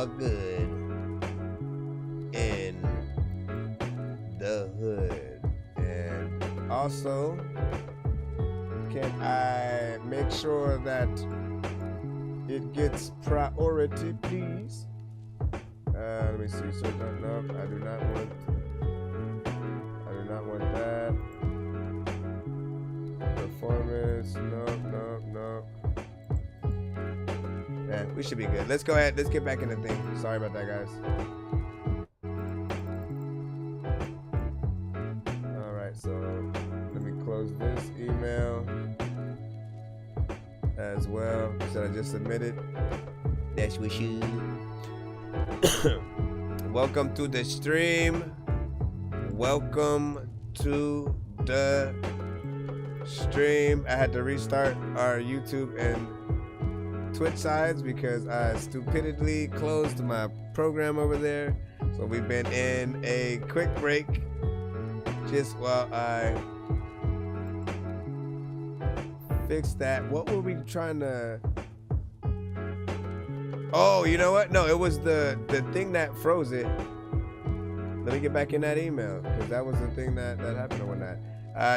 all good in the hood. And also, can I make sure that it gets priority, please? Let me see. So no, I do not want that. Performance, no. Yeah, we should be good. Let's go ahead. Let's get back in the thing. Sorry about that, guys. All right, so let me close this email as well. Should I just submit it? That's what you. Welcome to the stream. Welcome to the stream. I had to restart our YouTube and Twitch sides because I stupidly closed my program over there. So we've been in a quick break just while I fix that. What were we trying to... Oh, you know what? No, it was the thing that froze it. Let me get back in that email because that was the thing that happened or whatnot.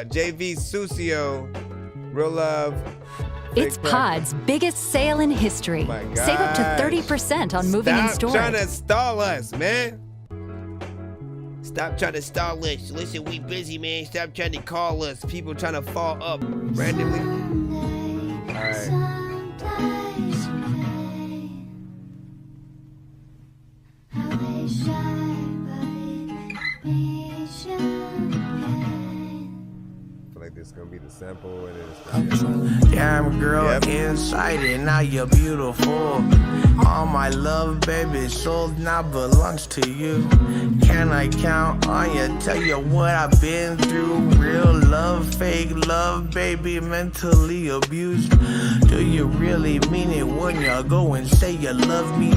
JV Sucio, real love. It's Pod's biggest sale in history. Oh, save up to 30% on moving and storage. Stop trying to stall us, man. Stop trying to stall us. Listen, we busy, man. Stop trying to call us. People trying to fall up randomly. All right. This is gonna be the sample and it's yeah, I'm a girl inside it, now you're beautiful. All my love, baby, soul now belongs to you. Can I count on you? Tell you what I've been through. Real love, fake love, baby, mentally abused. Do you really mean it when you go and say you love me?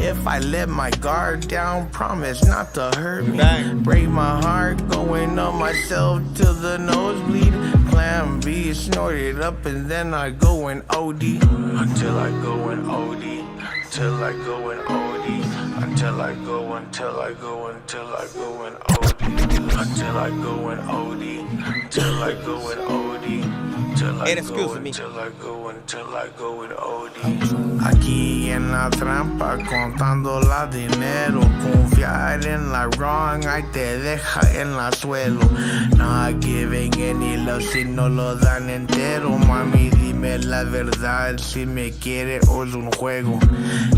If I let my guard down, promise not to hurt me. Break my heart, going on myself till the nosebleed. Plan B, snorted up and then I go and OD. Until I go and OD. Till I go and OD. Until I go and OD. Until I go and OD. Until I go and OD. Till I go and OD. Aquí en la trampa contando la dinero. Confiar en la wrong, ahí te deja en la suelo. Not giving any love si no lo dan entero. Mami, dime la verdad, si me quiere o es un juego.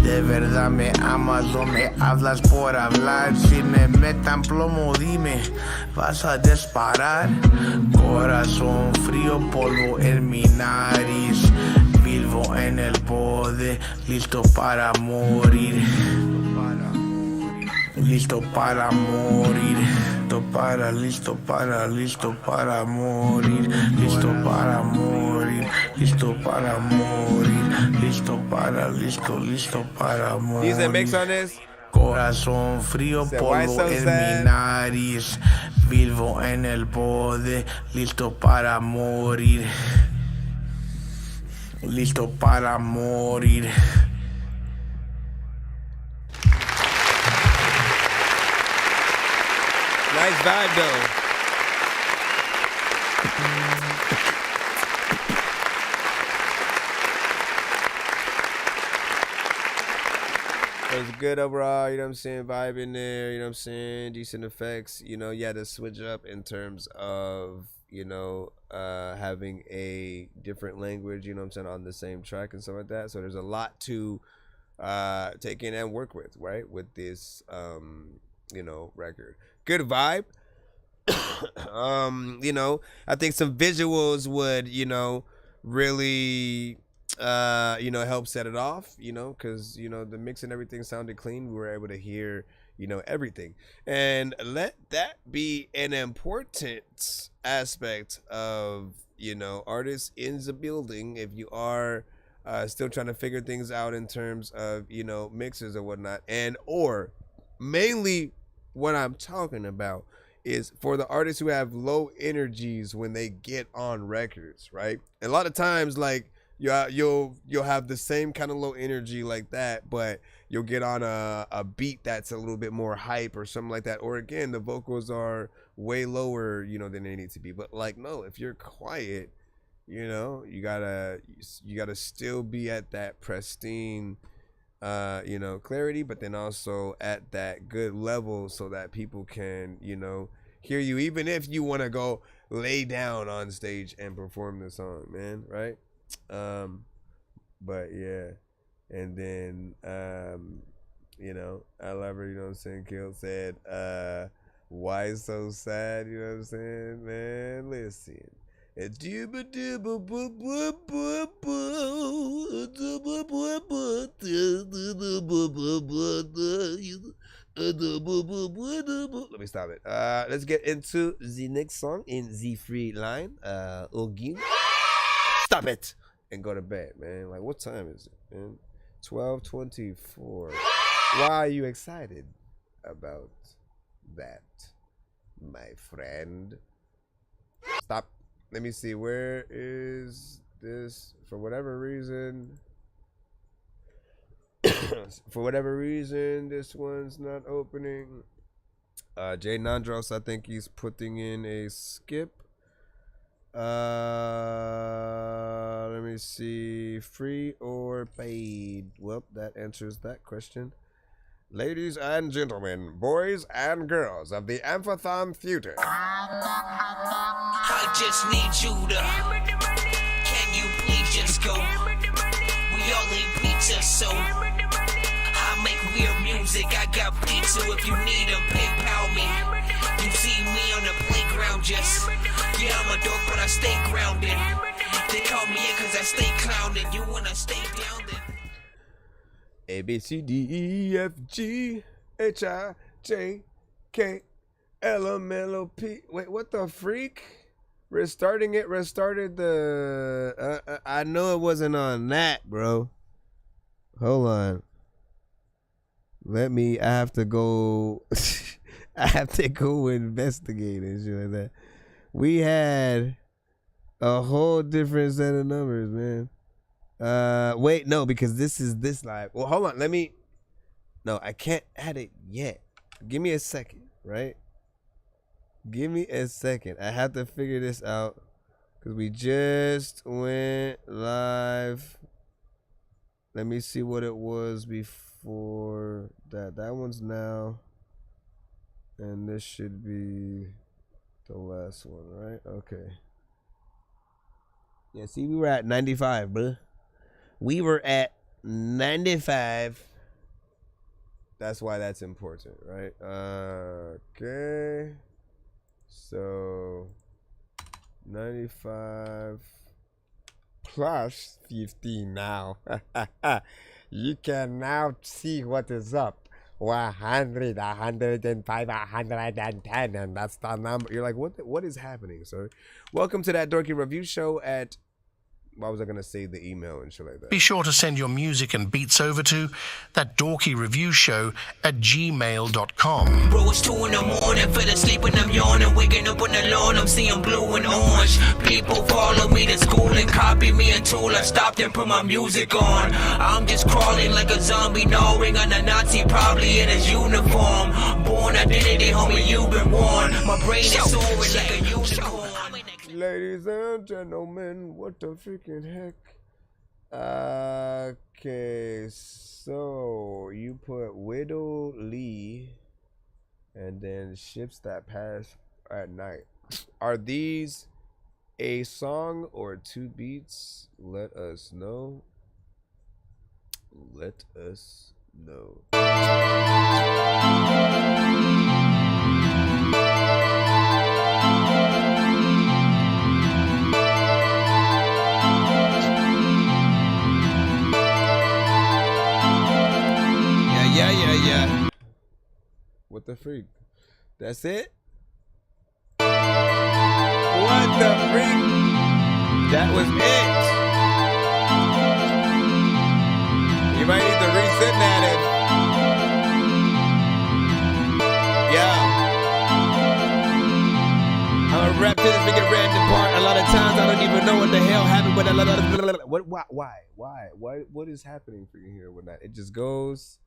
De verdad me amas o me hablas por hablar. Si me metan plomo, dime, ¿vas a disparar? Corazón frío, polvo en mi nariz. Vivo en el borde, listo para morir. Listo para morir. Listo para morir. Listo para morir. Listo para morir. Listo para morir. Use a mix on this. Corazón frío, polvo en mi nariz. Vivo en el borde, listo para morir. Listo para morir. Nice vibe though. It was good overall, you know what I'm saying? Vibe in there, you know what I'm saying? Decent effects, you know, you had to switch up in terms of, you know, having a different language, you know what I'm saying, on the same track and stuff like that. So there's a lot to take in and work with, right? With this, you know, record. Good vibe. You know, I think some visuals would, you know, really you know, help set it off, you know, because, you know, the mix and everything sounded clean. We were able to hear, you know, everything. And let that be an important aspect of, you know, artists in the building. If you are still trying to figure things out in terms of, you know, mixes or whatnot, and or mainly what I'm talking about is for the artists who have low energies when they get on records, right? And a lot of times, like, you'll have the same kind of low energy like that, but you'll get on a beat that's a little bit more hype or something like that. Or again, the vocals are way lower, than they need to be. But like, no, if you're quiet, you gotta still be at that pristine, clarity, but then also at that good level so that people can, hear you, even if you want to go lay down on stage and perform the song, man, right? But yeah, and then I love her, Kill said, why so sad, you know what I'm saying, man? Listen. Let me stop it. Let's get into the next song in the free line. Ogin. Stop it and go to bed, man. Like, what time is it, man? 12:24. Why are you excited about that, my friend? Stop. Let me see. Where is this? For whatever reason, this one's not opening. Jay Nandros, I think he's putting in a skip. Let me see. Free or paid? Well, that answers that question. Ladies and gentlemen, boys and girls of the Amphithon Theater. I just need you to. Can you please just go? We all eat pizza, so I make weird music. I got pizza if you need them, PayPal me. You see me on the playground, just yeah, I'm a dork, but I stay grounded. They call me in cause I stay clowning. You wanna stay grounded? A B C D E F G H I J K L M N O P. Wait, what the freak? Restarted the. I know it wasn't on that, bro. Hold on. I have to go. I have to go investigate and shit like that. We had a whole different set of numbers, man. Wait, no, because this is this live. Well, hold on. No, I can't add it yet. Give me a second, right? Give me a second. I have to figure this out because we just went live. Let me see what it was before that. That one's now. And this should be the last one, right? Okay. Yeah, see, we were at 95, bro. We were at 95. That's why that's important, right? Okay. So 95 plus 15 now. You can now see what is up. 100, 105, 110, and that's the number. You're like, what is happening, sir? Welcome to that Dorky Review Show at, why was I going to say the email and shit like that? Be sure to send your music and beats over to that dorky review show at gmail.com. Bro, it's 2 in the morning, fell asleep and I'm yawning, waking up on the lawn, I'm seeing blue and orange. People follow me to school and copy me until I stopped and put my music on. I'm just crawling like a zombie, gnawing on a Nazi, probably in his uniform. Born identity, homie, you've been warned. My brain is soaring like a unicorn. Ladies and gentlemen, what the freaking heck? Okay, so you put Widow Lee and then ships that pass at night. Are these a song or 2 beats? Let us know. Let us know. Yeah. What the freak? That's it? What the freak? That was it. You might need to resend that in. Yeah. I'm a rap to this big random part. A lot of times I don't even know what the hell happened What? Why? What is happening for you here with that? It just goes.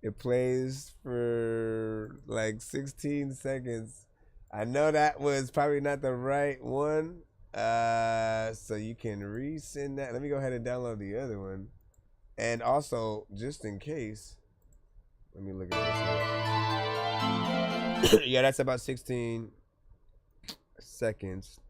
It plays for like 16 seconds. I know that was probably not the right one. So you can resend that. Let me go ahead and download the other one. And also, just in case, let me look at this. Yeah, that's about 16 seconds.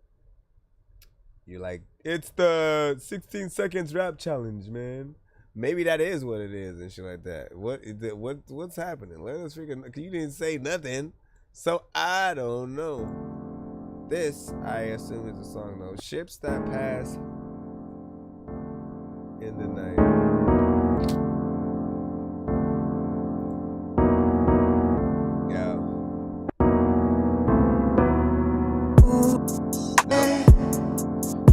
You're like, it's the 16 seconds rap challenge, man. Maybe that is what it is and shit like that. What's happening? Let us freaking. You didn't say nothing, so I don't know. This, I assume, is a song though. Ships that pass in the night. Yeah. No.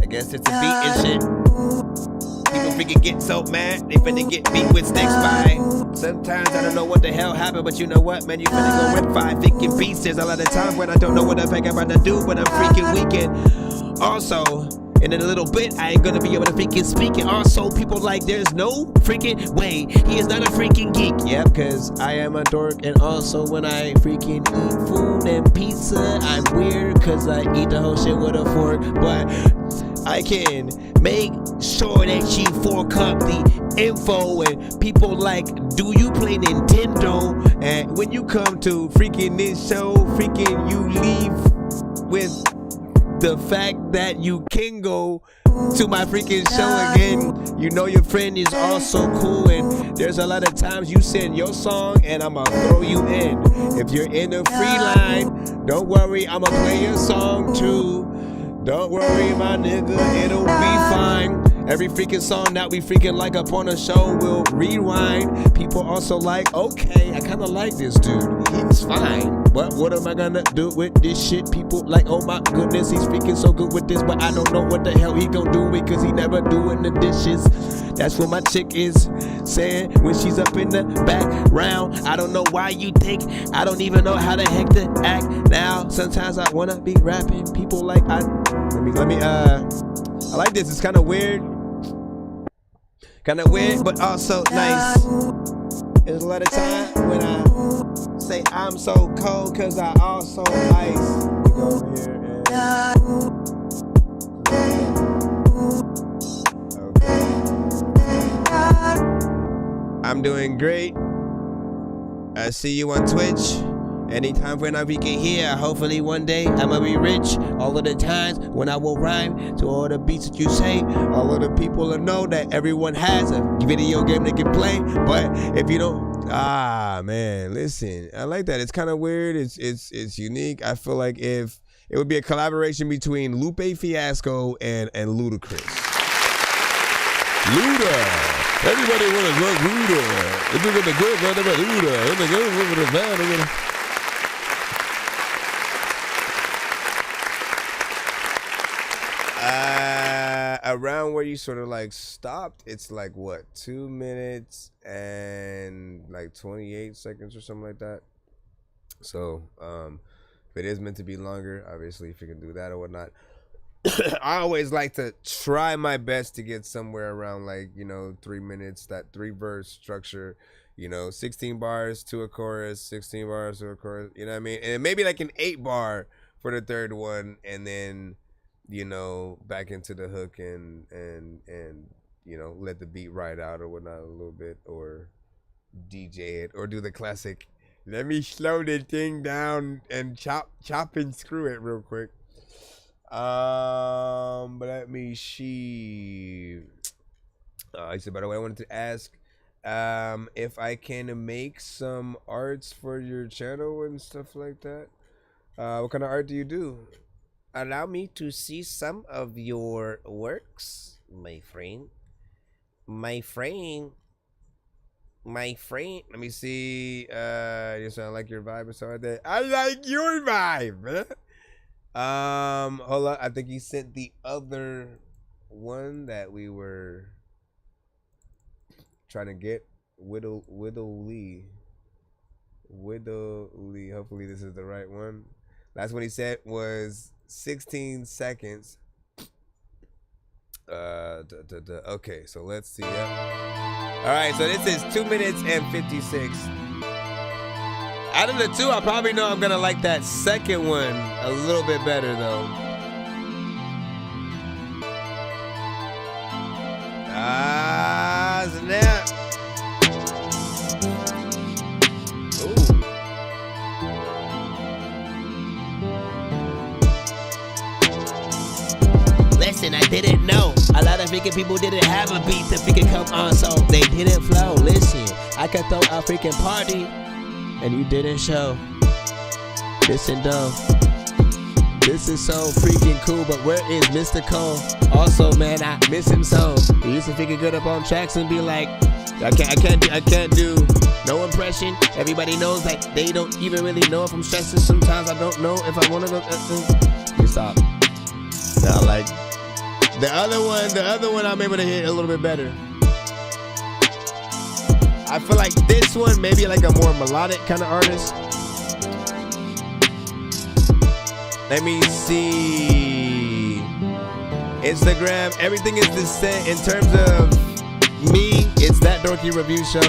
I guess it's a beat and shit. People freaking get so mad, they finna get beat with sticks by. Sometimes I don't know what the hell happened, but you know what, man, you finna go with 5 thinking beats. There's a lot of times when I don't know what the heck I'm about to do, but I'm freaking weekend. Also, in a little bit, I ain't gonna be able to freaking speak. And also, people like, there's no freaking way he is not a freaking geek. Yep, cause I am a dork. And also, when I freaking eat food and pizza, I'm weird, cause I eat the whole shit with a fork. But I can make sure that you fork up the info. And people like, do you play Nintendo? And when you come to freaking this show, freaking you leave with the fact that you can go to my freaking show again. You know your friend is also cool, and there's a lot of times you send your song and I'ma throw you in. If you're in the free line, don't worry, I'ma play your song too. Don't worry, my nigga, it'll be fine. Every freaking song that we freaking like up on the show will rewind. People also like, okay, I kinda like this dude. He's fine. But what am I gonna do with this shit? People like, oh my goodness, he's freaking so good with this, but I don't know what the hell he gon' do because he never doing the dishes. That's what my chick is saying when she's up in the background. I don't know why you think I don't even know how the heck to act now. Sometimes I wanna be rapping. People like, I like this. It's kind of weird, but also nice. There's a lot of time when I say I'm so cold, cause I also ice. We go over here and okay. I'm doing great. I see you on Twitch. Anytime when I get here, hopefully one day I'ma be rich. All of the times when I will rhyme to all the beats that you say, all of the people will know that everyone has a video game they can play. But if you don't, man, listen, I like that. It's kind of weird. It's unique. I feel like if it would be a collaboration between Lupe Fiasco and Ludacris. Luda. Everybody wanna love Luda. If you're gonna go about Luda, if they go over the bad, they're gonna. Around where you sort of like stopped, it's like what, 2 minutes and like 28 seconds or something like that. So if it is meant to be longer, obviously if you can do that or whatnot. I always like to try my best to get somewhere around like, 3 minutes, that 3-verse structure, 16 bars to a chorus, 16 bars to a chorus, you know what I mean? And maybe like an 8-bar for the third one, and then back into the hook and let the beat ride out or whatnot a little bit, or DJ it, or do the classic, let me slow the thing down and chop and screw it real quick. But let me see. I said, by the way, I wanted to ask if I can make some arts for your channel and stuff like that. What kind of art do you do? Allow me to see some of your works, my friend. My friend. Let me see. You sound like your vibe or something like that. I like your vibe. Hold on. I think he sent the other one that we were trying to get. Widow Lee. Hopefully this is the right one. Last one he said was 16 seconds. Okay, so let's see. Yep. All right, so this is 2 minutes and 56. Out of the two, I probably know I'm gonna like that second one a little bit better, though. Snap. Ooh. Listen, I didn't know. A lot of freaking people didn't have a beat to freaking come on, so they didn't flow. Listen, I could throw a freaking party, and you didn't show. Listen, though. This is so freaking cool, but where is Mr. Cole? Also, man, I miss him so. He used to freaking good up on tracks and be like, I can't do no impression. Everybody knows that they don't even really know if I'm stressing. Sometimes I don't know if I want to go. You stop. Now, like the other one, I'm able to hit a little bit better. I feel like this one maybe like a more melodic kind of artist. Let me see. Instagram, everything is the same. In terms of me, it's That Dorky Review Show.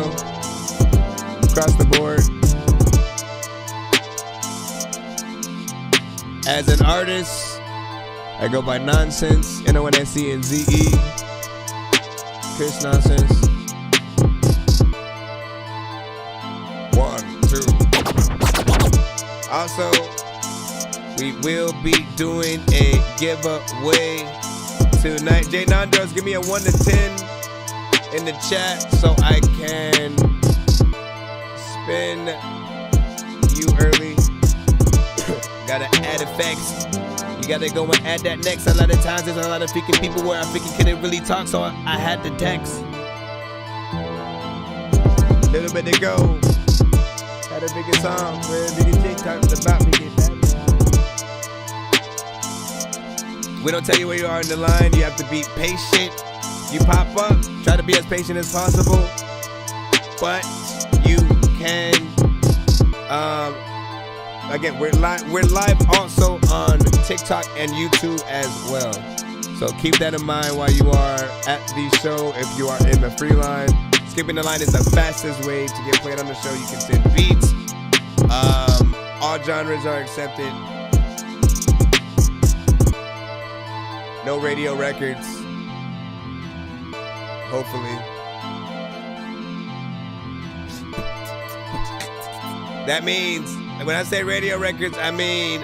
Across the board. As an artist, I go by Nonsenze, Nonsenze. Chris Nonsenze. 1, 2. Also, we will be doing a giveaway tonight. Jay Nandos, give me a 1 to 10 in the chat so I can spin you early. Gotta add effects. You gotta go and add that next. A lot of times there's a lot of freaking people where I freaking couldn't really talk, so I had to text. Little bit to go. Had a bigger song where a bigger TikTok about me get that. We don't tell you where you are in the line. You have to be patient. You pop up. Try to be as patient as possible. But you can. Again, we're live also on TikTok and YouTube as well. So keep that in mind while you are at the show. If you are in the free line, skipping the line is the fastest way to get played on the show. You can send beats. All genres are accepted. No radio records. Hopefully. That means, when I say radio records, I mean,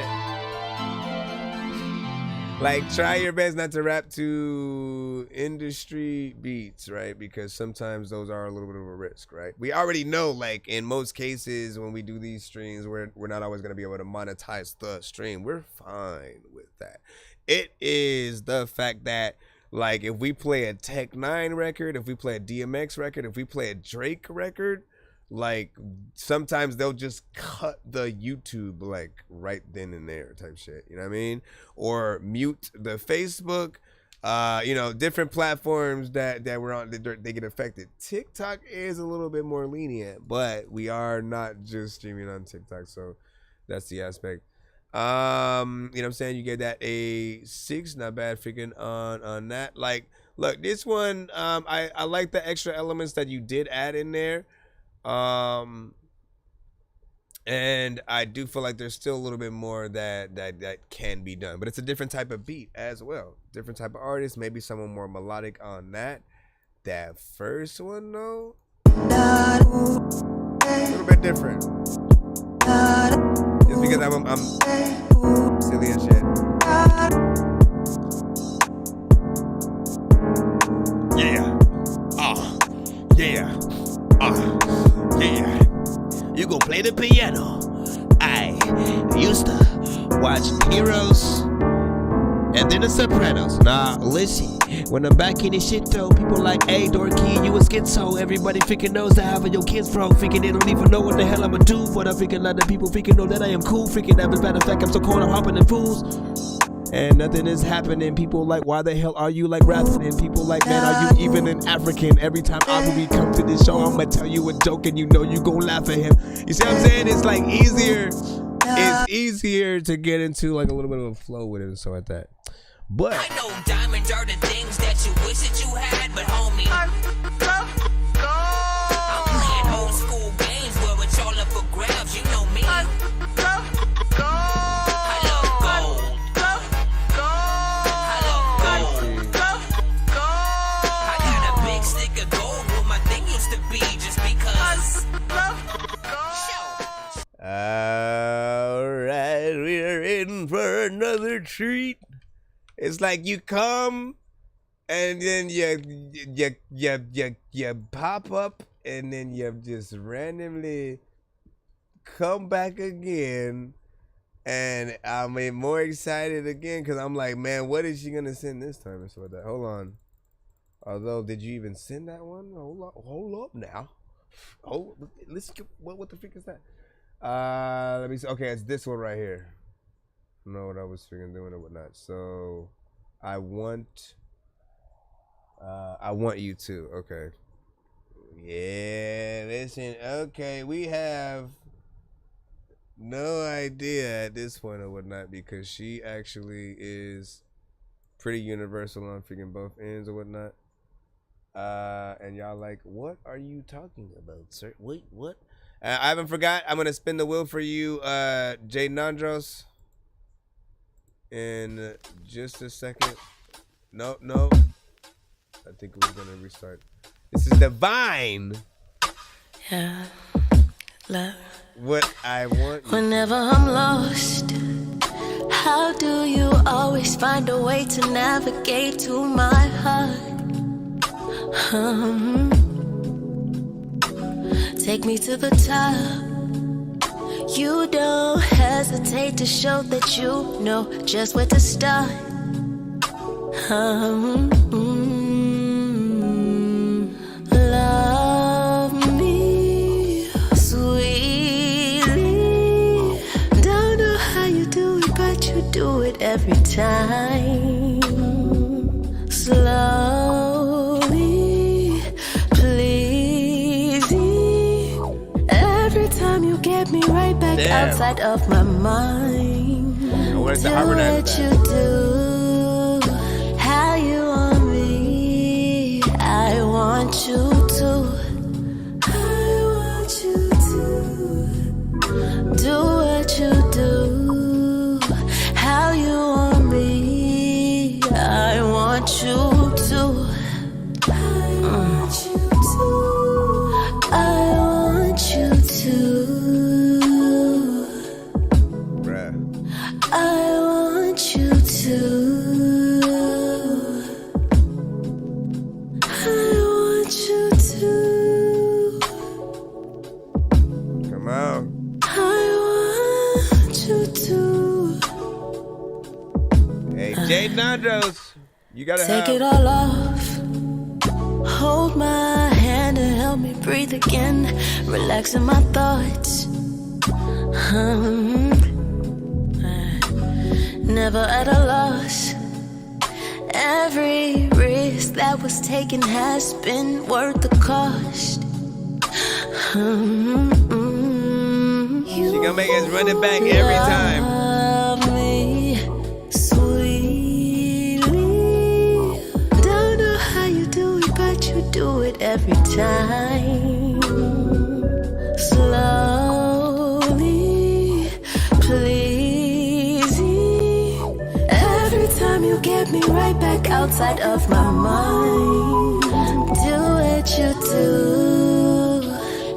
like, try your best not to rap to industry beats, right? Because sometimes those are a little bit of a risk, right? We already know, like, in most cases, when we do these streams, we're not always going to be able to monetize the stream. We're fine with that. It is the fact that, like, if we play a Tech 9 record, if we play a DMX record, if we play a Drake record, like, sometimes they'll just cut the YouTube, like, right then and there type shit. You know what I mean? Or mute the Facebook. Different platforms that we're on, they get affected. TikTok is a little bit more lenient, but we are not just streaming on TikTok, so that's the aspect. You know what I'm saying? You get that a 6, not bad freaking on that. Like, look, this one, I like the extra elements that you did add in there. And I do feel like there's still a little bit more that can be done, but it's a different type of beat as well. Different type of artist, maybe someone more melodic on that. That first one though, a little bit different. Just because I'm silly as shit. Yeah. Yeah. Yeah. You gon' play the piano. I used to watch Heroes and then The Sopranos. Nah, listen. When I'm back in this shit though, people like, hey, Dorky, you a schizo. Everybody freaking knows that half of your kids from freaking they don't even know what the hell I'ma do. But I freaking lot of people freaking know that I am cool. Freaking as a matter of fact, I'm so cold, I'm hopping in fools. And nothing is happening. People like, why the hell are you like rapping? And people like, man, are you even an African? Every time we come to this show, I'ma tell you a joke and you know you gon' laugh at him. You see what I'm saying? It's like easier. It's easier to get into like a little bit of a flow with it and stuff like that. But I know diamonds are the things that you wish that you had, but homie, I'm playing old school games where it's all up for grabs. You know me. I love gold. I love gold. I got a big stick of gold where my thing used to be just because. alright, we're in for another treat. It's like you come and then you pop up and then you just randomly come back again, and I'm more excited again because I'm like, man, what is she gonna send this time? And so that, hold on. Although, did you even send that one? Hold up now. Oh, let's get, what the freak is that? Let me see. Okay, it's this one right here. I don't know what I was freaking doing or whatnot. So I want you to. Okay. Yeah, listen. Okay, we have no idea at this point or whatnot because she actually is pretty universal on freaking both ends or whatnot. And y'all like, what are you talking about, sir? Wait, what? I haven't forgot. I'm gonna spin the wheel for you, Jay Nandros. In just a second. No. I think we're gonna restart. This is Divine. Yeah, love. What I want. Whenever I'm lost, how do you always find a way to navigate to my heart? Take me to the top. You don't hesitate to show that you know just where to start. Love me sweetly. Don't know how you do it, but you do it every time. Slowly pleasing. Every time you get me right back outside of my mind. Oh, where's the Do Harvard what you do, how you want me. I want you to. I want you to. Do what you do, how you want me. I want you to. I want you to. I want you to. I want you to. I want you to. Come on. I want you to. Hey, Jay Nandros. You gotta Take have. it all off. Hold my hand and help me breathe again. Relaxing my thoughts. Never at a loss. Every risk that was taken has been worth the cost. She gonna make us run it back every time. Love me sweetly. Don't know how you do it, but you do it every time. Slowly pleasing. Every time you get me right back outside of my mind. Do what you do,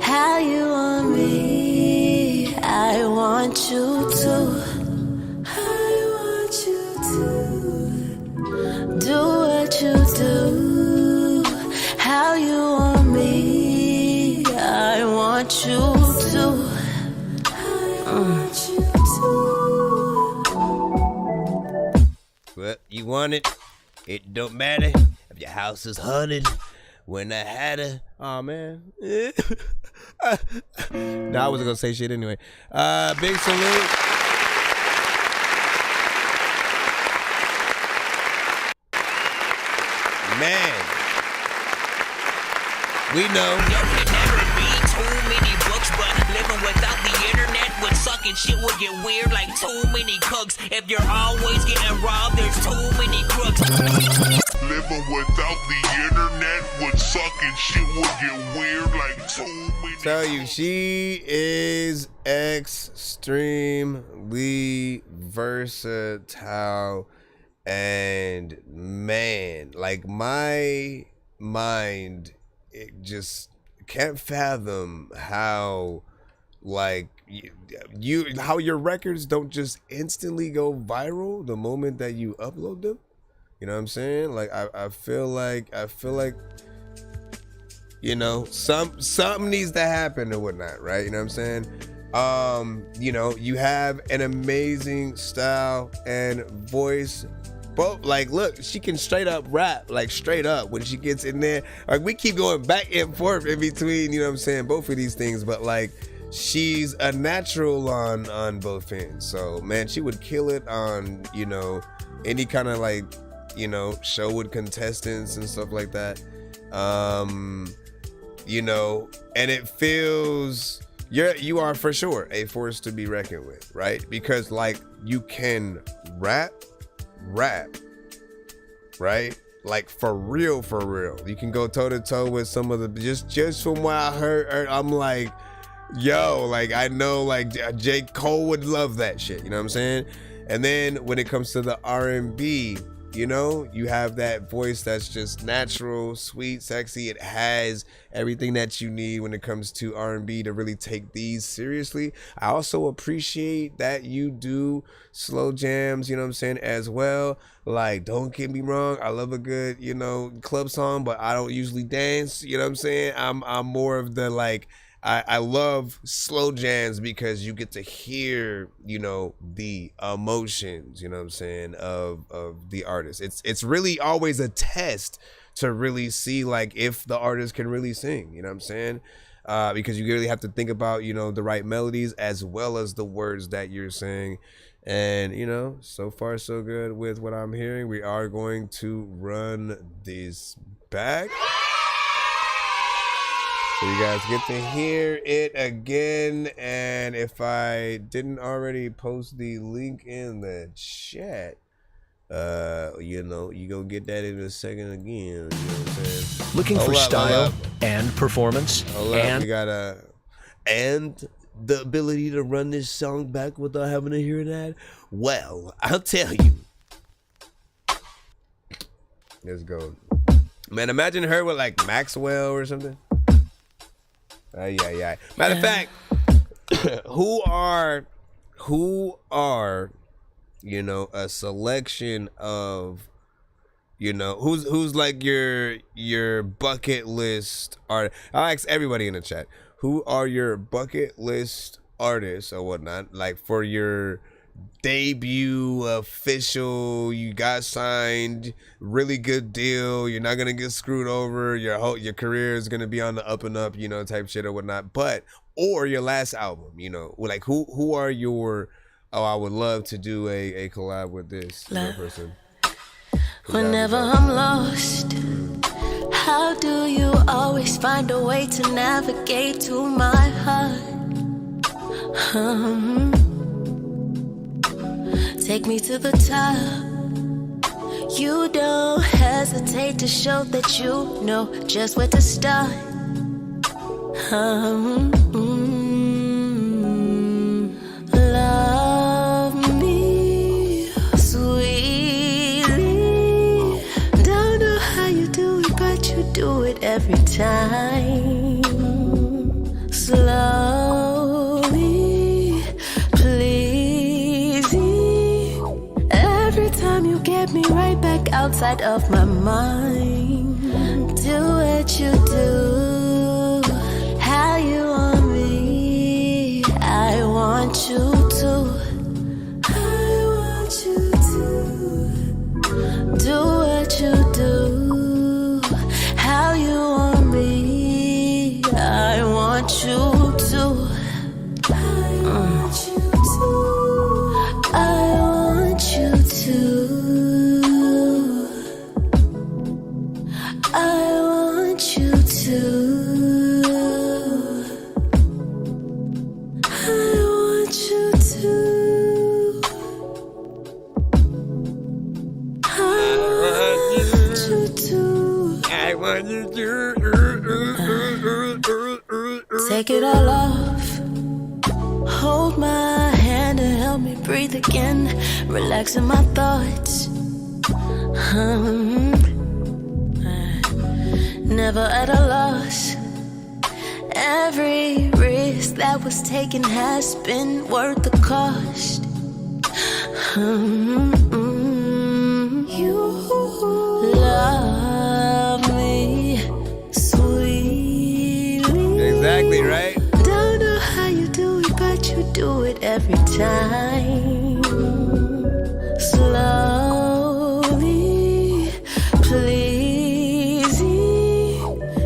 how you want me. I want you to. I want you to. Do what you do, how you want me. I want you to. I want you to. Well, you want it. It don't matter if your house is haunted. When I had her, oh man. Nah, I wasn't gonna say shit anyway. Big salute. Man, we know. There can never be too many books, but living without the internet would suck sucking shit would get weird like too many cooks. If you're always getting robbed, there's too many crooks. Living without the internet would suck and shit would get weird like too many. Tell you, she is extremely versatile, and man, like my mind, it just can't fathom how like how your records don't just instantly go viral the moment that you upload them. You know what I'm saying? Like I feel like you know, something needs to happen or whatnot, right? You know what I'm saying? You know, you have an amazing style and voice. Both, like, look, she can straight up rap, like straight up when she gets in there. Like, we keep going back and forth in between, you know what I'm saying, both of these things, but like she's a natural on both ends. So man, she would kill it on, you know, any kind of like, you know, show with contestants and stuff like that. You know, and it feels you are for sure a force to be reckoned with, right? Because like you can rap, right? Like for real. You can go toe to toe with some of the just from what I heard, I'm like, yo, like I know like J. Cole would love that shit, you know what I'm saying? And then when it comes to the R&B, you know, you have that voice that's just natural, sweet, sexy. It has everything that you need when it comes to R&B to really take these seriously. I also appreciate that you do slow jams, you know what I'm saying, as well. Like, don't get me wrong, I love a good, you know, club song, but I don't usually dance, you know what I'm saying? I'm more of the like, I love slow jams because you get to hear, you know, the emotions, you know what I'm saying, of the artist. It's really always a test to really see like if the artist can really sing, you know what I'm saying? Because you really have to think about, you know, the right melodies as well as the words that you're saying. And, you know, so far so good with what I'm hearing. We are going to run this back. So you guys get to hear it again, and if I didn't already post the link in the chat, you know, you go get that in a second again. You know what I'm saying? Looking for style and performance, and we got and the ability to run this song back without having to hear that. Well, I'll tell you. Let's go, man. Imagine her with like Maxwell or something. Yeah. Matter of fact, who are, you know, a selection of, you know, who's like your bucket list art? I'll ask everybody in the chat, who are your bucket list artists or whatnot, like for your debut official, you got signed, really good deal, you're not gonna get screwed over, your career is gonna be on the up and up, you know, type shit or whatnot, but or your last album, you know, like who are your, oh, I would love to do a collab with this person. Whenever I'm lost, how do you always find a way to navigate to my heart? Take me to the top. You don't hesitate to show that you know just where to start. Love me sweetly. Don't know how you do it, but you do it every time. Slowly, pleasing. Every time you get me right back outside of my mind. Do what you do, how you want me. I want you to. I want you to. Do what you do, how you want me. I want you to. I want you to. I want you to. I want you to. take it all off. Hold my hand and help me breathe again. Relaxing my thoughts. Never at a loss. Every risk that was taken has been worth the cost. You love me sweetly. Exactly, right? Don't know how you do it, but you do it every time. Slowly, pleasing.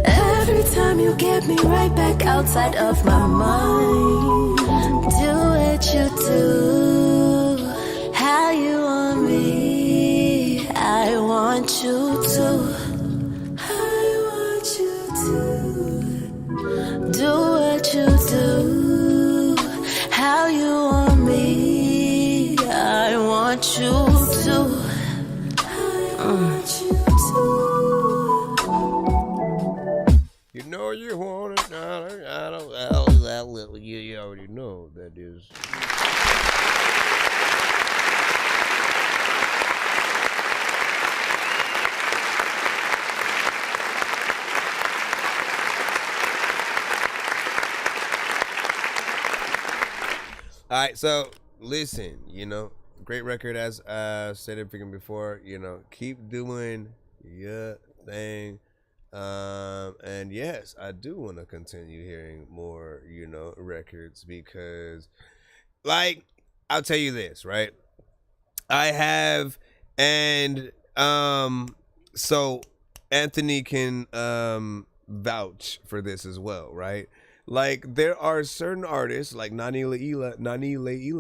Every time you get me right back outside of my mind. Do what you do, how you want me. I want you to. I want you to. Do what you do, how you want me. I want you to. I want you to. You know you want it. I don't that little. You already know that is. All right, so listen, you know, great record as I said it freaking before, you know, keep doing your thing. And yes, I do want to continue hearing more, you know, records because like I'll tell you this, right? I have and so Anthony can vouch for this as well, right? Like there are certain artists like Nani Leila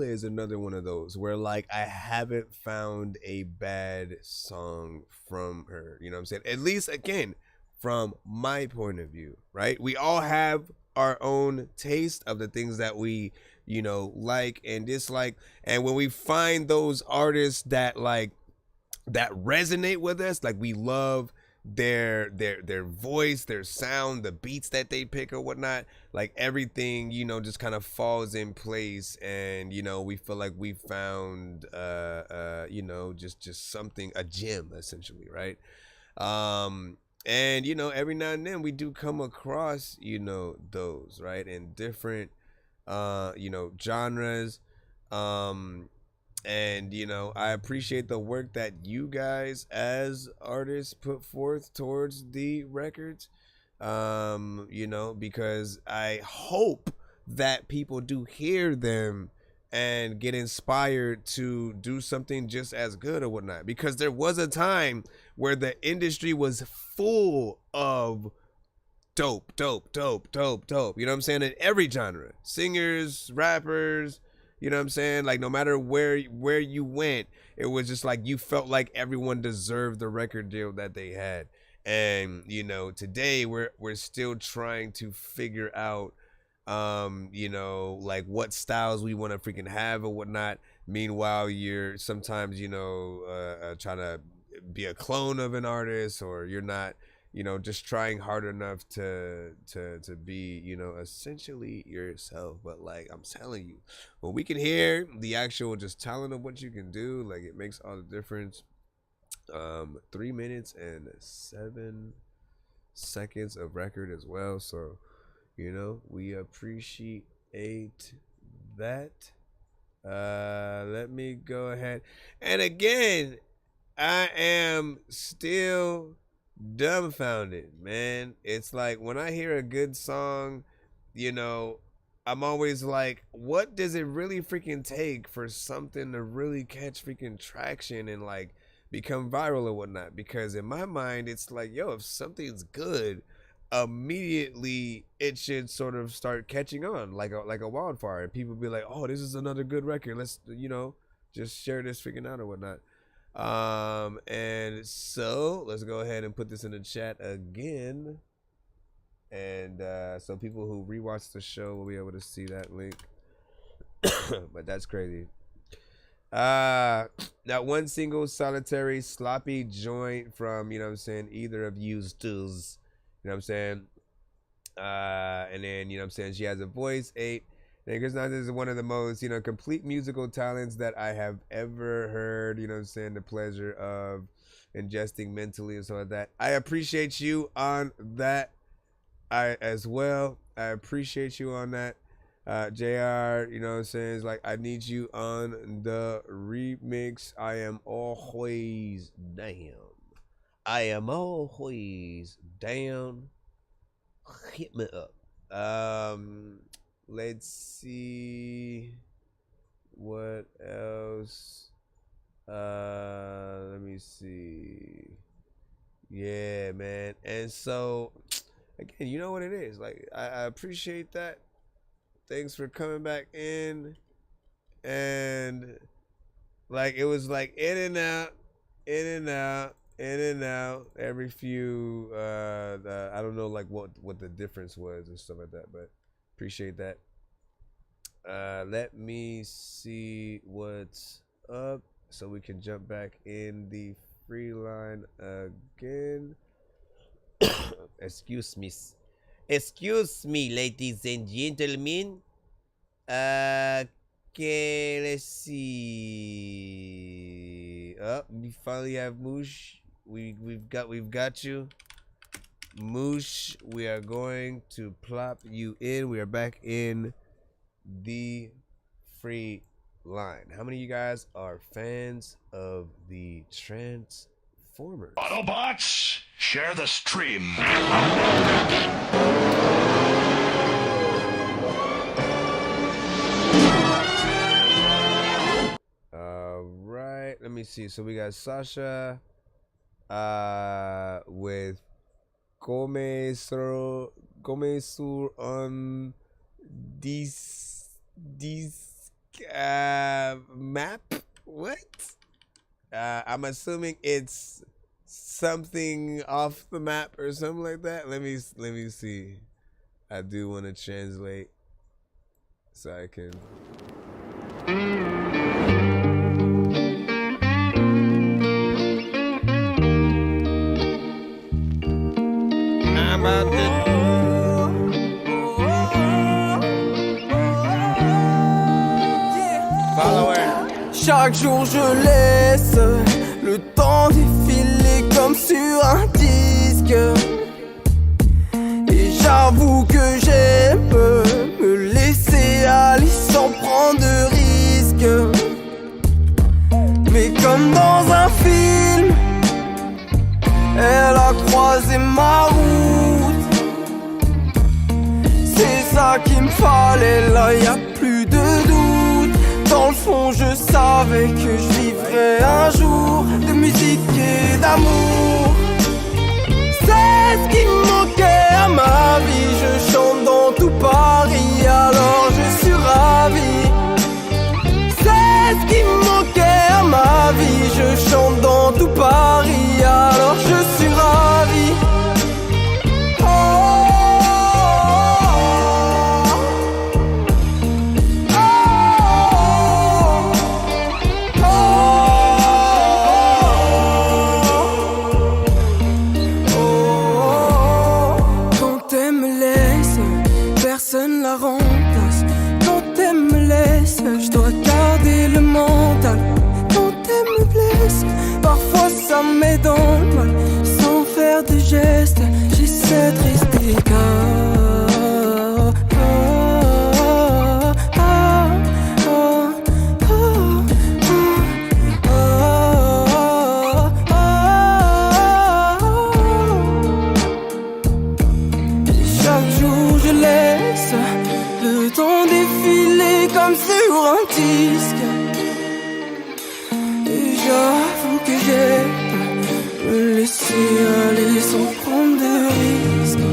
is another one of those where like I haven't found a bad song from her, you know what I'm saying? At least again, from my point of view, right? We all have our own taste of the things that we, you know, like and dislike. And when we find those artists that like that resonate with us, like we love their voice, their sound, the beats that they pick or whatnot, like everything, you know, just kind of falls in place and, you know, we feel like we found you know, just something, a gem essentially, right? And you know, every now and then we do come across, you know, those, right, in different you know, genres. And you know, I appreciate the work that you guys as artists put forth towards the records, you know, because I hope that people do hear them and get inspired to do something just as good or whatnot, because there was a time where the industry was full of dope, you know what I'm saying, in every genre, singers, rappers, you know what I'm saying, like no matter where you went, it was just like you felt like everyone deserved the record deal that they had. And you know, today we're still trying to figure out you know, like what styles we want to freaking have or whatnot. Meanwhile, you're sometimes, you know, trying to be a clone of an artist, or you're not, you know, just trying hard enough to be, you know, essentially yourself. But like I'm telling you, when we can hear the actual just talent of what you can do, like it makes all the difference. 3 minutes and 7 seconds of record as well, so you know, we appreciate that. Let me go ahead. And again, I am still dumbfounded, man. It's like when I hear a good song, you know, I'm always like, what does it really freaking take for something to really catch freaking traction and like become viral or whatnot? Because in my mind, it's like, yo, if something's good, immediately it should sort of start catching on like a wildfire, and people be like, oh, this is another good record, let's, you know, just share this freaking out or whatnot. And so let's go ahead and put this in the chat again, and so people who rewatch the show will be able to see that link. But that's crazy. That one single solitary sloppy joint from, you know what I'm saying, either of you's does, you know what I'm saying, And then, you know what I'm saying, she has a voice, 8. And Chris Nonsenze is one of the most, you know, complete musical talents that I have ever heard, you know what I'm saying, the pleasure of ingesting mentally and stuff like that. I appreciate you on that as well. I appreciate you on that. JR, you know what I'm saying, it's like, I need you on the remix. I am always down. Hit me up. Let's see what else. Let me see. Yeah, man. And so again, you know what it is. Like, I appreciate that. Thanks for coming back in. And like, it was like in and out every few I don't know like what the difference was and stuff like that, but appreciate that. Let me see what's up so we can jump back in the free line again. Excuse me, ladies and gentlemen. Okay, let's see. We finally have Moosh. We've got you, Moosh. We are going to plop you in. We are back in the free line. How many of you guys are fans of the Transformers? Autobots, share the stream. Right, let me see. So we got Sasha with Gomesur on this map. What? I'm assuming it's something off the map or something like that. Let me see. I do want to translate so I can. I'm about to. Follow her. Chaque jour je laisse le temps défiler comme sur un disque. Et j'avoue que j'aime me laisser aller sans prendre de risques. Mais comme dans un film, elle a croisé ma route. C'est ça qu'il me fallait, là y a plus de doute. Dans le fond je savais que je vivrais un jour de musique et d'amour. C'est ce qui me manquait à ma vie. Je chante dans tout Paris, alors je suis ravi. C'est ce qui me manquait à ma vie. Je chante dans tout Paris, alors je suis ravi. Personne la remplace. Quand elle me laisse, je dois garder le mental. Quand elle me blesse, parfois ça me met dans le mal. Sans faire de gestes, j'essaie de rester calme. Chaque jour je laisse le temps défiler comme sur un disque. Et j'avoue que j'aime me laisser aller sans prendre de risques.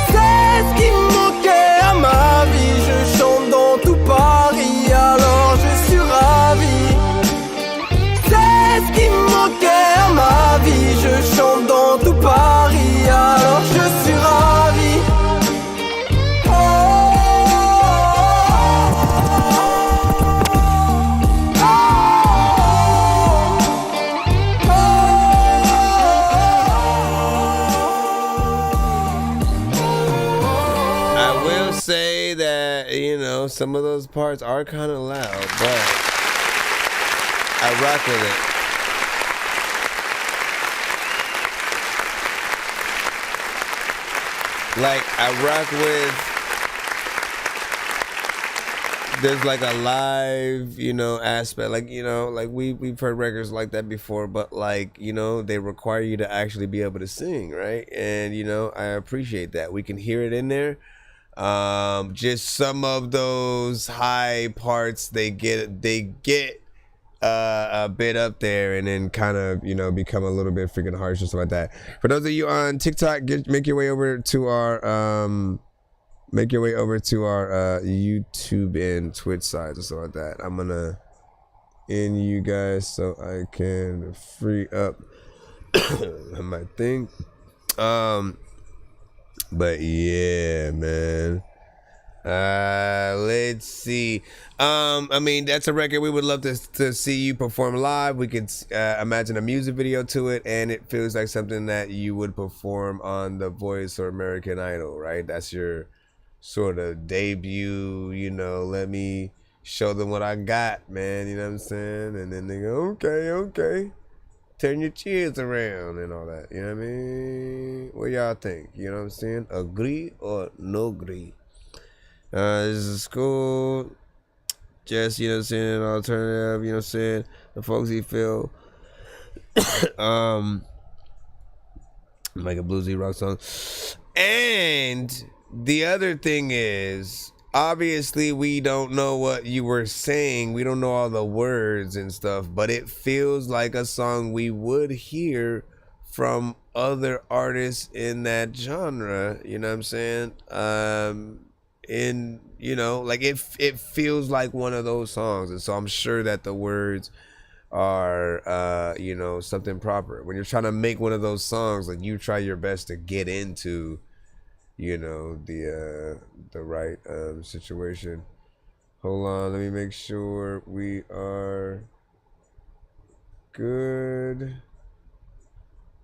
C'est ce qui me manquait à ma vie. Je chante dans tout Paris, alors je suis ravi. C'est ce qui me manquait à ma vie. Je chante dans tout Paris, alors je suis ravi. say that, you know, some of those parts are kind of loud, but I rock with it. Like, I rock with, there's like a live, you know, aspect. Like, you know, like we've heard records like that before, but like, you know, they require you to actually be able to sing, right? And, you know, I appreciate that. We can hear it in there. Just some of those high parts, they get a bit up there and then kind of, you know, become a little bit freaking harsh and stuff like that. For those of you on TikTok, make your way over to our YouTube and Twitch sides and stuff like that. I'm gonna end you guys so I can free up my thing. But yeah, man. Let's see. I mean, that's a record we would love to see you perform live. We could imagine a music video to it, and it feels like something that you would perform on The Voice or American Idol, right? That's your sort of debut, you know, let me show them what I got, man, you know what I'm saying? And then they go, okay, turn your cheers around and all that, you know what I mean? What y'all think, you know what I'm saying? Agree or no agree? This is cool, just, you know what I'm saying, alternative, you know what I'm saying, the folksy feel, like a bluesy rock song. And the other thing is, obviously we don't know what you were saying. We don't know all the words and stuff, but it feels like a song we would hear from other artists in that genre. You know what I'm saying? You know, like it feels like one of those songs. And so I'm sure that the words are, you know, something proper. When you're trying to make one of those songs, like you try your best to get into, you know, the right situation. Hold on, let me make sure we are good.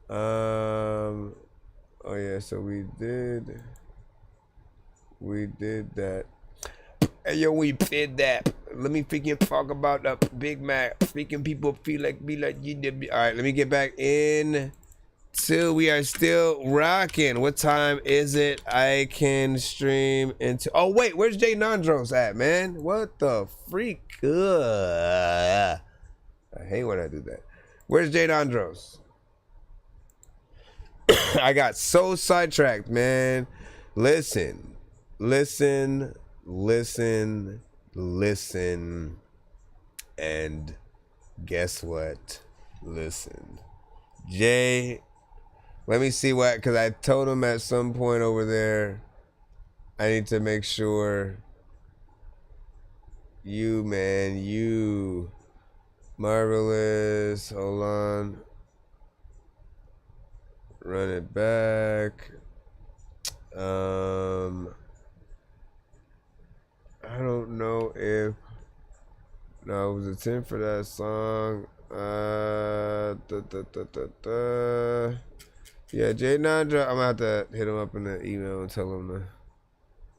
Oh yeah, so we did that. Hey yo, we did that. Let me freaking talk about the Big Mac. Freaking people feel like be like you did. All right, let me get back in. Till we are still rocking. What time is it? I can stream into. Oh wait, where's Jay Nondros at, man? What the freak? I hate when I do that. Where's Jay Nondros? I got so sidetracked, man. Listen, and guess what? Listen, Jay. Let me see what, because I told him at some point over there, I need to make sure you, man, you, marvelous, hold on, run it back. I don't know if, no, it was a 10 for that song. Yeah, Jay Nandra, I'm gonna have to hit him up in the email and tell him to,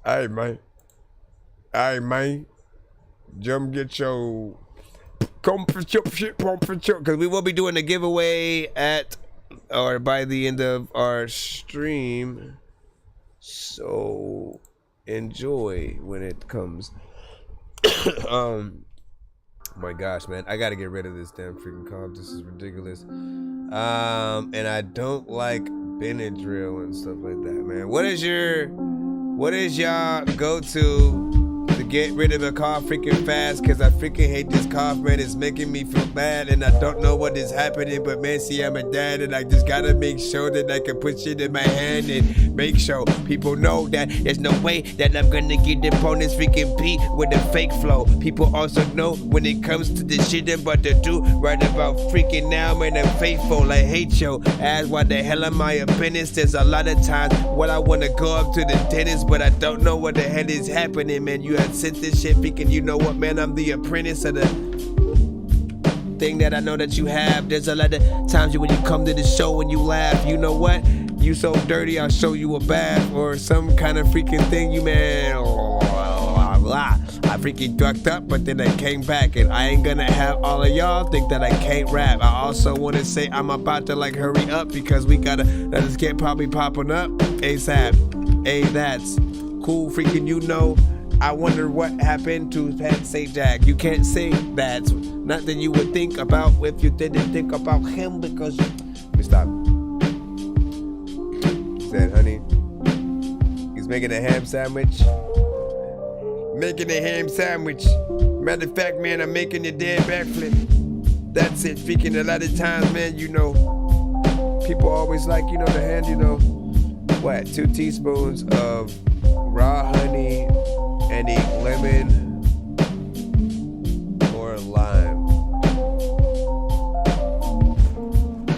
all right, man, jump get your shit, because we will be doing a giveaway at, or by the end of our stream, so enjoy when it comes. My gosh, man, I gotta get rid of this damn freaking comp. This is ridiculous. And I don't like Benadryl and stuff like that, man. What is y'all go-to to get rid of a cough freaking fast? Cause I freaking hate this cough, man. It's making me feel bad and I don't know what is happening, but man, see, I'm a dad and I just gotta make sure that I can put shit in my hand and make sure people know that there's no way that I'm gonna get up on this freaking beat with a fake flow. People also know when it comes to the shit I'm about to do right about freaking now, man, I'm faithful. I hate your ass. Why the hell am I a business? There's a lot of times when I wanna go up to the dentist, but I don't know what the hell is happening, man. You had sent this shit thinking, you know what, man, I'm the apprentice of the thing that I know that you have. There's a lot of times when you come to the show and you laugh, you know what? you so dirty, I'll show you a bath or some kind of freaking thing, you man. I freaking ducked up, but then I came back, and I ain't gonna have all of y'all think that I can't rap. I also wanna say I'm about to like hurry up because we gotta let us get probably popping up ASAP. Hey, that's cool, freaking, you know. I wonder what happened to Pat Sajak. You can't say that's nothing you would think about if you didn't think about him because. Let me stop. He said, honey, he's making a ham sandwich. Making a ham sandwich. Matter of fact, man, I'm making a dead backflip. That's it. Freaking a lot of times, man, you know, people always like, you know, the hand, you know, what, 2 teaspoons of raw honey and a lemon or a lime.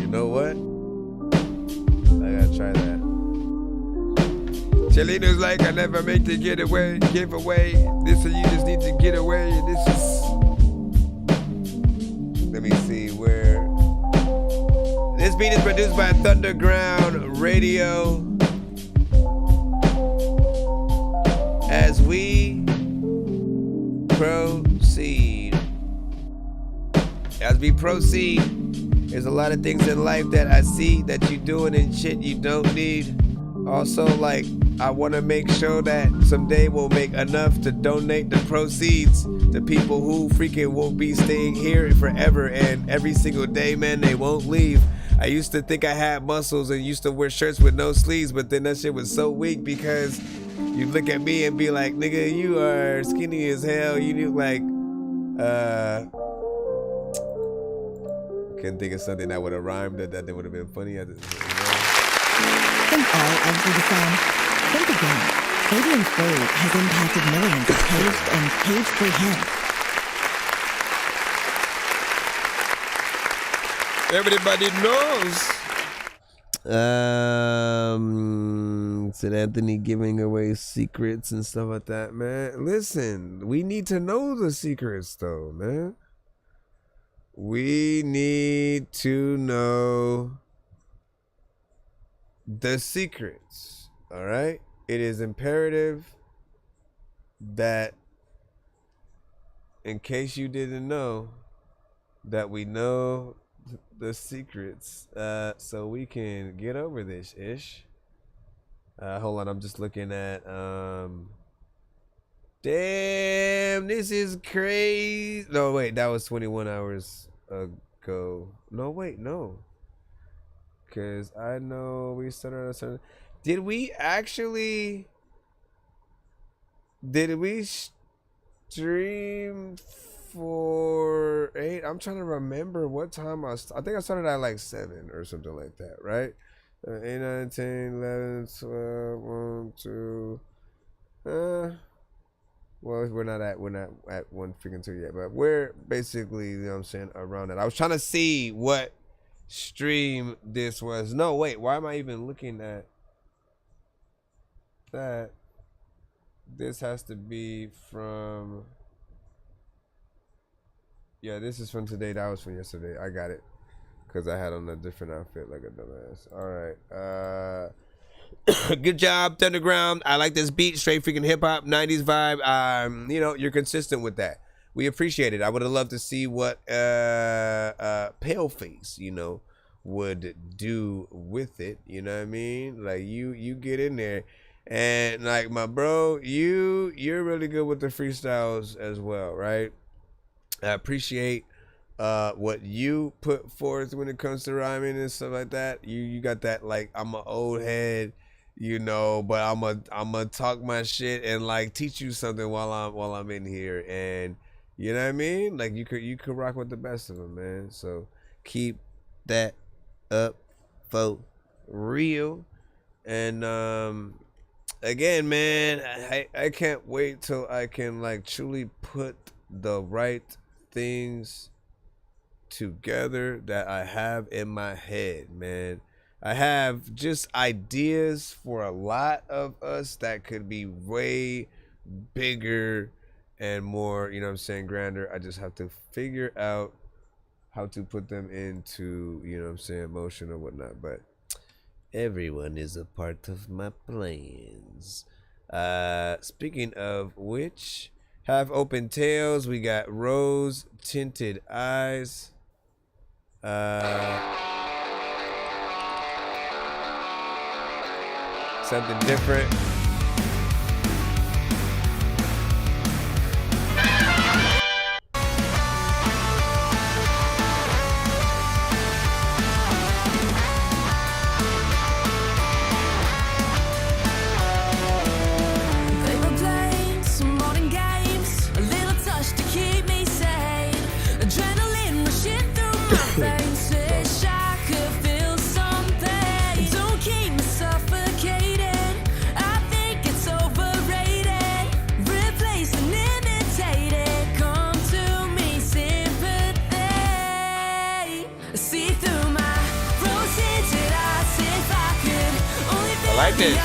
You know what? I gotta try that. Chelino's like, I never make the giveaway. This is you just need to get away. And this is. Let me see where. This beat is produced by Thunderground Radio. As we proceed, there's a lot of things in life that I see that you doing and shit you don't need. Also, like, I want to make sure that someday we'll make enough to donate the proceeds to people who freaking won't be staying here forever, and every single day, man, they won't leave. I used to think I had muscles and used to wear shirts with no sleeves, but then that shit was so weak because you look at me and be like, nigga, you are skinny as hell. You look like, couldn't think of something that would have rhymed that would have been funny. Think all over the sound. Think again. Avian flu has impacted millions of caged and cage-free hens. Everybody knows. Said Anthony giving away secrets and stuff like that, man. Listen, we need to know the secrets though, man. We need to know the secrets. All right? It is imperative that, in case you didn't know, that we know the secrets so we can get over this ish. Hold on, I'm just looking at damn, this is crazy. No, wait, that was 21 hours ago. No, wait, no. Cause I know we started on a certain. Did we stream for 8? I'm trying to remember what time I think I started at like 7 or something like that, right? 8, 9, 10, 11, 12, 1, 2. Well, we're not at 1 freaking 2 yet, but we're basically, you know what I'm saying, around that. I was trying to see what stream this was. No, wait, why am I even looking at that? This has to be from, yeah, this is from today. That was from yesterday. I got it because I had on a different outfit like a dumbass. All right. Good job, Thunderground. I like this beat. Straight freaking hip hop, 90s vibe. You know, you're consistent with that. We appreciate it. I would have loved to see what Paleface, you know, would do with it. You know what I mean? Like you get in there. And like my bro, you're really good with the freestyles as well, right? I appreciate what you put forth when it comes to rhyming and stuff like that. You got that, like, I'm an old head, you know, but I'm a talk my shit and like teach you something while I'm in here, and you know what I mean? Like you could rock with the best of them, man. So keep that up for real. And again, man, I can't wait till I can like truly put the right things together that I have in my head, man. I have just ideas for a lot of us that could be way bigger and more, you know what I'm saying, grander. I just have to figure out how to put them into, you know what I'm saying, motion or whatnot. But Everyone is a part of my plans. Speaking of which, have open tails. We got rose tinted eyes. Something different. I like this.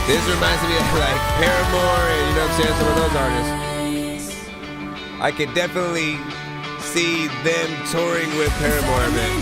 This reminds me of like Paramore and you know what I'm saying, some of those artists. I could definitely see them touring with Paramore, man.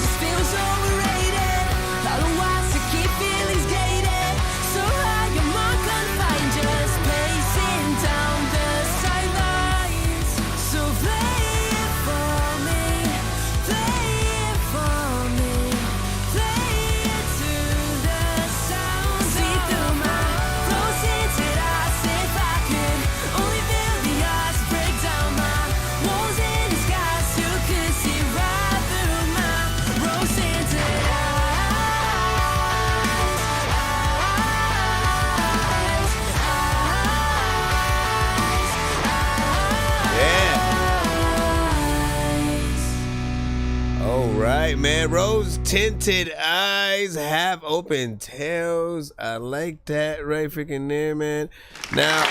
Right, man. Rose tinted eyes, have open tails. I like that right freaking there, man. Now,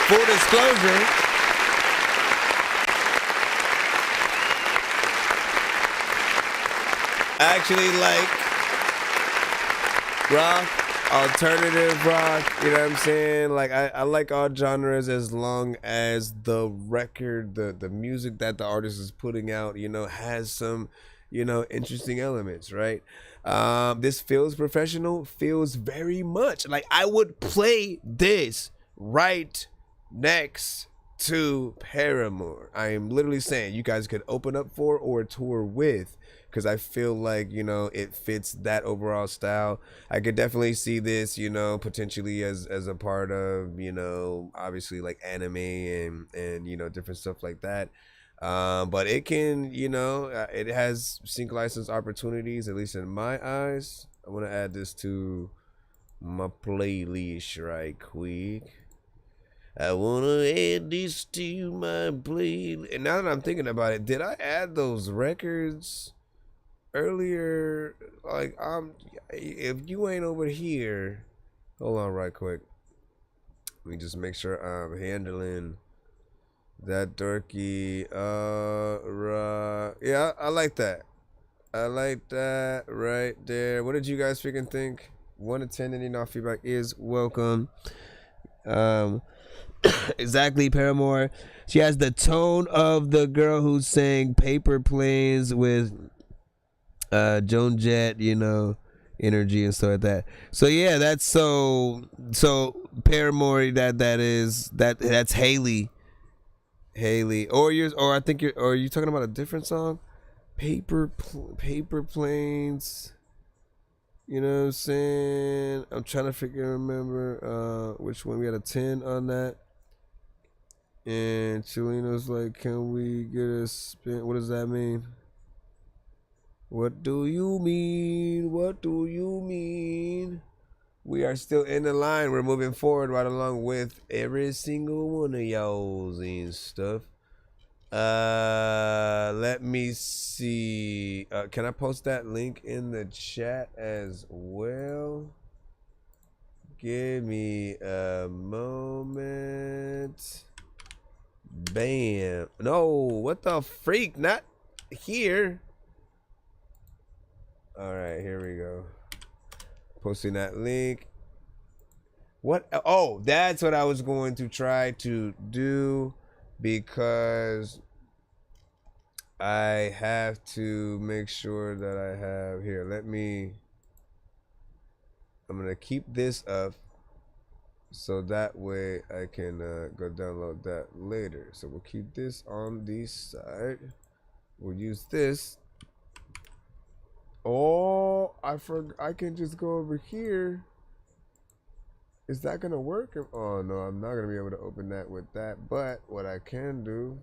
full disclosure, I actually like rock, alternative rock, you know what I'm saying? Like I like all genres as long as the record, the music that the artist is putting out, you know, has some, you know, interesting elements, right? This feels professional, feels very much like I would play this right next to Paramore. I am literally saying you guys could open up for or tour with, because I feel like, you know, it fits that overall style. I could definitely see this, you know, potentially as a part of, you know, obviously like anime and you know, different stuff like that. But it can, you know, it has sync license opportunities, at least in my eyes. I want to add this to my playlist right quick. I want to add this to my playlist. And now that I'm thinking about it, did I add those records earlier? Like, if you ain't over here, hold on right quick. Let me just make sure I'm handling that dorky rock. Yeah, I like that. I like that right there. What did you guys freaking think? 1 to 10, any not feedback is welcome. Exactly, Paramore. She has the tone of the girl who sang Paper Planes with Joan Jett, you know, energy and stuff like that. So yeah, that's so Paramore, that's Haley, or I think are you talking about a different song? Paper Planes. You know what I'm saying? I'm trying to remember which one. We had a 10 on that. And Chilino's like, can we get a spin? What does that mean? What do you mean? What do you mean? We are still in the line. We're moving forward right along with every single one of y'all and stuff. Let me see. Can I post that link in the chat as well? Give me a moment. Bam. No, what the freak? Not here. All right, here we go. Posting that link. What? Oh, that's what I was going to try to do, because I have to make sure that I have here. I'm gonna keep this up so that way I can go download that later. So we'll keep this on the side. We'll use this. Oh, I can just go over here. Is that gonna work? Oh no, I'm not gonna be able to open that with that. But what I can do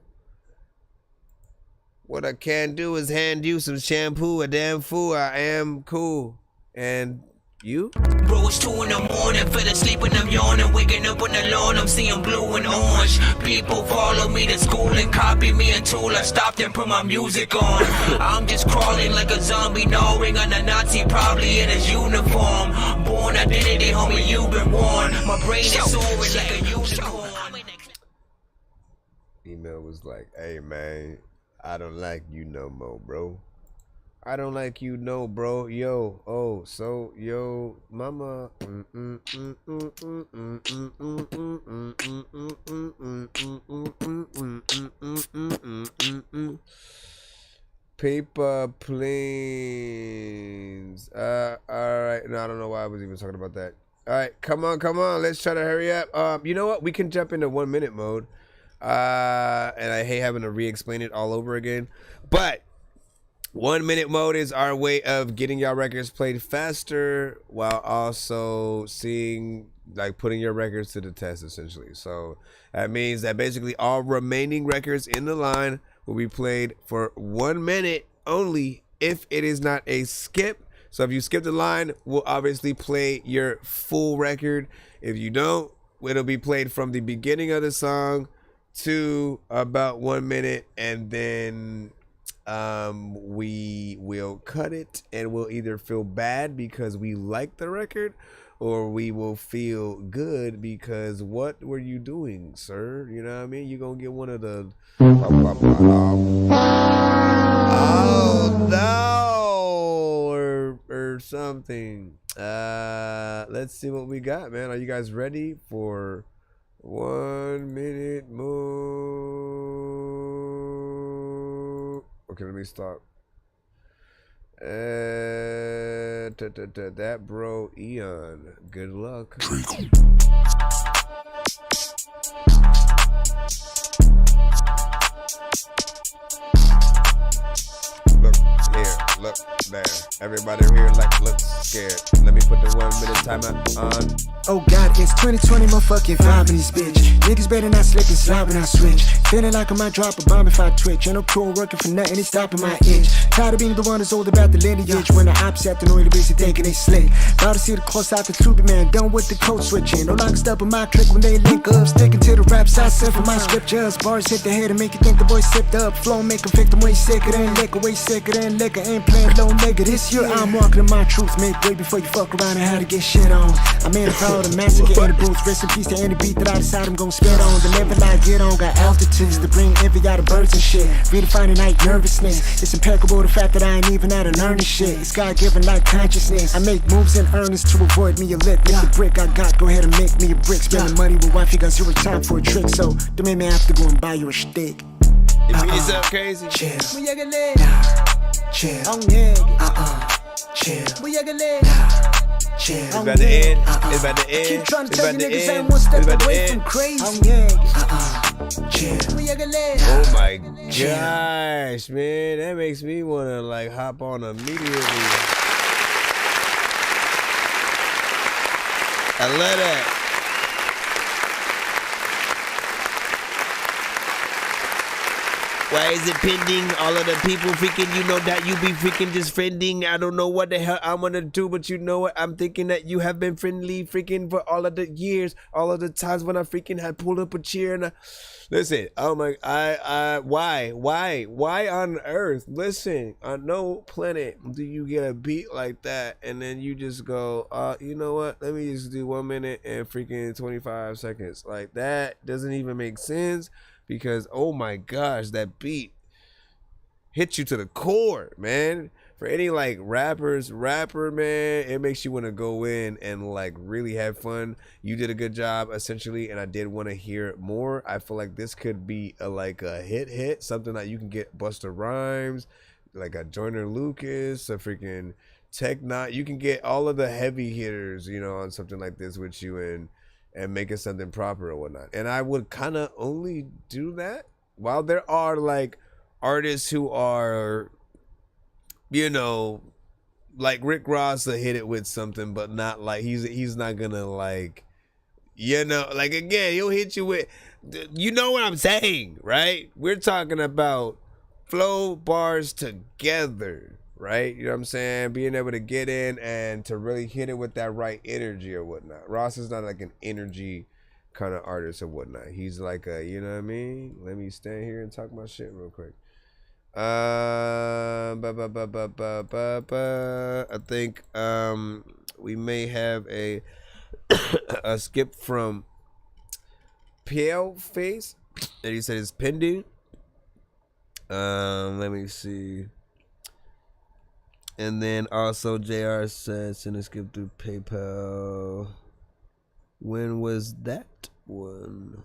is hand you some shampoo. A damn fool. I am cool. And you? Bro, it's 2 in the morning, fell asleep and I'm yawning, waking up on the lawn, I'm seeing blue and orange. People follow me to school and copy me until I stopped and put my music on. I'm just crawling like a zombie, gnawing on a Nazi, probably in his uniform. Born identity, homie, you've been warned. My brain is soaring like a unicorn. Email was like, hey man, I don't like you no more, bro. I don't like you, no, bro. Yo, oh, so, yo, mama. Paper planes. All right. No, I don't know why I was even talking about that. All right, come on. Let's try to hurry up. You know what? We can jump into 1 minute mode. And I hate having to re-explain it all over again. But 1 minute mode is our way of getting y'all records played faster while also putting your records to the test, essentially. So that means that basically all remaining records in the line will be played for 1 minute only if it is not a skip. So if you skip the line, we'll obviously play your full record. If you don't, it'll be played from the beginning of the song to about 1 minute, and then we will cut it, and we'll either feel bad because we like the record, or we will feel good because what were you doing, sir? You know what I mean? You're gonna get one of the oh no, or something. Let's see what we got, man. Are you guys ready for 1 minute move? Okay, let me stop. That bro Eon, good luck. Look here, look there. Everybody here looks scared. Let me put the 1 minute timer on. Oh God, it's 2020, motherfucking vibe in this bitch. Niggas better not slip and slide when I switch. Feeling like I might drop a bomb if I twitch. Ain't no crew working for nothing, it's stopping my itch. Tired of being the one that's old about the lineage. When the ops at the noise, the busy thinking they slick. About to see the close out the Superman, done with the code switching. No longer stopping my click when they link up. Sticking to the raps I sent for my scriptures. Bars hit the head and make you think the boy sipped up. Flow make a victim way sicker than liquor, way sicker than liquor. Ain't playing low nigga. This year I'm walking in my truth. Make way before you fuck around and how to get shit on. I made a proud of massacre in the booth. Rest in peace to any beat that I decide I'm gon' spit on. The level I get on got altitudes to bring envy out of birds and shit. Redefining night nervousness. It's impeccable the fact that I ain't even out of earnest shit. It's God-given like consciousness. I make moves in earnest to avoid me a lick. Make the brick I got, go ahead and make me a brick. Spending money with wife, you got zero time for a trick. So don't make me have to go and buy you a stick. It's up crazy. Chill. Chill. Chill. Chill. Chill. It's about to end. It's about to end. Keep trying to It's tell about you to niggas end. ain't one It's step about to away end. from crazy. Chill. Oh my gosh, man. That makes me want to like hop on immediately. I love that. Why is it pending? All of the people freaking, you know that you be freaking just friending. I don't know what the hell I'm gonna do, but you know what? I'm thinking that you have been friendly freaking for all of the years, all of the times when I freaking had pulled up a chair and listen, oh my, why on earth? Listen, on no planet do you get a beat like that and then you just go, you know what? Let me just do 1 minute and freaking 25 seconds. Like that doesn't even make sense. Because, oh my gosh, that beat hits you to the core, man. For any like rapper, man, it makes you want to go in and like really have fun. You did a good job, essentially, and I did want to hear it more. I feel like this could be like a hit, something that you can get Busta Rhymes, like a Joyner Lucas, a freaking Tech Nine. You can get all of the heavy hitters, you know, on something like this with you and make it something proper or whatnot. And I would kind of only do that while there are like artists who are, you know, like Rick Ross will hit it with something, but not like he's not gonna like, you know, like again, he'll hit you with, you know what I'm saying, right? We're talking about flow bars together, right? You know what I'm saying? Being able to get in and to really hit it with that right energy or whatnot. Ross is not like an energy kind of artist or whatnot. He's like a, you know what I mean? Let me stand here and talk my shit real quick. I think we may have a a skip from Pale Face that he said is pending. Let me see. And then also JR said send a skip through PayPal. When was that one?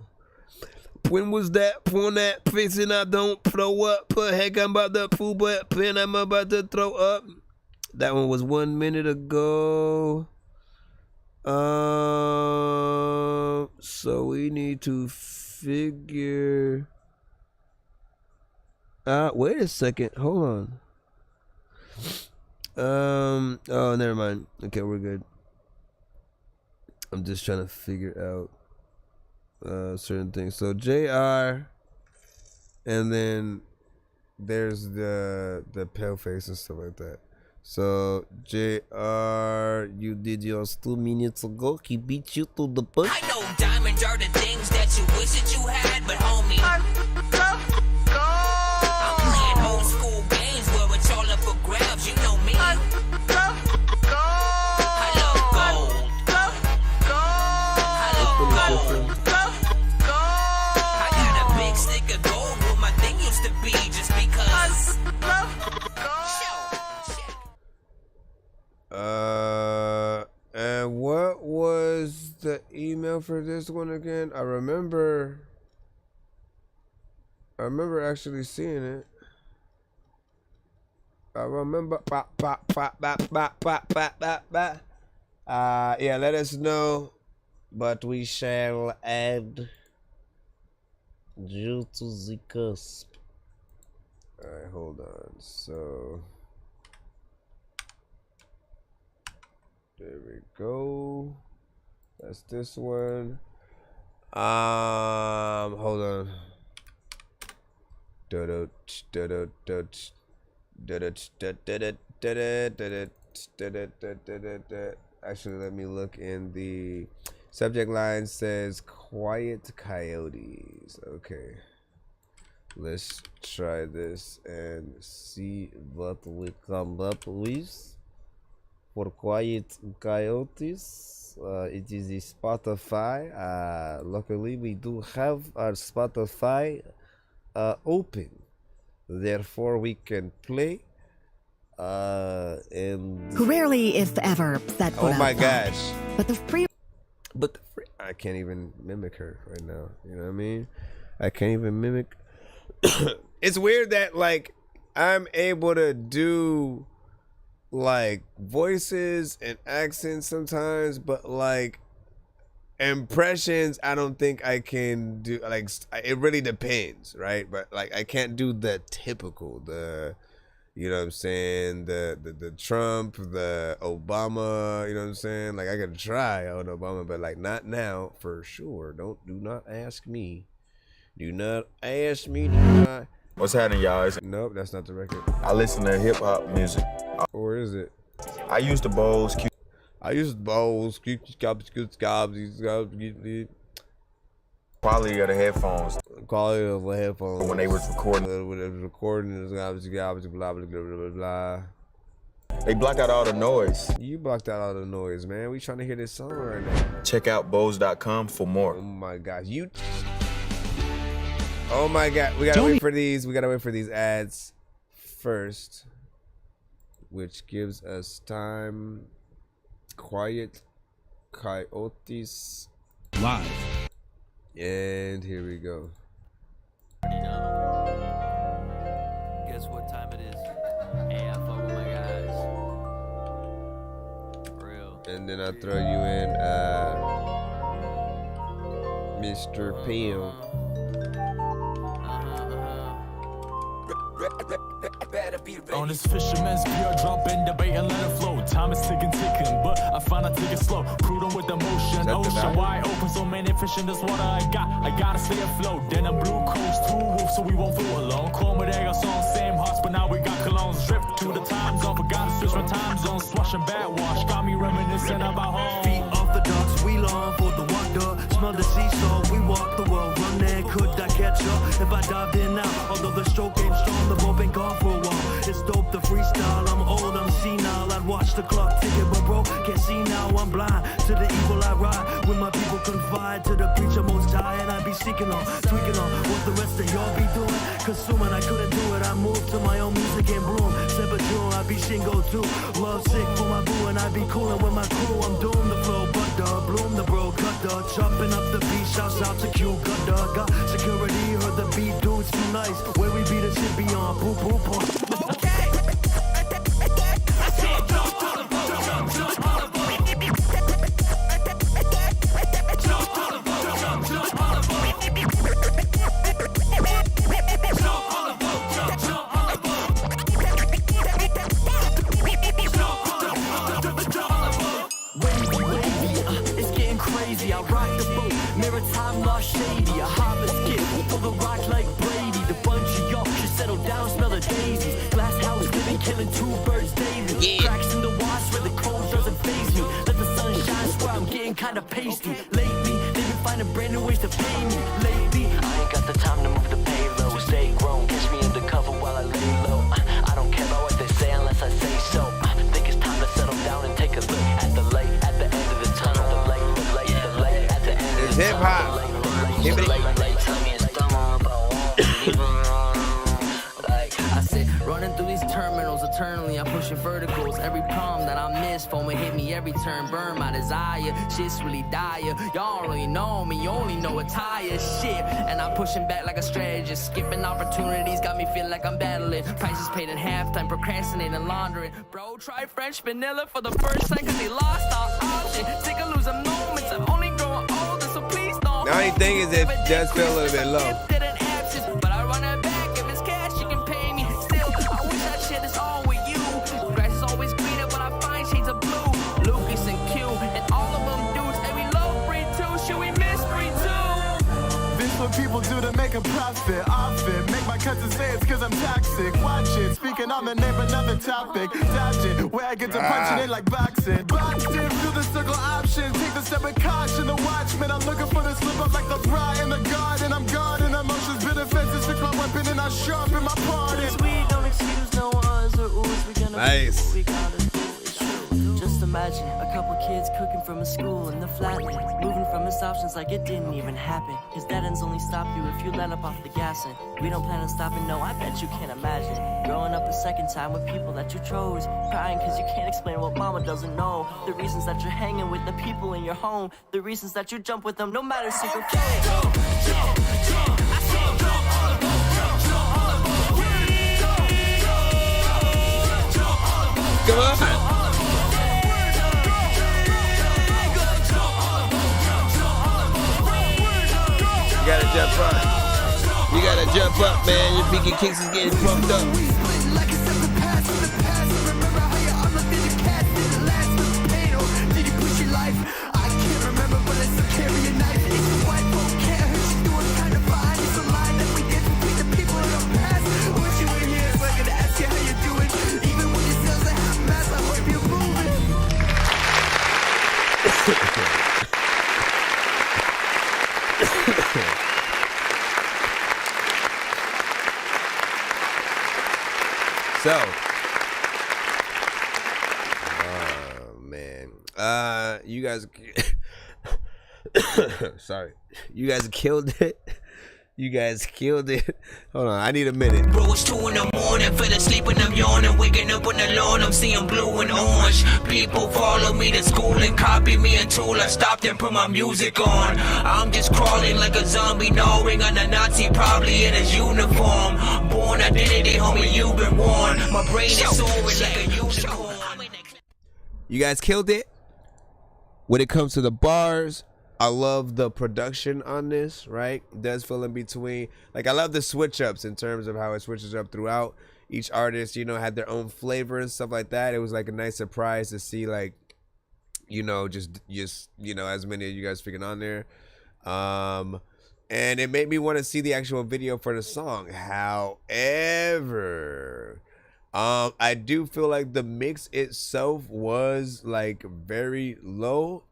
When was that one that facing I don't throw up? Put heck I'm about to fool but pen I'm about to throw up. That one was 1 minute ago. So we need to figure wait a second, hold on. Oh, never mind. Okay, we're good. I'm just trying to figure out certain things. So JR, and then there's the pale face and stuff like that. So JR, you did yours 2 minutes ago. He beat you to the punch. I know diamonds are the things that you wish that you had, but homie, I'm playing old school games where it's all up for grabs. You know me. I love gold. I love gold. I got a big stick of gold where my thing used to be just because. And what was the email for this one again? I remember actually seeing it. I remember. Yeah, let us know, but we shall add due to the cusp. All right, hold on. So there we go. That's this one. Hold on. Actually, let me look in the subject line. Says quiet coyotes. Okay, let's try this and see what we come up with for quiet coyotes. It is a Spotify. Luckily we do have our Spotify open, therefore we can play and Rarely, if ever, that oh my gosh, but the free I can't even mimic her right now, you know what I mean? I can't even mimic. It's weird that like I'm able to do like voices and accents sometimes, but like impressions I don't think I can do. Like it really depends, right? But like I can't do the typical, you know what I'm saying, the Trump, the Obama, you know what I'm saying? Like I could try on Obama, but like not now for sure. Do not ask me. Do not ask me. Do not. What's happening, y'all? Nope, that's not the record. I listen to hip hop music. Or is it? I use the Bose. Quality of the headphones. Quality of the headphones. When they was recording. When it was recording, it was blah, blah, blah, blah, blah. They block out all the noise. You blocked out all the noise, man. We trying to hear this song right now. Check out Bose.com for more. Oh my gosh. Oh my God. We gotta wait for these. We gotta wait for these ads first. Which gives us time. Quiet Coyotes. Live. And here we go. Guess what time it is? Hey, I fuck with my guys. For real. And then I'll throw you in Mr. Pim. On this fisherman's pier, dropping the bait and let it flow. Time is ticking, but I find I take it slow. Prudent with the motion, ocean wide open, so many fish in this water I gotta stay afloat. Then I'm blue coast, 2 wolves, so we won't float alone. Call me there, got some same hearts, but now we got colognes. Drift to the time zone, forgot to switch my time zone. Swashing bad wash, got me reminiscing about home. Feet off the docks, we long for the wonder. Smell the sea salt, we walk the world. Run there, could I catch up? If I dived in now, although the stroke ain't strong, the rope ain't gone for a while. It's dope, the freestyle, I'm old, I'm senile. I'd watch the clock ticking, but bro, can't see now, I'm blind. To the evil I ride, when my people confide. To the preacher most high, and I be seeking on, tweaking on what the rest of y'all be doing. Consuming, I couldn't do it, I moved to my own music and bloom. Said but June, I be Shingo too. Love sick for my boo, and I be coolin' with my crew. I'm doomed to flow, but bloom the bro, cut the chopping up the beat, shouts out to Q, cut the got security, heard the beat, dudes too nice. Where we be the shit beyond, boop boop boop. Killing 2 birds daily. Yeah. Cracks in the wash where the cold doesn't faze me. Let the sun shine, swear I'm getting kinda pasty. Lately, they've been finding brand new ways to pay me. Lately, I ain't got the time to move the payload. Stay grown, catch me in the cover while I lay low. I don't care about what they say unless I say so. Think it's time to settle down and take a look at the light at the end of the tunnel. The light at the end of the tunnel. It's hip hop. Give it. Running through these terminals eternally, I'm pushing verticals. Every problem that I miss, foaming hit me every turn, burn my desire. Shit's really dire. Y'all really know me, you only know a tire shit. And I'm pushing back like a strategist. Skipping opportunities, got me feeling like I'm battling. Prices paid in halftime, procrastinating, laundering. Bro, try French vanilla for the first time, cause they lost all option. Sick of losing moments, I'm only growing older, so please don't. The only thing is it does feel a little bit low. But I run it back, if it's cash, you can pay me. Still, I wish that shit is all with you. Grass is always greener, but I find shades of blue. Lucas and Q, and all of them dudes, and we love free too. Should we miss free too? This what people do to make a profit. Offit, make my cousin say it's cause I'm toxic. Watch it, speaking on the name, another topic. Dodge it, where I get to punching it like boxing. Boxed in through the circle option. Take the step with caution. The watchman, I'm looking for the slip up like the bride in the garden. I'm guarding emotions, bitter fences, fix my weapon, and I sharpen my pardon. We don't excuse no us or oohs. We gonna nice. do what we gotta do. It's true. Just imagine a couple kids cooking from a school in the flatland, moving from his options like it didn't even happen. His dead ends only stop you if you let up off the gas, and we don't plan on stopping. No, I bet you can't imagine growing up a second time with people that you chose, crying cause you can't explain what mama doesn't know. The reasons that you're hanging with the people in your home, the reasons that you jump with them no matter secret fate. Come on. You gotta jump up. You gotta jump up, man. Your beacon kicks is getting pumped up. So, oh man, you guys, sorry, you guys killed it. You guys killed it. Hold on, I need a minute. Bro, it's 2 in the morning, fell asleep and I'm yawning. Waking up on the lawn, I'm seeing blue and orange. People follow me to school and copy me until I stopped and put my music on. I'm just crawling like a zombie, gnawing on a Nazi, probably in his uniform. Born identity, homie, you've been warned. My brain is soaring like a unicorn. You guys killed it. When it comes to the bars, I love the production on this, right? It does feel in between. Like, I love the switch ups in terms of how it switches up throughout. Each artist, you know, had their own flavor and stuff like that. It was like a nice surprise to see, like, you know, just you know, as many of you guys freaking on there. And it made me want to see the actual video for the song. However, I do feel like the mix itself was like very low.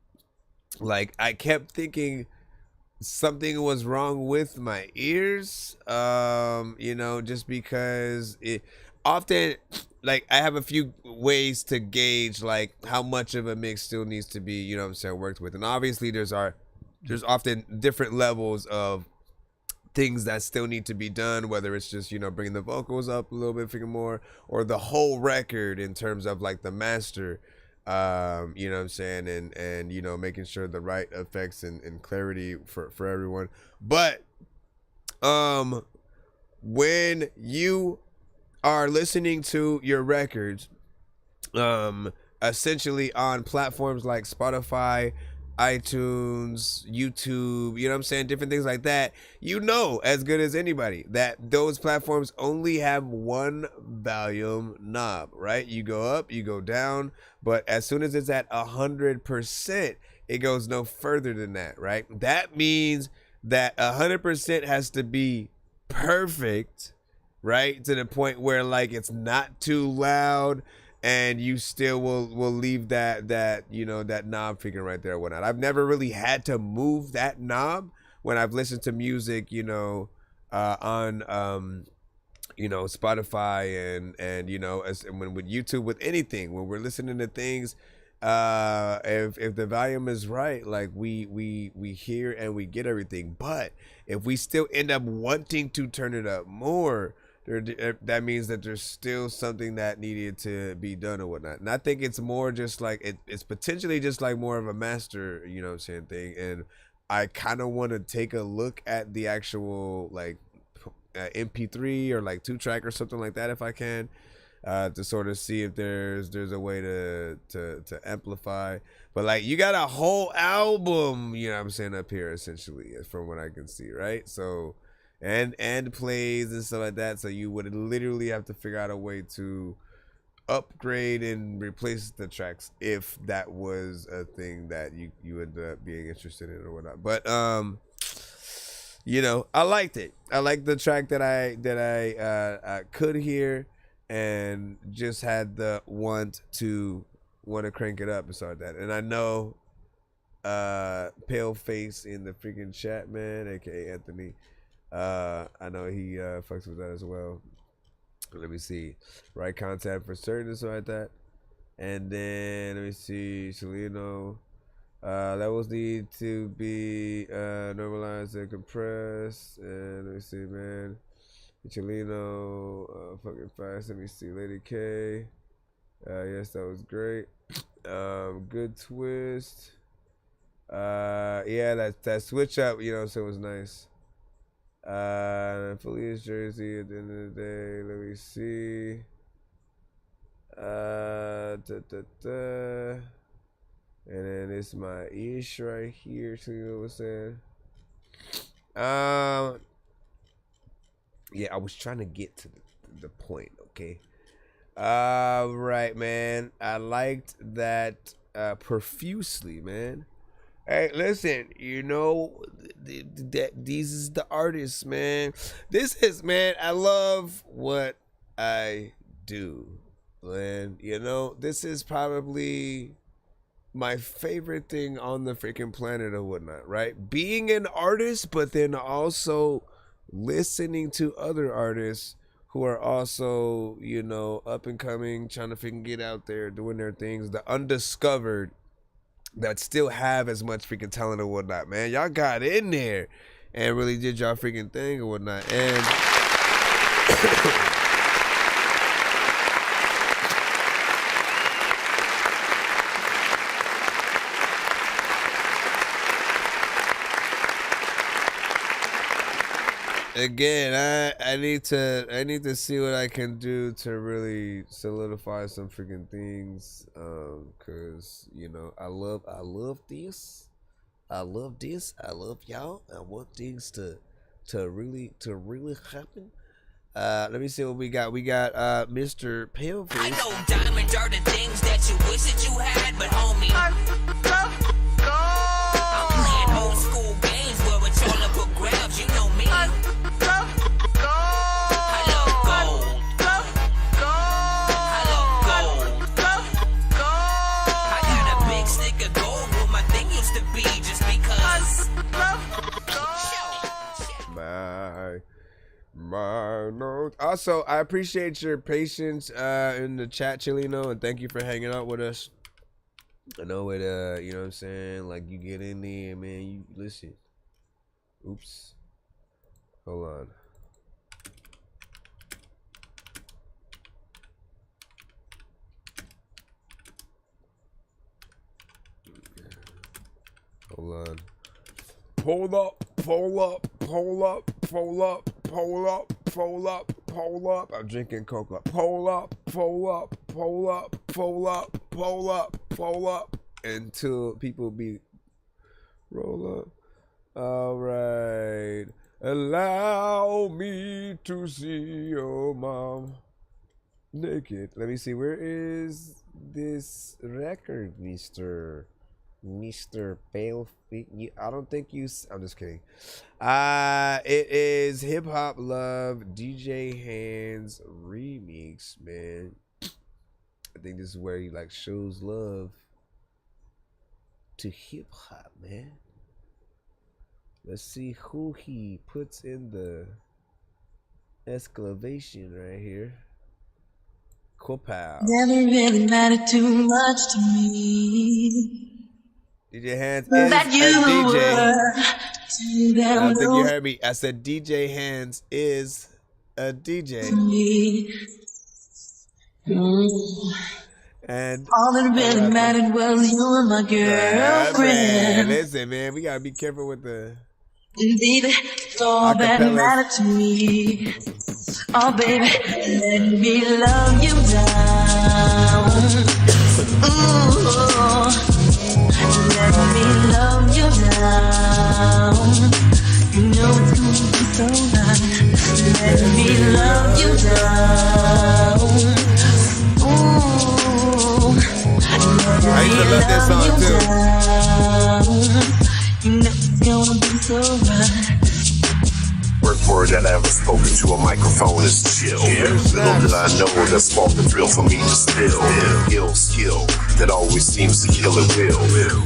Like, I kept thinking something was wrong with my ears, you know, just because it often, like, I have a few ways to gauge like how much of a mix still needs to be, you know what I'm saying, worked with. And obviously there's often different levels of things that still need to be done, whether it's just, you know, bringing the vocals up a little bit freaking more, or the whole record in terms of like the master. You know what I'm saying, and you know, making sure the right effects and clarity for everyone. But when you are listening to your records, essentially on platforms like Spotify, iTunes, YouTube, you know what I'm saying, different things like that, you know as good as anybody that those platforms only have one volume knob, right? You go up, you go down, but as soon as it's at 100%, it goes no further than that, right? That means that 100% has to be perfect, right? To the point where like it's not too loud, and you still will leave that you know, that knob freaking right there or whatnot. I've never really had to move that knob when I've listened to music, you know, on you know, Spotify and you know, as when with YouTube, with anything, when we're listening to things, if the volume is right, like we hear and we get everything. But if we still end up wanting to turn it up more, that means that there's still something that needed to be done or whatnot. And I think it's more just like it's potentially just like more of a master, you know what I'm saying, thing. And I kind of want to take a look at the actual like MP3 or like 2-track or something like that if I can, to sort of see if there's a way to amplify. But like, you got a whole album, you know what I'm saying, up here essentially, from what I can see, right? So and plays and stuff like that, so you would literally have to figure out a way to upgrade and replace the tracks if that was a thing that you would being interested in or whatnot. But you know, I liked it. I liked the track that I could hear, and just had the want to crank it up and start that. And I know Pale Face in the freaking chat, man, aka Anthony, I know he fucks with that as well. Let me see. Right contact for certain, so like that. And then let me see, Chelino. Levels need to be normalized and compressed. And let me see, man. Chelino, fucking fast. Let me see, Lady K. Yes, that was great. Good twist. Yeah, that switch up, you know, so it was nice. Police jersey at the end of the day. Let me see. And then it's my ish right here. So you know what I'm saying? Yeah, I was trying to get to the point. Okay. Right, man. I liked that profusely, man. Hey, listen, you know, these is the artists, man. This is, man, I love what I do, man. You know, this is probably my favorite thing on the freaking planet or whatnot, right? Being an artist, but then also listening to other artists who are also, you know, up and coming, trying to freaking get out there, doing their things, the undiscovered that still have as much freaking talent or whatnot, man. Y'all got in there and really did y'all freaking thing or whatnot. And again, I need to see what I can do to really solidify some freaking things, cause you know I love this, I love y'all. I want things to really happen. Let me see what we got. We got Mr. Paleface. I know diamonds are the things that you wish that you had, but homie, I'm playing old school games where it's all up for grabs. You know me. My notes. Also, I appreciate your patience in the chat, Chilino, and thank you for hanging out with us. I know it, you know what I'm saying? Like, you get in there, man, you listen. Oops. Hold on. Hold on. Pull up. I'm drinking cocoa. Pull up until people be roll up. All right. Allow me to see your mom naked. Let me see. Where is this record, Mr. Pale? I don't think you. I'm just kidding. It is Hip Hop Love DJ Hands remix, man. I think this is where he like shows love to hip hop, man. Let's see who he puts in the exclamation right here. Copow. Never really mattered too much to me. DJ Hands is a DJ. I don't think you heard me. I said DJ Hands is a DJ. And all that really mattered was you and my girlfriend. Listen, man, we gotta be careful with the. Baby, all that mattered to me. Oh, baby, let me love you down. Ooh. Let me love you now. You know it's gonna be so right. Let me love you now. Ooh. I used to love this song too. You know it's gonna be so right. First word that I ever spoken to a microphone is chill. Little did I know that sparked the thrill for me to still. Skill that always seems to kill at will.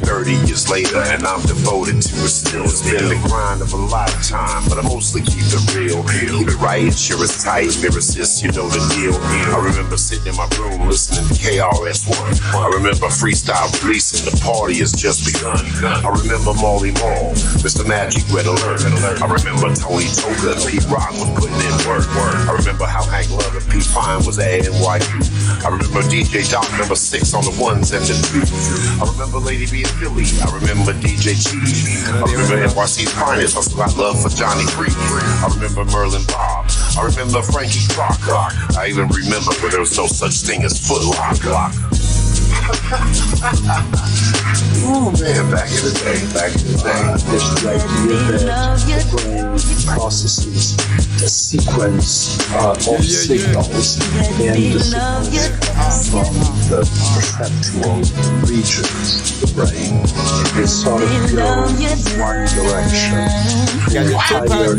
30 years later and I'm devoted to it still. It's been the grind of a lifetime, but I mostly keep it real. Keep it right, sure it's tight, mirror sis, you know the deal. I remember sitting in my room listening to KRS-One. I remember freestyle releasing, the party has just begun. I remember Molly Mall, Mr. Magic Red Alert. I remember Tony Toka and Pete Rock was putting in work. I remember how Hank Love and Pete Fine was at NYU. I remember DJ Doc number 6 on the ones and the twos. I remember Lady B in Philly. I remember DJ Cheese. I remember NYC's finest. I got love for Johnny Free. I remember Merlin Bob. I remember Frankie Crock. I even remember when there was no such thing as Foot Lock. Oh man, back in the day. There's the idea that the brain processes a sequence of signals, and the signals from the perceptual regions of the brain. They sort of go in one direction in the higher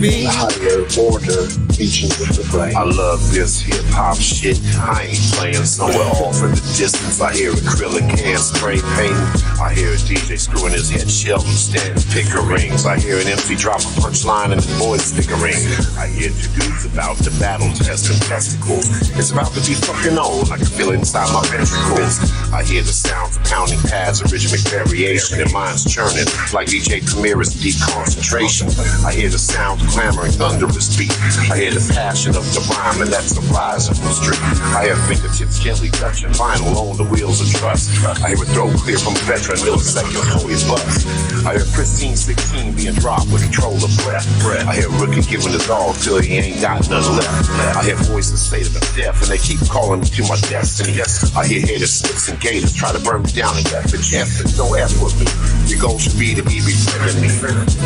order regions of the brain. I love this hip hop shit. I ain't playing somewhere off in the distance. I hear it acrylic can spray paint. I hear a DJ screwing his head shell and stand picker rings. I hear an MC drop a punchline and his boys stickering. I hear two dudes about the battle testing testicles. It's about to be fucking on. I can feel it inside my ventricles. I hear the sounds of pounding pads, a rhythmic variation, and minds churning like DJ Premier's deep concentration. I hear the sound of clamoring thunderous beat. I hear the passion of the rhyme, and that's the rise of the street. I hear fingertips gently touching vinyl on the wheels of trust. I hear a throw clear from a veteran, millisecond before his bust. I hear pristine 16 being dropped with control of breath. I hear a rookie giving his all till he ain't got none left. I hear voices say that I'm deaf, and they keep calling me to my destiny. I hear haters, slips, and gators try to burn me down and death. But chances don't F with me. Your goal should be to be befriending me.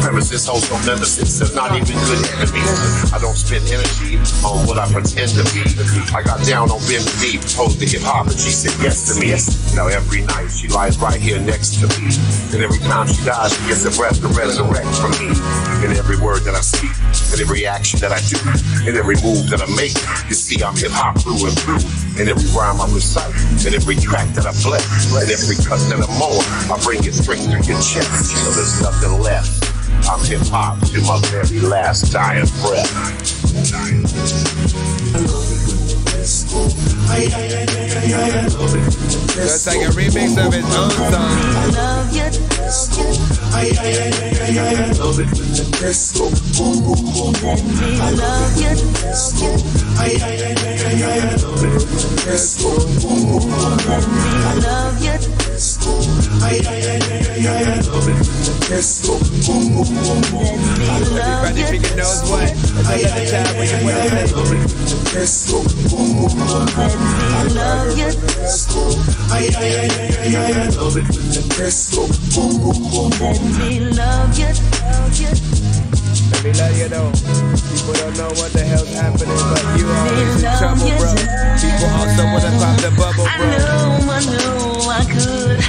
Premises host no nemesis, there's not even good enemies. I don't spend energy on what I pretend to be. I got down on bended knee, proposed to hip hop, and she said yes to me. Now every night she lies right here next to me, and every time she dies, she gets a breath to resurrect from me. In every word that I speak, in every action that I do, in every move that I make, you see I'm hip hop through and through. In every rhyme I recite, in every track that I bless, in every cut that I'm on, I bring it straight through your chest, so there's nothing left. I'm hip hop to my very last dying breath. That's like a remix of his own song. Love you. I love it with the disco. Boom, boom, boom, boom. I love you. I love it with the disco. Boom, boom, boom, boom. I love you. I love it with the disco. Boom, boom, boom, boom. Everybody freaking knows what. Another time when you want to love it with the disco. Boom, boom, boom, boom. I love you. I love it with the disco. Boom, boom, boom, boom. Let me love you. Let me let you know. People don't know what the hell's happening, but you always in trouble, bro. People also wanna pop the bubble, bro. I know I could.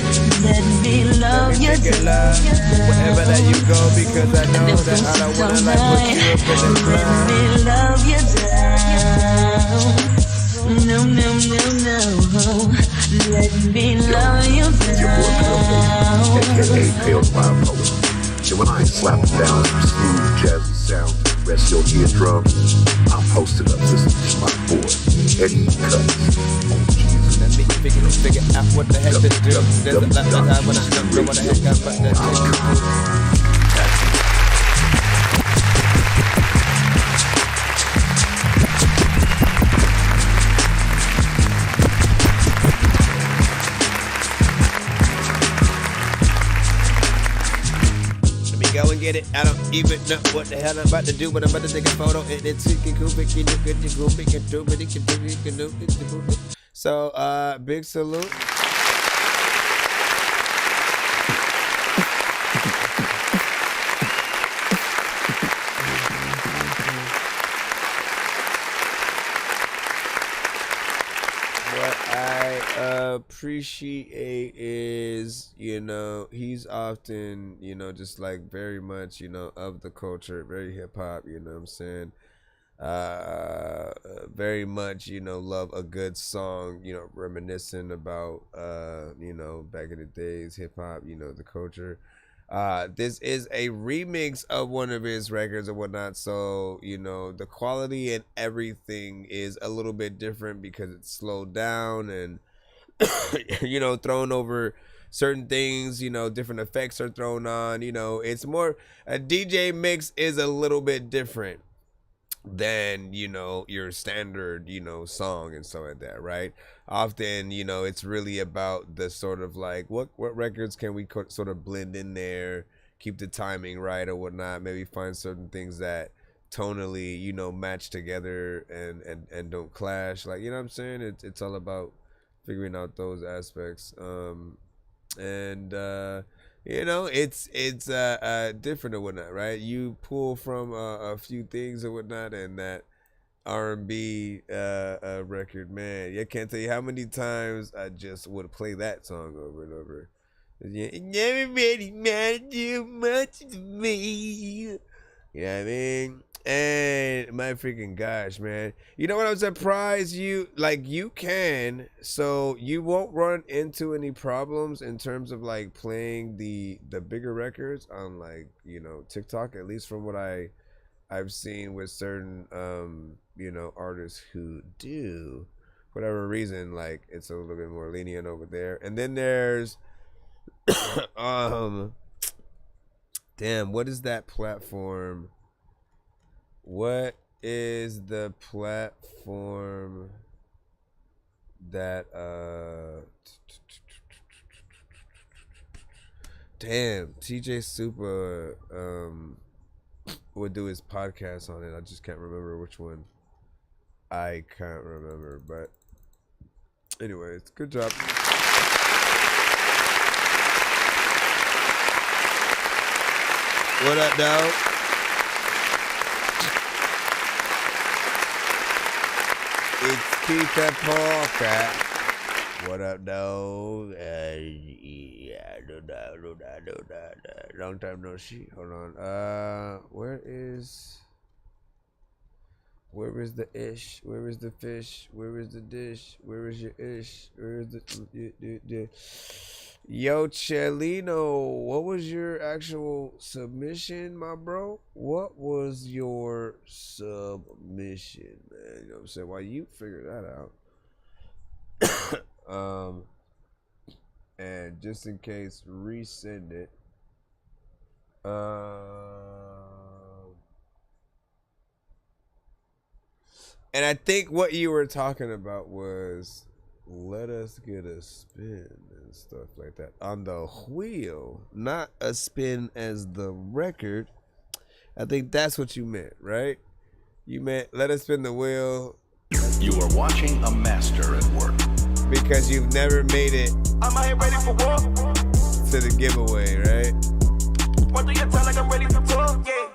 Let me love you. Wherever that you go, because I know that I don't wanna like put you up in the club. Let me love you down. No, no, no, no. Let me love you down. AKA Pale Fire Poet. And when I ain't slapping down some smooth jazzy sound to rest your eardrums, I'm posted up listening to my boy, Eddie Cuts. Let me figure out what the heck to do. There's a lot that I wanna know what the heck I but that thing. Go and get it. I don't even know what the hell I'm about to do, but I'm about to take a photo and it's cool. So big salute. What I appreciate is, he's often, just like very much, of the culture, very hip hop, you know what I'm saying? Very much, love a good song, reminiscing about, back in the days, hip hop, the culture. This is a remix of one of his records or whatnot, so the quality and everything is a little bit different because it's slowed down and thrown over certain things, different effects are thrown on. It's more, a DJ mix is a little bit different than your standard song and stuff like that, right? Often it's really about the sort of like what records can we sort of blend in there, keep the timing right or whatnot, maybe find certain things that tonally match together and don't clash, like, you know what I'm saying? It's all about figuring out those aspects, it's different or whatnot, right? You pull from a few things or whatnot, and that R&B record, man, I can't tell you how many times I just would play that song over and over. It never really mattered too much to me. You know what I mean? And my freaking gosh, man. You know what? I'm surprised you can, so you won't run into any problems in terms of like playing the bigger records on like, you know, TikTok, at least from what I've seen with certain you know, artists who do, for whatever reason, like it's a little bit more lenient over there. And then there's damn, what is that platform? What is the platform that damn, TJ Super would do his podcast on it. I just can't remember which one. I can't remember, but anyways, good job. What up, dog? It's Peter Parker. What up, dog? Yeah, no doubt. Long time no see. Hold on. Where is the ish? Where is the fish? Where is the dish? Where is your ish? Where is the Yo, Chelino, what was your actual submission, my bro? What was your submission, man? You know what I'm saying? While you figure that out. And just in case, resend it. And I think what you were talking about was let us get a spin and stuff like that on the wheel, not a spin as the record. I think that's what you meant, right? You meant let us spin the wheel. You are watching a master at work. Because you've never made it I'm out here ready for war. to the giveaway, right? What do you tell like I'm ready for tour? Yeah.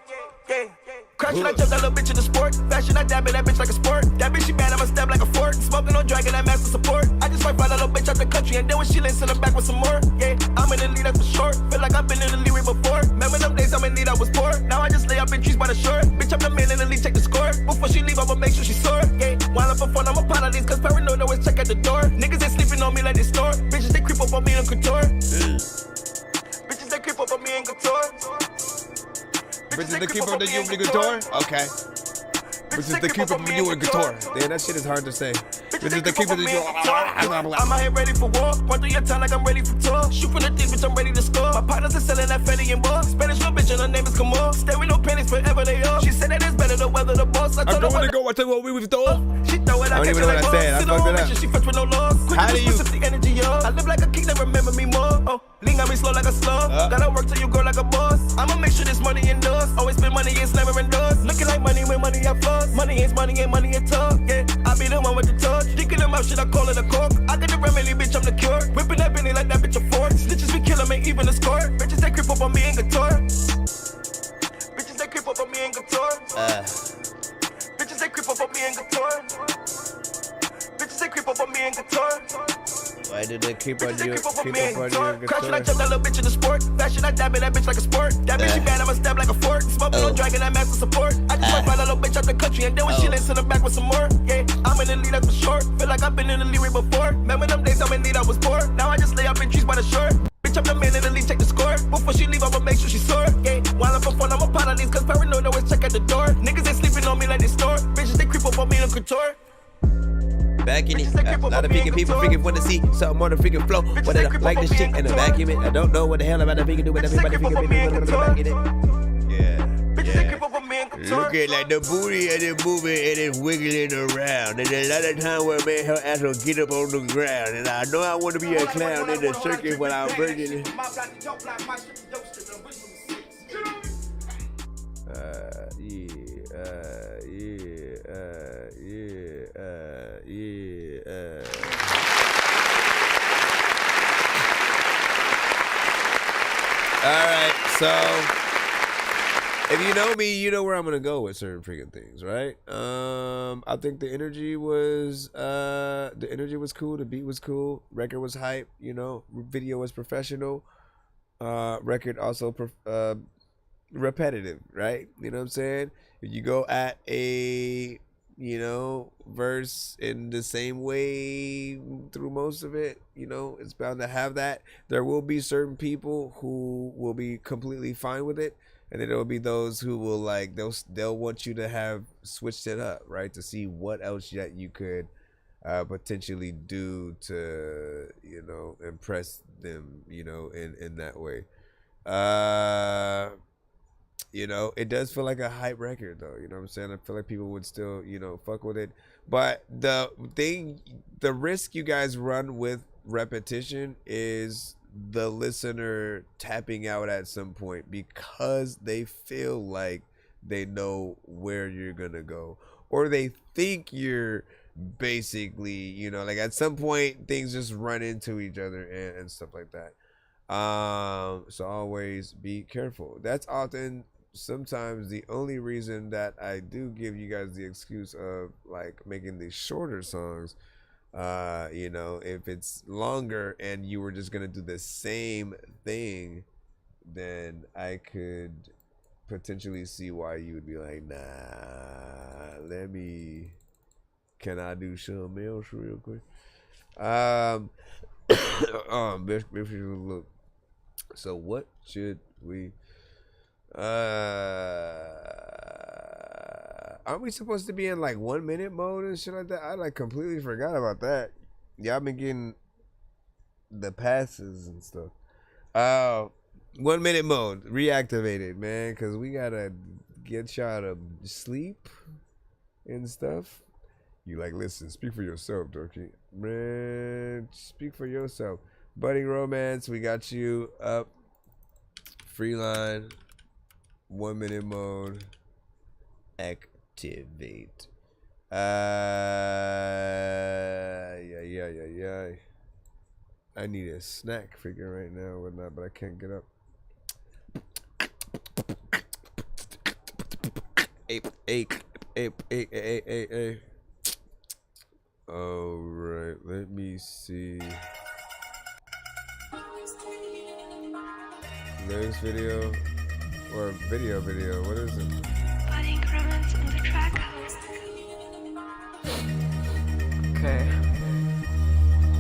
Crashing, I jump that little bitch in the sport. Fashion, I dab it, that bitch like a sport. That bitch, she bad, I'ma stab like a fork. Smoking on dragon, that master support. I just might find a little bitch out the country, and then when she lands in the back with some more. Yeah, I'm in the lead, that's for sure. Feel like I've been in the lead way before. Remember them days I'm in need, I was poor. Now I just lay up in trees by the shore. Bitch, I'm the man in the lead, take the score. Before she leave, I'ma make sure she sore. Yeah, while I'm for fun, I'm a part of these, cause paranoid always check at the door. Niggas ain't sleeping on me like they snore. Bitches, they creep up on me in couture. Bitches, they creep up on me in couture. Bitches that keep up the you in guitar? Okay. Bitches that keep up with you in guitar. Damn, that shit is hard to say. Bitches that keep up with you. I'm out here ready for war. Run through your town like I'm ready for tour. Shoot from the deep, bitch, I'm ready to score. My partners are selling that Fetty and Ball. Spanish little bitch and her name is Kamal. Stay with no pennies forever they are. She said that it's better to weather the boss. I told her what to go. I tell you what we was doing. She throw it out. I don't even know what I said. I fucked it up. She fetch with no loss. How do you? The energy, yo. I live like a king, they remember me more. Oh, lean got me slow like a slug. Gotta work till you grow like a boss. I'ma make sure this money indoors. Always spend money and slammer indoors. Looking like money when money I floss. Money is money and money is talk. Yeah, I be the one with the touch. Thinking about shit, I call it a cork. I got the remedy, bitch, I'm the cure. Whipping that Benny like that bitch a fork. Snitches be killing me, even the score. Bitches they creep up on me in guitar. Bitches they creep up on me in guitar. Bitches they creep up on me in guitar. Bitches they creep up on me in guitar. Why did they keep on you? Keep up on you? Crashing, I jump that little bitch in the sport. Fashion, I dab it, that bitch like a sport. That bitch, she bad, I'ma stab like a fork. Smoking on dragon, that master support. I just might find a little bitch out the country, and then when she lands in the back with some more. Yeah, I'm in the lead, that's for sure. Feel like I've been in the lead way before. Remember them days I'm in need, I was poor. Now I just lay up in trees by the shore. Bitch, I'm the man in the lead, check the score. Before she leave, I'ma make sure she's sore. Yeah, while I'm for fun, I'm a part of these, cause paranoid always check at the door. Niggas ain't sleeping on me like they snore. Bitches, they creep up on me in couture. Back in it, a lot of freaking people freaking want to see something on the freaking flow. But I don't like this shit and I vacuum it. I don't know what the hell I'm about to freaking do with everybody freaking back in it. Yeah. Look at like the booty and it moving and it's wiggling around. And a lot of time where man her ass will get up on the ground. And I know I want to be a clown in the circus when I'm bringing it. Alright, so if you know me, you know where I'm gonna go with certain freaking things, right? I think the energy was cool, the beat was cool, record was hype, you know, video was professional, record also repetitive, right? You know what I'm saying? you go at a verse in the same way through most of it, it's bound to have that. There will be certain people who will be completely fine with it, and then there will be those who will like they'll want you to have switched it up, right, to see what else that you could potentially do to impress them in that way. It does feel like a hype record though, you know what I'm saying? I feel like people would still fuck with it, but the risk you guys run with repetition is the listener tapping out at some point because they feel like they know where you're gonna go, or they think you're basically like at some point things just run into each other and stuff like that. So always be careful. That's often sometimes the only reason that I do give you guys the excuse of like making these shorter songs. If it's longer and you were just gonna do the same thing, then I could potentially see why you would be like, nah, can I do something else real quick? Look. So what should we aren't we supposed to be in like 1 minute mode and shit like that? I like completely forgot about that. Y'all been getting the passes and stuff. 1 minute mode reactivated, man, because we gotta get y'all to sleep and stuff. You like, listen, speak for yourself, Dorky. Man, speak for yourself. Budding Romance, we got you up. Freeline, 1 minute mode, activate. Yeah. I need a snack figure right now, whatnot, but I can't get up. Ape. All right, let me see. Lyrics video or video? What is it? Budding Romance on the track. Okay.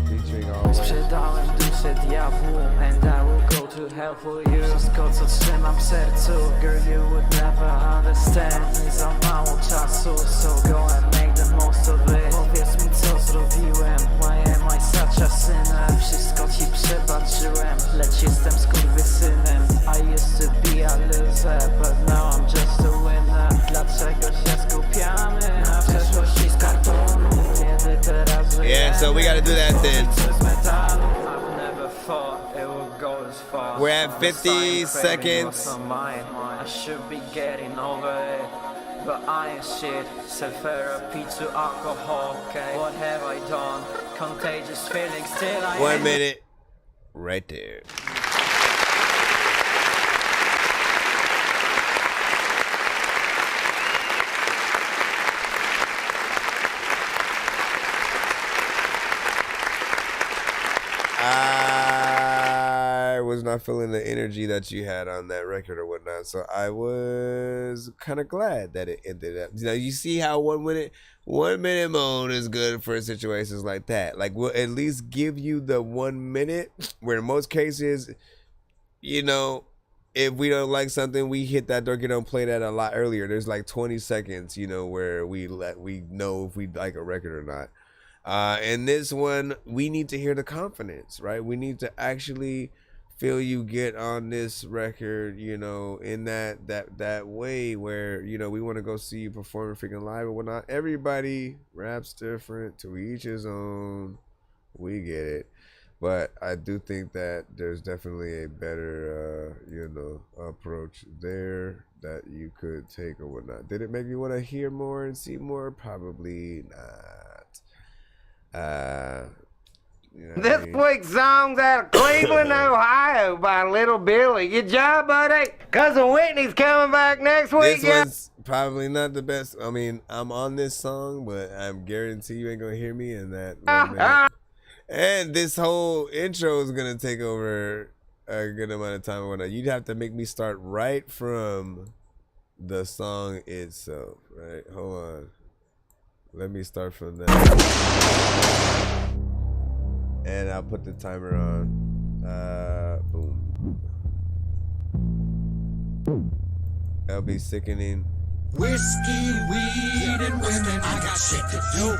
Featuring all. Sprzedałem duszę diabłu, and I will go to hell for you. Wszystko co trzymam w sercu, girl, you would never understand. Nie za mało czasu, so go and make the most of it. Powiedz mi co zrobiłem, why am I such a sinner? Wszystko ci przebaczyłem, lecz jestem skurwysynem. I used to be a loser, but now I'm just a winner. Dlaczego się skupiamy na przeszłości z kartonu? Kiedy teraz żyjemy? Yeah, so we gotta do that then. We're at 50 seconds. I should be getting over it, but I ain't shit. Self-therapy to alcohol, okay? What have I done? Contagious feelings till I 1 minute. Right there. I was not feeling the energy that you had on that record or whatnot, so I was kind of glad that it ended up. You see how 1 minute mode is good for situations like that. Like, we'll at least give you the 1 minute, where in most cases, if we don't like something, we hit that Dorky Don't Play that a lot earlier. There's like 20 seconds, where we know if we like a record or not. And this one, we need to hear the confidence, right? We need to actually feel you get on this record, in that way where, we want to go see you perform freaking live or whatnot. Everybody raps different, to each his own. We get it. But I do think that there's definitely a better, approach there that you could take or whatnot. Did it make you want to hear more and see more? Probably not. This week's song's out of Cleveland, Ohio by Little Billy. Good job, buddy. Cousin Whitney's coming back next week. This one's probably not the best. I mean, I'm on this song, but I'm guarantee you ain't gonna hear me in that moment. And this whole intro is gonna take over a good amount of time or whatnot. You'd have to make me start right from the song itself, right? Hold on. Let me start from that. And I'll put the timer on. Boom. LB Sickening. Whiskey, weed, and women. I got shit to do.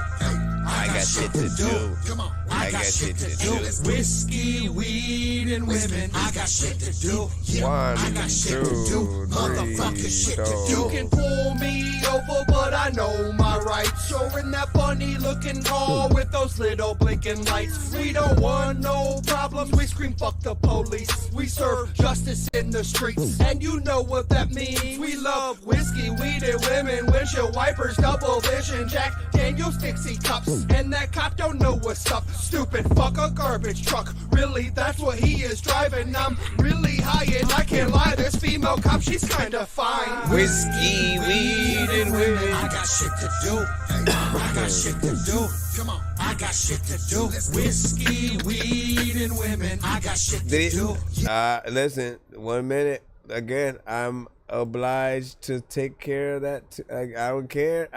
I got shit to do. Come on. I got shit to do. Whiskey, weed, and women. I got shit to do. One, I got shit to do. Motherfucking shit to do. You can pull me over, but I know my rights. You're in that funny looking car with those little blinking lights. We don't want no problems. We scream fuck the police. We serve justice in the streets, and you know what that means. We love whiskey, weed, and women. Windshield wipers, double vision, Jack Daniels, Dixie cups, and that cop don't know what's up. Stupid fuck a garbage truck. Really, that's what he is driving. I'm really high and I can't lie. This female cop, she's kinda fine. Whiskey, weed, and women. I got shit to do. I got shit to do. Come on. I got shit to do. Whiskey, weed, and women. I got shit to do. Listen, 1 minute. Again, I'm obliged to take care of that. I don't care.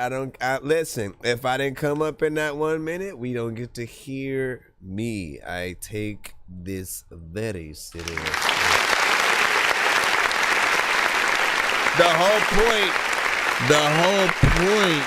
Listen, if I didn't come up in that 1 minute, we don't get to hear me. I take this very serious. The whole point,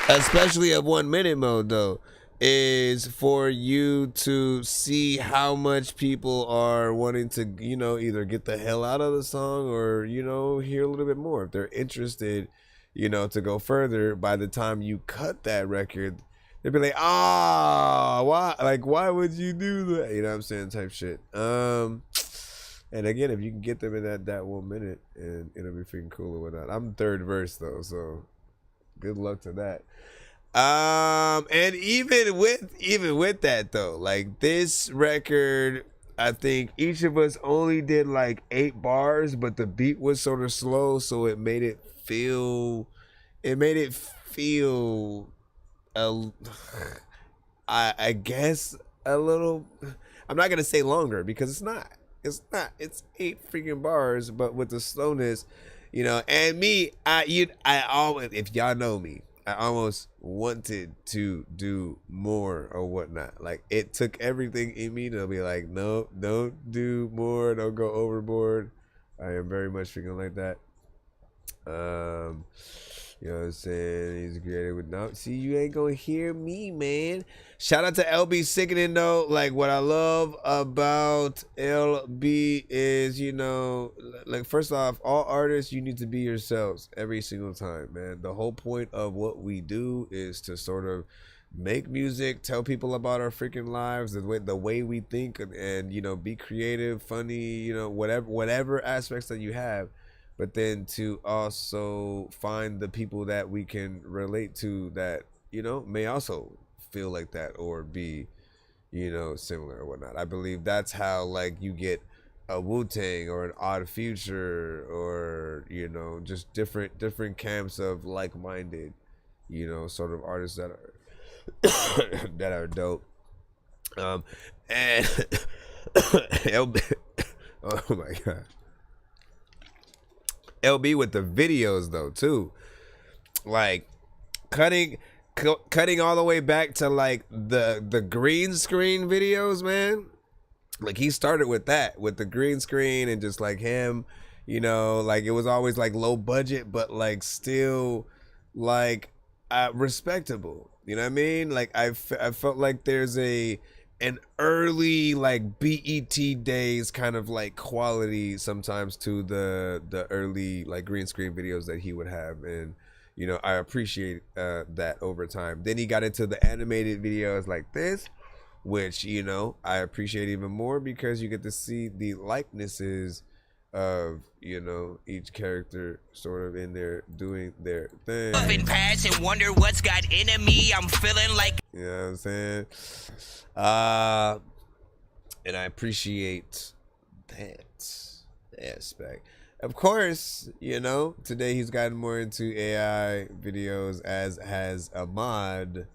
especially of 1 minute mode though, is for you to see how much people are wanting to, either get the hell out of the song or, hear a little bit more. If they're interested, to go further, by the time you cut that record, they'll be like, why? Like, why would you do that? You know what I'm saying? Type shit. And again, if you can get them in that 1 minute, and it'll be freaking cool or whatnot. I'm third verse though, so good luck to that. And even with that though, like this record, I think each of us only did like 8 bars, but the beat was sort of slow, so it made it feel I guess a little, I'm not gonna say longer because it's not, it's 8 freaking bars, but with the slowness, and me, I always, if y'all know me, I almost wanted to do more or whatnot. Like it took everything in me to be like, no, don't do more, don't go overboard. I am very much feeling like that. You know what I'm saying? He's created with no. See, you ain't gonna hear me, man. Shout out to LB Sickening though. Like what I love about LB is, like first off, all artists, you need to be yourselves every single time, man. The whole point of what we do is to sort of make music, tell people about our freaking lives, the way we think, and be creative, funny, whatever aspects that you have. But then to also find the people that we can relate to that, may also feel like that or be, similar or whatnot. I believe that's how like you get a Wu-Tang or an Odd Future or, just different camps of like-minded, sort of artists that are that are dope. And LB, oh my God. LB with the videos though too, like cutting all the way back to like the green screen videos, man. Like he started with that, with the green screen and just like him, like it was always like low budget, but like still like respectable. You know what I mean? Like I felt like there's an early like BET days kind of like quality sometimes to the early like green screen videos that he would have, and I appreciate that over time. Then he got into the animated videos like this, which I appreciate even more because you get to see the likenesses of each character sort of in there doing their thing. Loving past and wonder what's got into me. I'm feeling like, you know what I'm saying? And I appreciate that aspect. Of course, today he's gotten more into AI videos, as has Ahmad.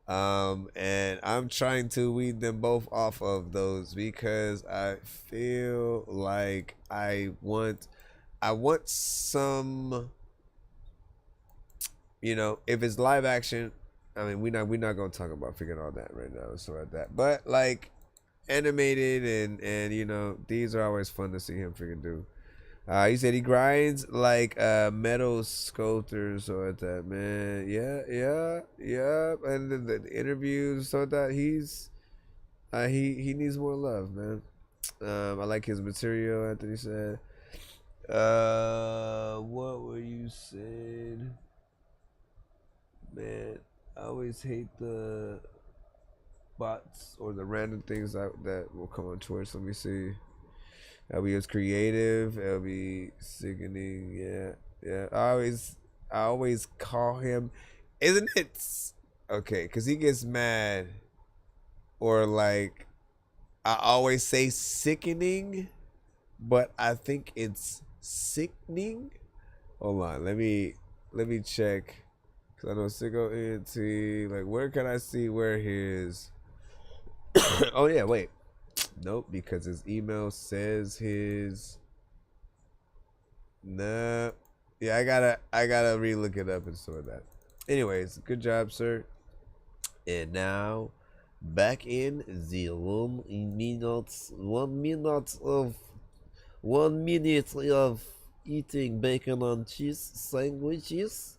And I'm trying to weed them both off of those because I feel like I want I want some, you know, if it's live action, I mean, we're not gonna talk about figuring all that right now, so like that. But like animated and you know, these are always fun to see him freaking do. He said he grinds like metal sculptors, so like that, man. Yeah. And the interviews, so that he needs more love, man. I like his material. Anthony said. What were you saying? Man, I always hate the bots or the random things that will come on Twitch. Let me see. LB is creative. LB sickening. Yeah. I always call him. Isn't it okay? Because he gets mad, or like I always say sickening, but I think it's sickening. Hold on, let me check. Cause I know Sicko NT. Like, where can I see where his? Oh yeah, wait. Nope, because his email says his. Nah. Yeah, I gotta relook it up and sort that. Anyways, good job, sir. And now, back in the 1 minute of eating bacon and cheese sandwiches.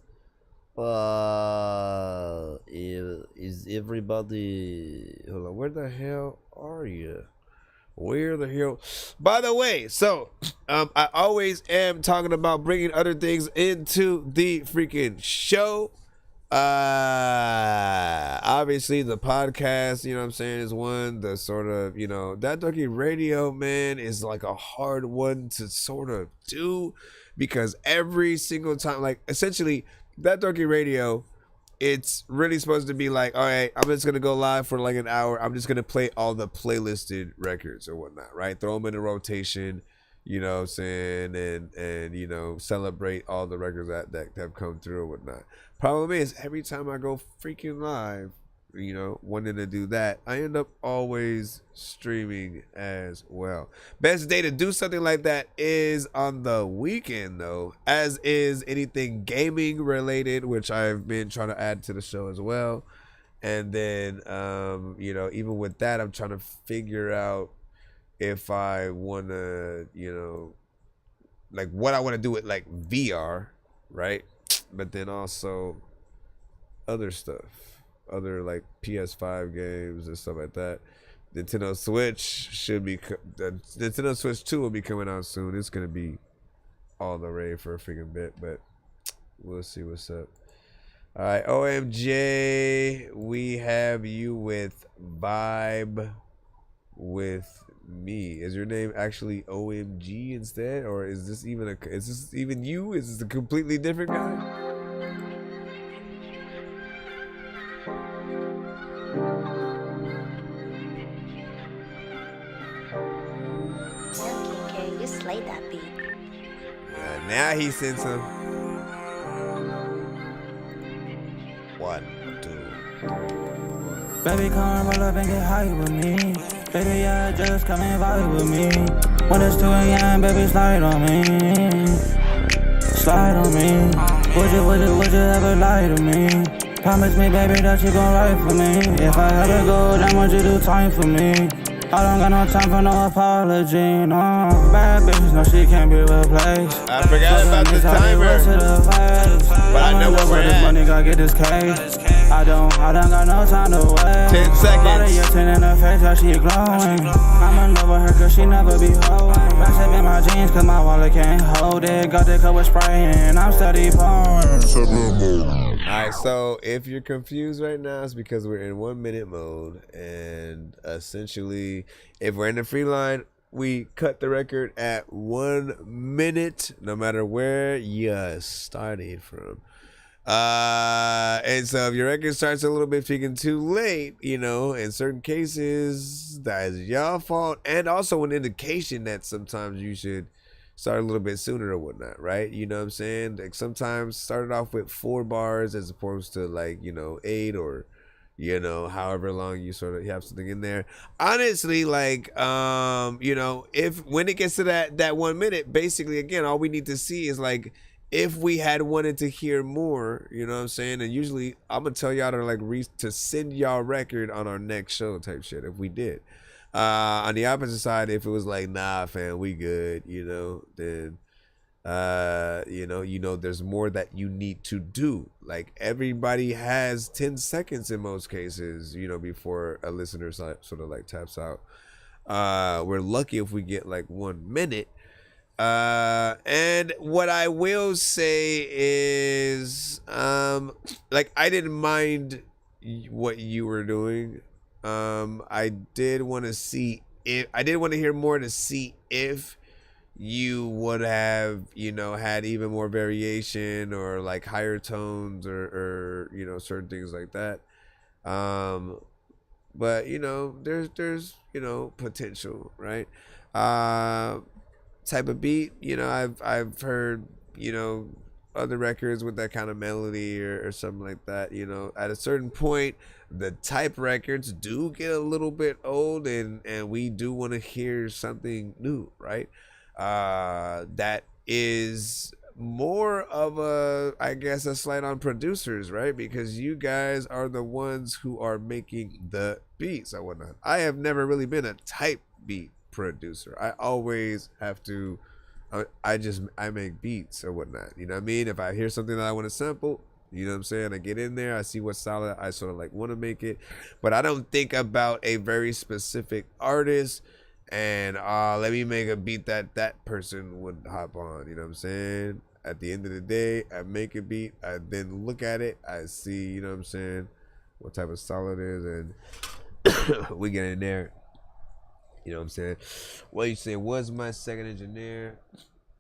Is everybody? Hold on, where the hell are you? Where the hell? By the way, so I always am talking about bringing other things into the freaking show. Obviously the podcast, you know what I'm saying, is one. The sort of, you know, that Turkey Radio, man, is like a hard one to sort of do, because every single time, like, essentially that Turkey Radio, it's really supposed to be like, all right, I'm just gonna go live for like an hour. I'm just gonna play all the playlisted records or whatnot, right? Throw them in a rotation, you know what I'm saying, and you know, celebrate all the records that have come through or whatnot. Problem is, every time I go freaking live, you know, wanting to do that, I end up always streaming as well. Best day to do something like that is on the weekend, though, as is anything gaming related, which I've been trying to add to the show as well. And then, you know, even with that, I'm trying to figure out if I want to, you know, like what I want to do with like VR, right? But then also other stuff, other like PS5 games and stuff like that. Nintendo Switch should be, Nintendo Switch 2 will be coming out soon. It's gonna be all the rave for a freaking bit, but we'll see what's up. All right, OMJ, we have you with Vibe with Me. Is your name actually OMG instead, or is this even you? Is this a completely different guy? You slayed that beat. Now he sent some. 1, 2, 3. Baby, come roll up and get high with me. Baby, yeah, just come and vibe with me. When it's 2 a.m., baby, slide on me. Slide on me. Would you ever lie to me? Promise me, baby, that you gon' ride for me. If I ever go down, would you do time for me? I don't got no time for no apology, no. Bad bitch, no, she can't be replaced. I forgot about the timer, but I know where this money, gotta get this case. I don't got no time to wait. 10 seconds. Body your 10 in her face, how she glowing. I'm in love with her cause she never be holding. Back up in my jeans cause my wallet can't hold it. Got the cup with spray and I'm steady pouring. Alright, so if you're confused right now, it's because we're in 1 minute mode, and essentially, if we're in the free line, we cut the record at 1 minute, no matter where you started from. And so if your record starts a little bit freaking too late, you know, in certain cases, that is y'all fault, and also an indication that sometimes you should start a little bit sooner or whatnot, right? You know what I'm saying? Like sometimes started off with 4 bars as opposed to like, you know, 8 or, you know, however long you sort of have something in there. Honestly, like, you know, if when it gets to that 1 minute, basically, again, all we need to see is like, if we had wanted to hear more, you know what I'm saying? And usually I'm gonna tell y'all to like to send y'all a record on our next show type shit if we did. On the opposite side, if it was like, nah, fam, we good, you know, then you know there's more that you need to do. Like, everybody has 10 seconds in most cases, you know, before a listener sort of like taps out. We're lucky if we get like 1 minute. And what I will say is, like, I didn't mind what you were doing. I did want to see if I did want to hear more to see if you would have, you know, had even more variation or like higher tones or you know, certain things like that. But you know, there's you know, potential, right? Type of beat, you know, I've heard, you know, other records with that kind of melody or something like that. You know, at a certain point, the type records do get a little bit old, and we do want to hear something new, right? That is more of a, I guess, a slight on producers, right? Because you guys are the ones who are making the beats and whatnot. I have never really been a type beat producer. I always have to I make beats or whatnot, you know what I mean? If I hear something that I want to sample, you know what I'm saying, I get in there, I see what's solid, I sort of like want to make it, but I don't think about a very specific artist and let me make a beat that person would hop on, you know what I'm saying? At the end of the day, I make a beat, I then look at it, I see, you know what I'm saying, what type of solid it is, and we get in there. You know what I'm saying? What you say was my second engineer.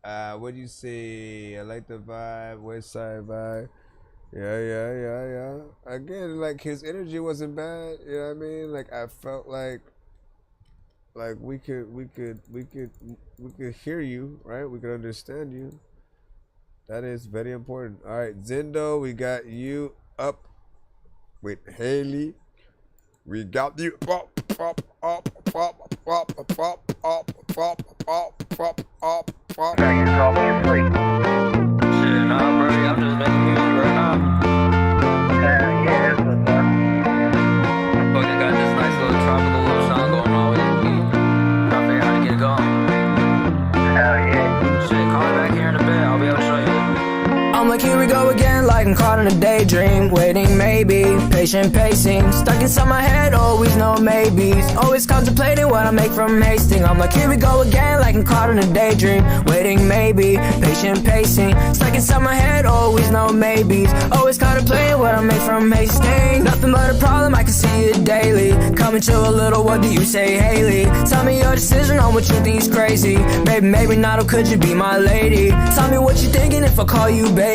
What do you say? I like the vibe, West Side vibe. Yeah. Again, like, his energy wasn't bad. You know what I mean? Like, I felt like we could hear you, right? We could understand you. That is very important. All right, Zendo, we got you up with Haley. We got you up. I'm like, here we go again, like I'm caught in a daydream. Waiting, maybe, patient pacing. Stuck inside my head, always no maybes. Always contemplating what I make from hasting. I'm like, here we go again, like I'm caught in a daydream. Waiting, maybe, patient pacing. Stuck inside my head, always no maybes. Always contemplating what I make from hasting. Nothing but a problem, I can see it daily. Come and chill a little, what do you say, Haley? Tell me your decision on what you think is crazy. Baby, maybe not, or could you be my lady? Tell me what you thinking if I call you baby.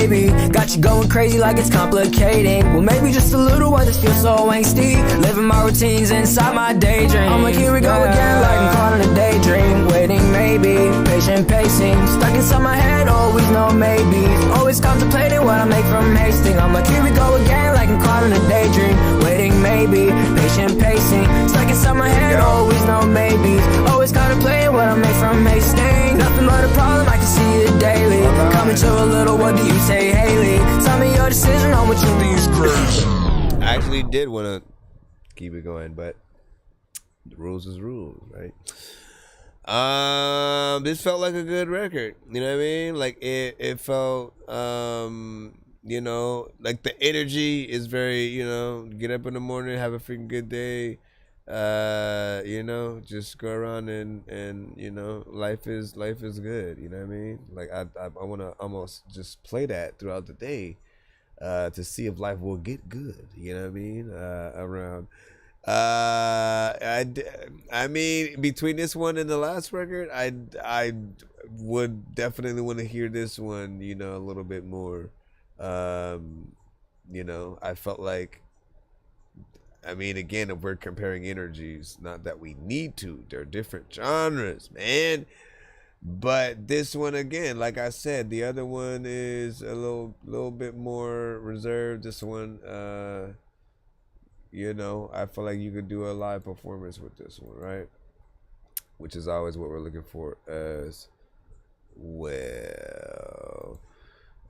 Got you going crazy like it's complicating. Well, maybe just a little, why this feels so angsty? Living my routines inside my daydream. I'm like, here we go again, like I'm caught in a daydream. Waiting, maybe, patient pacing. Stuck inside my head, always no maybes. Always contemplating what I make from hasting. I'm like, here we go again, like I'm caught in a daydream. Waiting, maybe, patient pacing. Stuck inside my head, always no maybes. Always contemplating what I make from hasting. Nothing but a problem, I can see it daily. Come and chill a little, what do you say, Haley? Tell me your decision on what you think is crazy. I actually did want to keep it going, but the rules is rules, right? This felt like a good record. You know what I mean? Like, it felt, you know, like the energy is very, you know, get up in the morning, have a freaking good day. You know, just go around and you know, life is good. You know what I mean? Like, I want to almost just play that throughout the day, to see if life will get good. You know what I mean? Around. I mean, between this one and the last record, I would definitely want to hear this one, you know, a little bit more. You know, I felt like, I mean, again, if we're comparing energies, not that we need to, they're different genres, man. But this one, again, like I said, the other one is a little bit more reserved. This one, you know, I feel like you could do a live performance with this one, right? Which is always what we're looking for as well.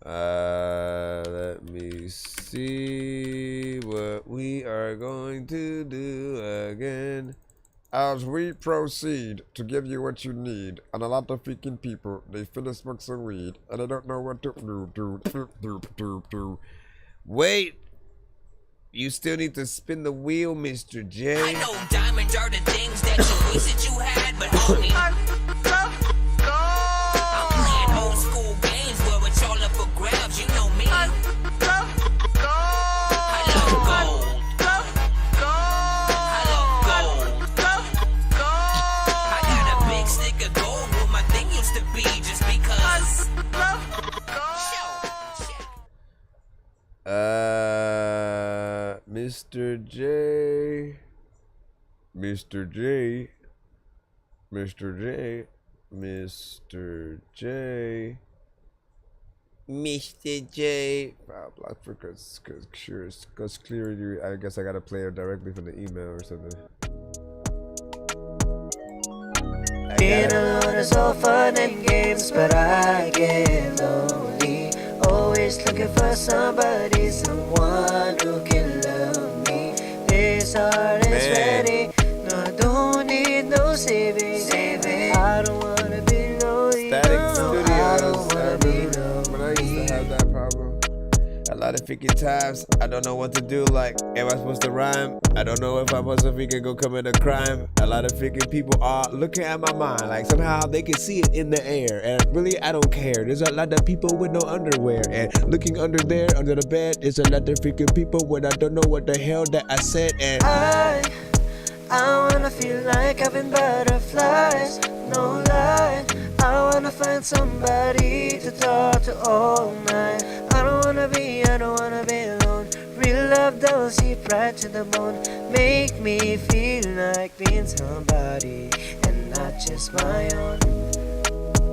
Let me see what we are going to do again. As we proceed to give you what you need, and a lot of freaking people, they finna smoke some weed, and they don't know what to do. Wait, you still need to spin the wheel, Mr. J. I know diamonds are the things that you wish that you had, but homie, I'm playing old school games where it's all up for grabs. You know me. I love gold. I love gold. I got a big stick of gold where my thing used to be just because. Mr. J. Mr. J. Mr. J. Mr. J. Mr. J. Block for cause clear. I guess I gotta play it directly from the email or something. Been alone is all fun and games, but I get lonely. Always looking for somebody, someone who can love me. This heart is ready. No, I don't need no saving. I don't wanna be lonely. Static Studios. I remember when I used to have that problem. A lot of freaking times, I don't know what to do. Like, am I supposed to rhyme? I don't know if I'm supposed to freaking go commit a crime. A lot of freaking people are looking at my mind. Like, somehow they can see it in the air. And really, I don't care. There's a lot of people with no underwear. And looking under there, under the bed, there's a lot of freaking people when I don't know what the hell that I said. And I wanna feel like having butterflies. No lie. I wanna find somebody to talk to all night. I don't wanna be alone. Real love don't seep right to the bone. Make me feel like being somebody and not just my own.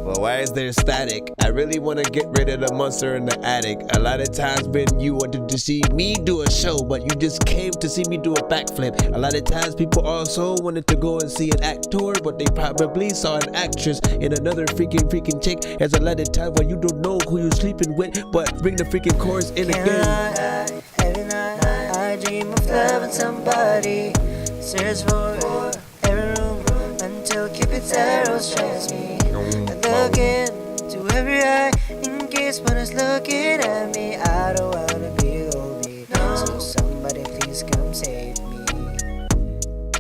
Well, why is there static? I really want to get rid of the monster in the attic. A lot of times when you wanted to see me do a show, but you just came to see me do a backflip. A lot of times people also wanted to go and see an actor, but they probably saw an actress in another freaking chick. There's a lot of times when you don't know who you're sleeping with, but bring the freaking chorus in again. Every night I dream of loving somebody. Search for every room until Cupid's arrow strikes me. I look into every eye in case one is looking at me. I don't wanna be lonely, so somebody please come save me.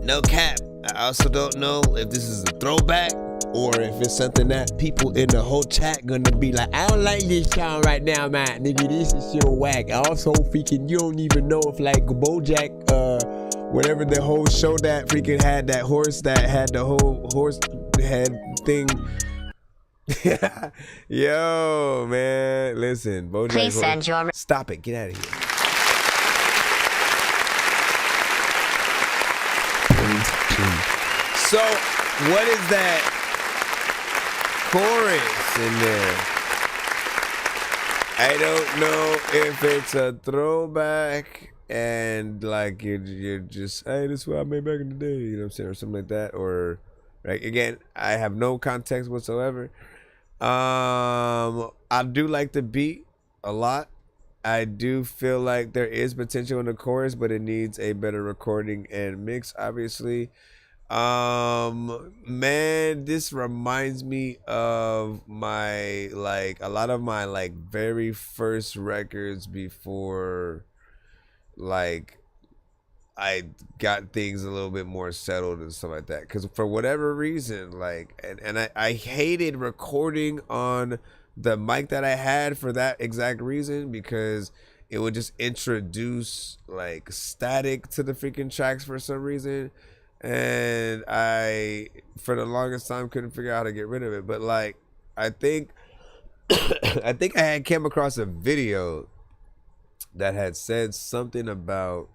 No cap. I also don't know if this is a throwback or if it's something that people in the whole chat gonna be like, I don't like this song right now, man. Nigga, this is so whack. Also, freaking, you don't even know if like BoJack, whatever the whole show that freaking had that horse that had the whole horse head thing. Yo, man, listen, BoJack. Please send your. Stop it. Get out of here. So, what is that chorus in there? I don't know if it's a throwback and like you're just, hey, this is what I made back in the day, you know what I'm saying, or something like that, or right. Again, I have no context whatsoever. I do like the beat a lot. I do feel like there is potential in the chorus, but it needs a better recording and mix, obviously. Man, this reminds me of my, like, a lot of my, like, very first records before, like, I got things a little bit more settled and stuff like that. Because for whatever reason, like, and I hated recording on the mic that I had for that exact reason, because it would just introduce, like, static to the freaking tracks for some reason. And I, for the longest time, couldn't figure out how to get rid of it. But, like, I think I had came across a video that had said something about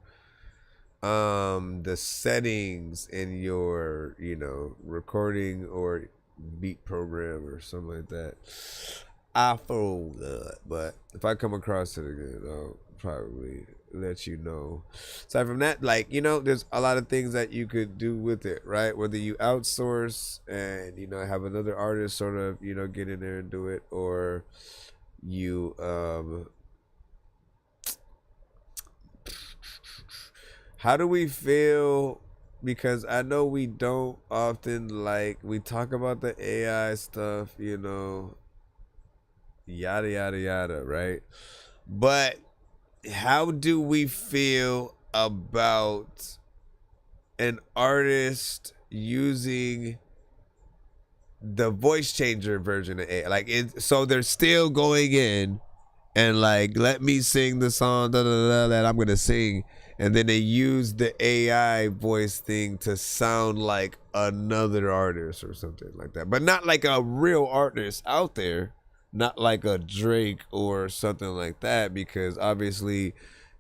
the settings in your, you know, recording or beat program or something like that. I forgot, but if I come across it again, I'll probably let you know. Aside from that, like, you know, there's a lot of things that you could do with it, right? Whether you outsource and, you know, have another artist sort of, you know, get in there and do it, or you how do we feel? Because I know we don't often, like, we talk about the AI stuff, you know, yada yada yada, right? But how do we feel about an artist using the voice changer version of AI? Like, so they're still going in and like, let me sing the song that I'm gonna sing, and then they use the AI voice thing to sound like another artist or something like that, but not like a real artist out there, not like a Drake or something like that, because obviously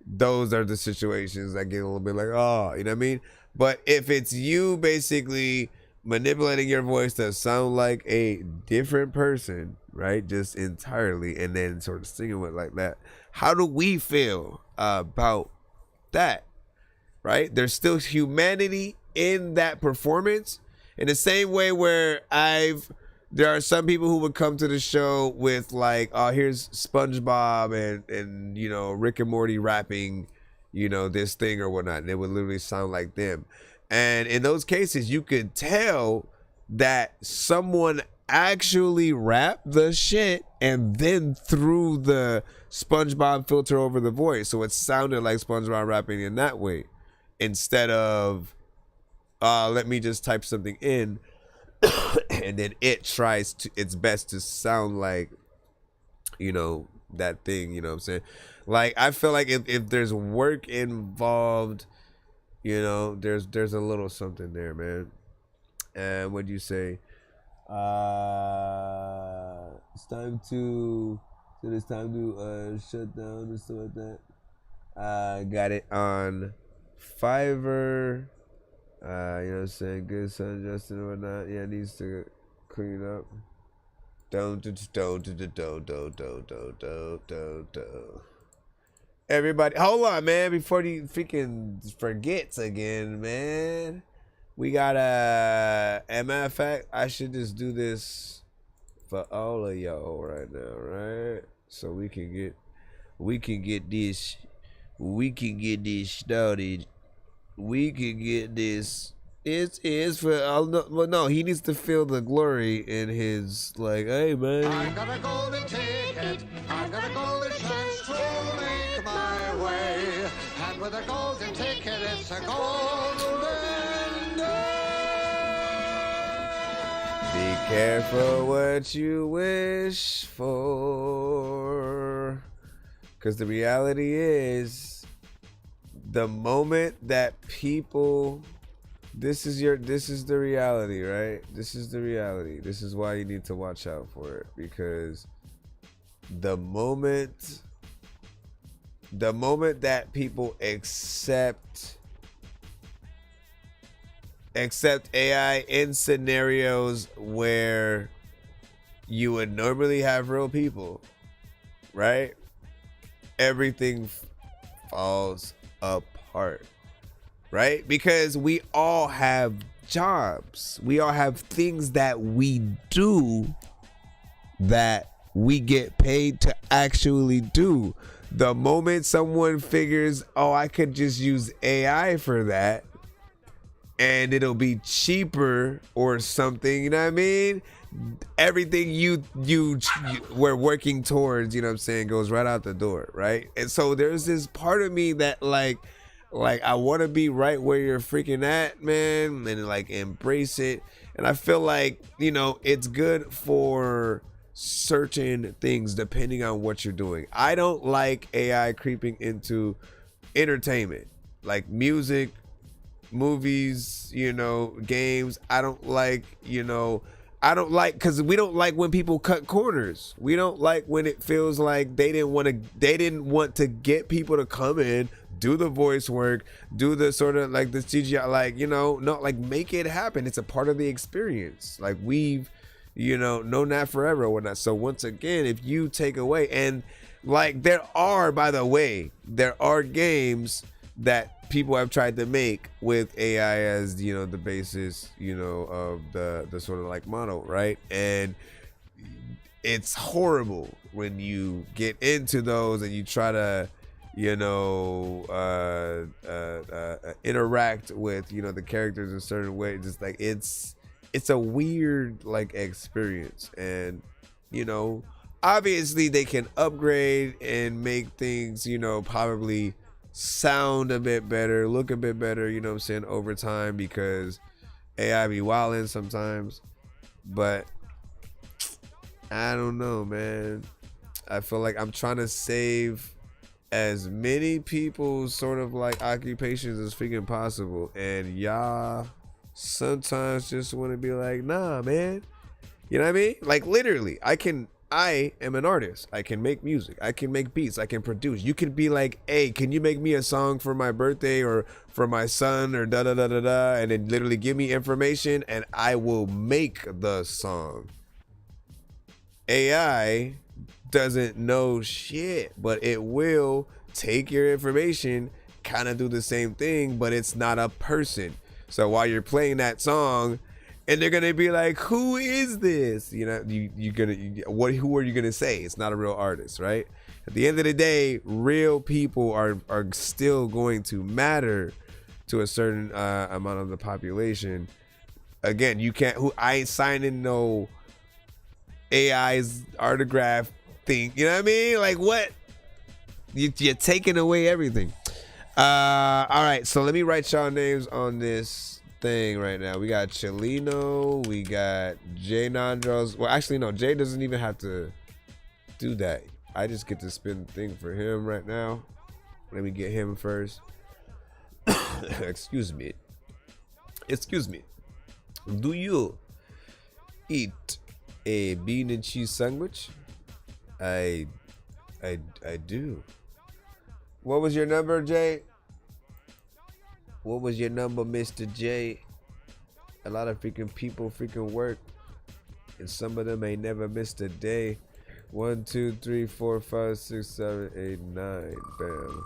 those are the situations that get a little bit like, oh, you know what I mean? But if it's you basically manipulating your voice to sound like a different person, right, just entirely, and then sort of singing with like that, how do we feel about that, right? There's still humanity in that performance, in the same way where there are some people who would come to the show with like, oh, here's SpongeBob and you know, Rick and Morty rapping, you know, this thing or whatnot, and it would literally sound like them. And in those cases, you could tell that someone actually rapped the shit and then threw the SpongeBob filter over the voice, so it sounded like SpongeBob rapping in that way, instead of let me just type something in and then it tries its best to sound like, you know, that thing, you know what I'm saying? Like, I feel like if there's work involved, you know, there's a little something there, man. And what'd you say? It's time to shut down and stuff like that. Got it on Fiverr. You know what I'm saying? Good son, Justin or whatnot. Yeah, needs to clean up. Don't. Everybody, hold on, man, before you freaking forgets again, man. We got a matter of fact, I should just do this for all of y'all right now, right? So we can get this started. We can get this. It is for well, no, he needs to feel the glory in his, like, hey man. I got a golden ticket. I got a golden chance to make my way. And with a golden ticket, it's a golden day. Be careful what you wish for, because the reality is, the moment that people, this is the reality, right? This is the reality. This is why you need to watch out for it, because the moment that people accept AI in scenarios where you would normally have real people, right? Everything falls apart, right? Because we all have jobs. We all have things that we do that we get paid to actually do. The moment someone figures, oh, I could just use AI for that and it'll be cheaper or something, you know what I mean? Everything you we're working towards, you know what I'm saying, goes right out the door, right? And so there's this part of me that like I want to be right where you're freaking at, man, and like embrace it. And I feel like, you know, it's good for certain things depending on what you're doing. I don't like AI creeping into entertainment, like music, movies, you know, games. I don't like, because we don't like when people cut corners. We don't like when it feels like they didn't want to get people to come in, do the voice work, do the sort of like the CGI, like, you know, not like make it happen. It's a part of the experience. Like we've, you know, known that forever or whatnot. So once again, if you take away, and Like there are, by the way, there are games that people have tried to make with AI as, you know, the basis, you know, of the sort of like model, right? And it's horrible when you get into those and you try to, you know, interact with, you know, the characters in a certain way. Just like it's a weird like experience. And, you know, obviously they can upgrade and make things, you know, probably sound a bit better, look a bit better, you know what I'm saying, over time, because AI be wildin' sometimes. But I don't know, man. I feel like I'm trying to save as many people's sort of like occupations as freaking possible, and y'all sometimes just want to be like, nah, man. You know what I mean? Like literally, I am an artist. I can make music. I can make beats. I can produce. You could be like, hey, can you make me a song for my birthday or for my son or da da da da da, and then literally give me information and I will make the song. AI doesn't know shit, but it will take your information, kind of do the same thing, but it's not a person. So while you're playing that song, and they're gonna be like, who is this? You know, who are you gonna say? It's not a real artist, right? At the end of the day, real people are still going to matter to a certain amount of the population. Again, you can't, I ain't signing no AI's autograph thing. You know what I mean? Like what? You're taking away everything. All right, so let me write y'all names on this thing right now. We got Chelino, we got Jay Nandros. Well, actually, no, Jay doesn't even have to do that. I just get to spin the thing for him right now. Let me get him first. Excuse me. Do you eat a bean and cheese sandwich? I do. What was your number, Jay? What was your number, Mr. J? A lot of freaking people freaking work, and some of them ain't never missed a day. 1, 2, 3, 4, 5, 6, 7, 8, 9. Bam.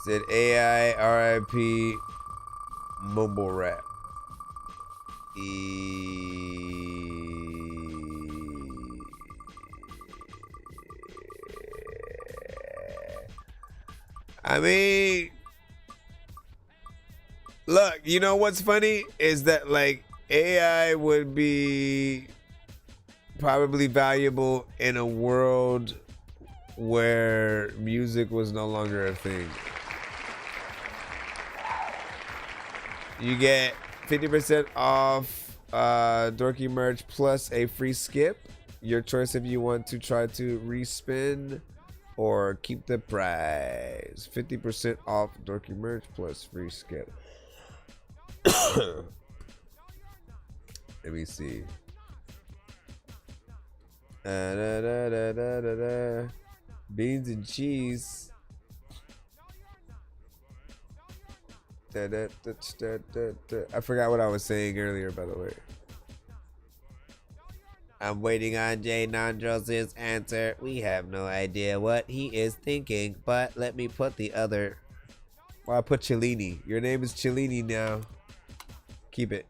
Said AI RIP mumble rap. I mean, look, you know what's funny is that like AI would be probably valuable in a world where music was no longer a thing. You get 50% off dorky merch plus a free skip. Your choice if you want to try to respin or keep the price. 50% off dorky merch plus free skip. Let me see. Beans and cheese. I forgot what I was saying earlier, by the way. I'm waiting on Jay Nandros' answer. We have no idea what he is thinking, but let me put the other. Well, I put Cellini. Your name is Cellini now. Keep it.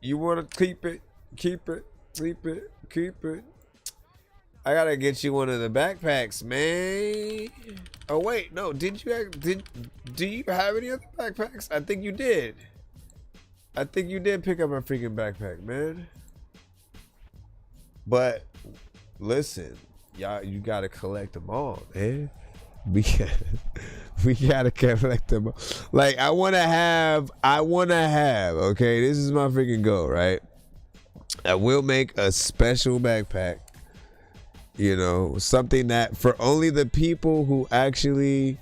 You want to keep it? Keep it. Keep it. Keep it. I gotta get you one of the backpacks, man. Oh wait, no. Do you have any other backpacks? I think you did. I think you did pick up a freaking backpack, man. But listen, y'all, you gotta collect them all, man. We gotta collect them all. Like I wanna have. Okay, this is my freaking goal, right? I will make a special backpack. You know, something that for only the people who actually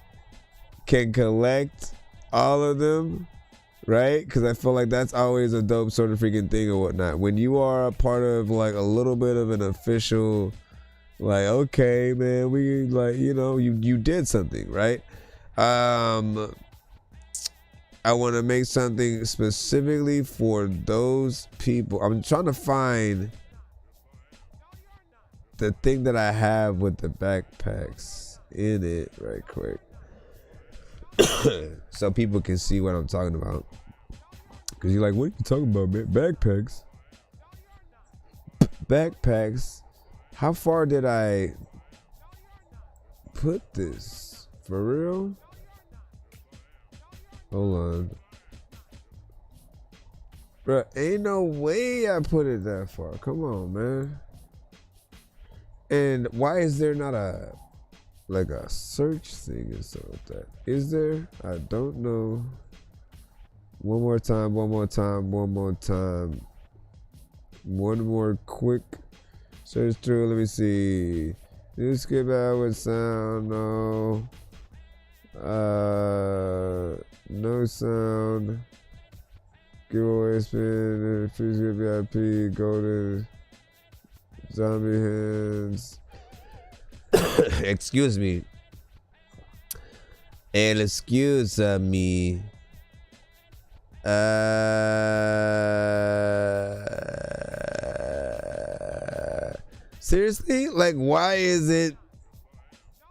can collect all of them, right? Because I feel like that's always a dope sort of freaking thing or whatnot. When you are a part of like a little bit of an official, like, okay, man, we like, you know, you did something, right? I want to make something specifically for those people. I'm trying to find the thing that I have with the backpacks in it right quick. So people can see what I'm talking about. Cause you're like, what are you talking about, man? Backpacks. Backpacks. How far did I put this? For real? Hold on. Bruh, ain't no way I put it that far. Come on, man. And why is there not a search thing and stuff like that? Is there? I don't know. One more time. One more quick search through. Let me see. You skip out with sound. No. No sound. Giveaway spin. Free VIP. Golden. Zombie hands. Excuse me. And excuse me. Seriously? Like, why is it?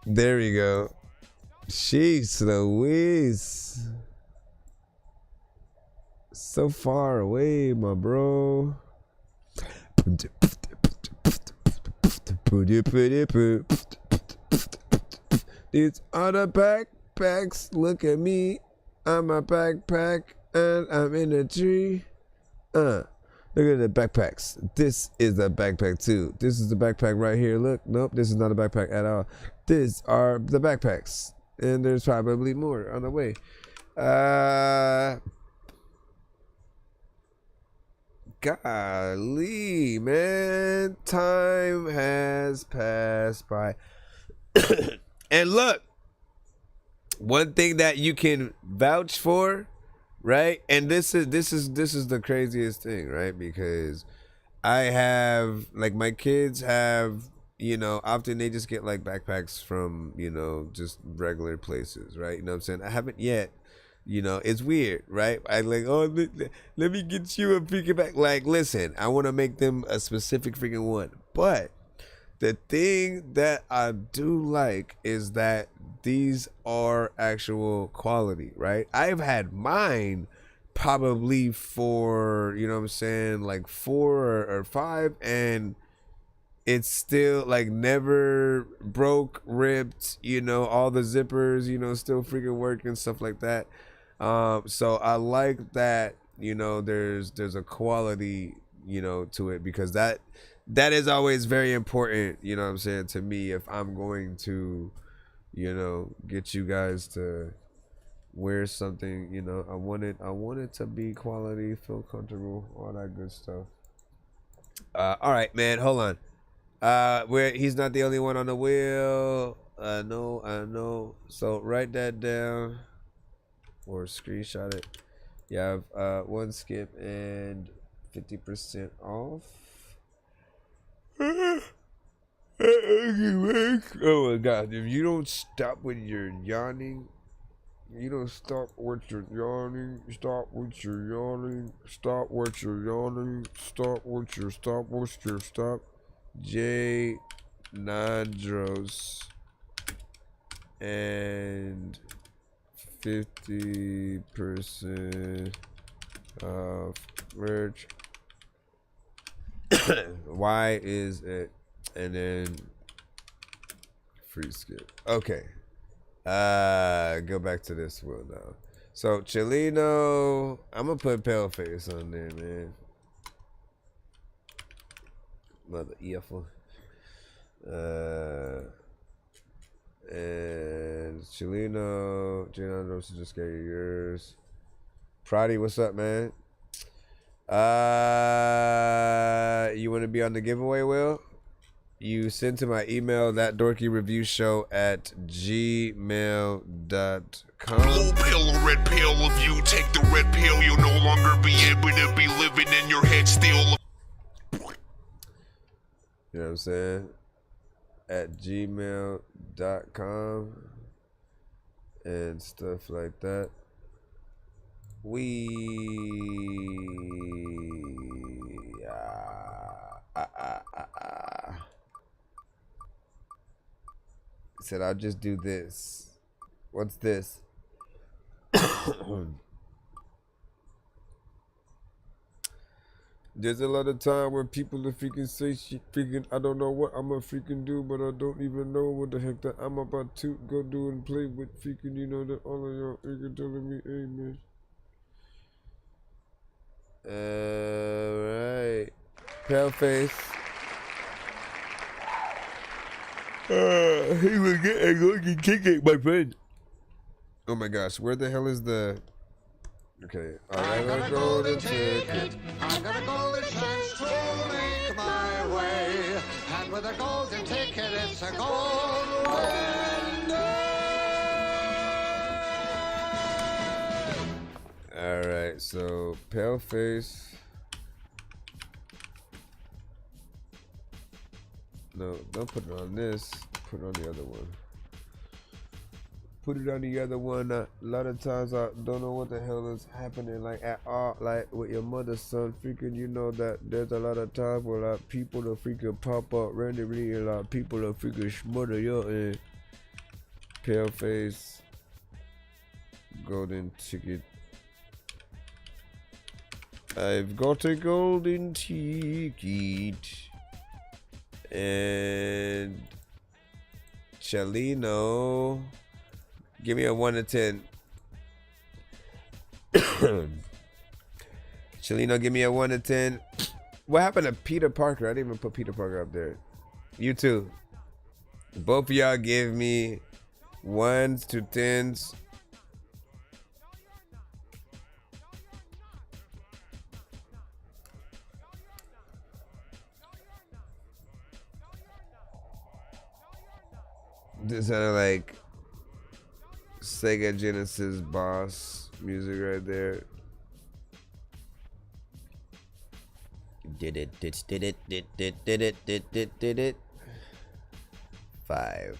There we go. Sheesh Louise. So far away, my bro. These are the backpacks. Look at me. I'm a backpack and I'm in a tree. Look at the backpacks. This is a backpack too. This is the backpack right here. Look, nope, this is not a backpack at all. These are the backpacks. And there's probably more on the way. Golly, man. Time has passed by. And look, one thing that you can vouch for, right? And this is the craziest thing, right? Because I have, like, my kids have, you know, often they just get like backpacks from, you know, just regular places, right? You know what I'm saying? I haven't yet. You know, it's weird, right? I like, oh, let me get you a freaking back. Like, listen, I want to make them a specific freaking one. But the thing that I do like is that these are actual quality, right? I've had mine probably for, you know what I'm saying, like 4 or 5, and it's still like never broke, ripped, you know, all the zippers, you know, still freaking work and stuff like that. So I like that, you know, there's a quality, you know, to it, because that is always very important, you know what I'm saying, to me, if I'm going to, you know, get you guys to wear something, you know, I want it to be quality, feel comfortable, all that good stuff. All right, man, hold on. He's not the only one on the wheel. I know. So write that down or screenshot it. You have one skip and 50% off. Oh my god, if you don't stop with your yawning, stop with your yawning, J Nandros and 50% off merch. Why is it? And then free skip. Okay. Go back to this one now. So Chileno, I'm gonna put pale face on there, man. Mother effer. And Chileno, Jano, just get yours. Prodigy, what's up, man? You want to be on the giveaway, Will? You send to my email, thatdorkyreview@gmail.com. Blue pill or red pill, if you take the red pill, you'll no longer be able to be living in your head still. You know what I'm saying? @gmail.com and stuff like that. Said I'll just do this. What's this? There's a lot of time where people are freaking say shit, freaking I don't know what I'm gonna freaking do, but I don't even know what the heck that I'm about to go do and play with freaking, you know, that all of y'all freaking telling me, amen. Alright. Pale face. He was getting kick my friend. Oh my gosh, where the hell is the... Okay, I got a golden ticket. I got a golden chance to make my way. And with a golden ticket, it's a gold window. Alright, so pale face. No, don't put it on this. Put it on the other one. Put it on the other one. A lot of times I don't know what the hell is happening, like at all, like with your mother's son. Freaking, you know that there's a lot of times where like people will freaking pop up randomly, and like people will freaking smother you in. Pale face. Golden ticket. I've got a golden ticket. And Chelino, give me a 1 to 10. Chelino, give me a 1 to 10. What happened to Peter Parker? I didn't even put Peter Parker up there. You too. Both of y'all give me 1s to 10s. This sounded like Sega Genesis boss music right there. Did it. 5.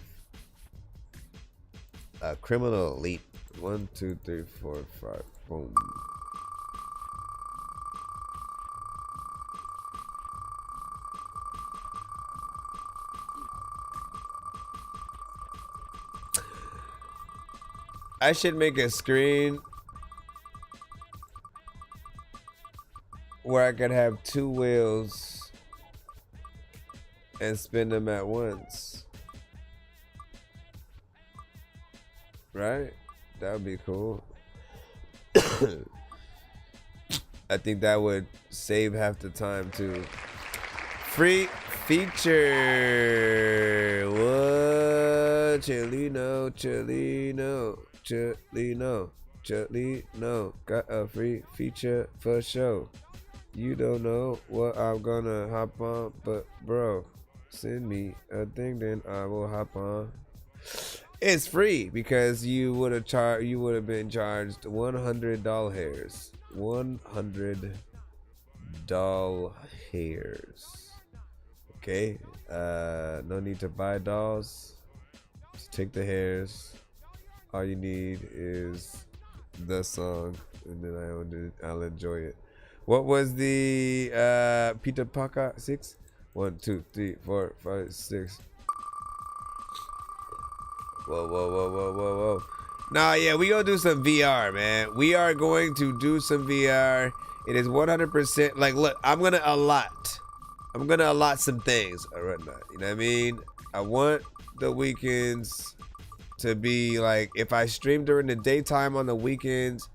A criminal elite. 1, 2, 3, 4, 5. Boom. I should make a screen where I could have 2 wheels and spin them at once. Right? That would be cool. I think that would save half the time too. Free feature. What? Chelino. Got a free feature for sure. You don't know what I'm gonna hop on, but bro, send me a thing, then I will hop on. It's free because you would have been charged $100 hairs. $100 hairs. Okay. No need to buy dolls. Just take the hairs. All you need is the song, and then I'll enjoy it. What was the Peter Parker 6? 1, 2, 3, 4, 5, 6. Whoa. Nah, yeah, we gonna do some VR, man. We are going to do some VR. It is 100%. Like, look, I'm gonna allot some things or whatnot. You know what I mean? I want the weekends to be like, if I stream during the daytime on the weekends,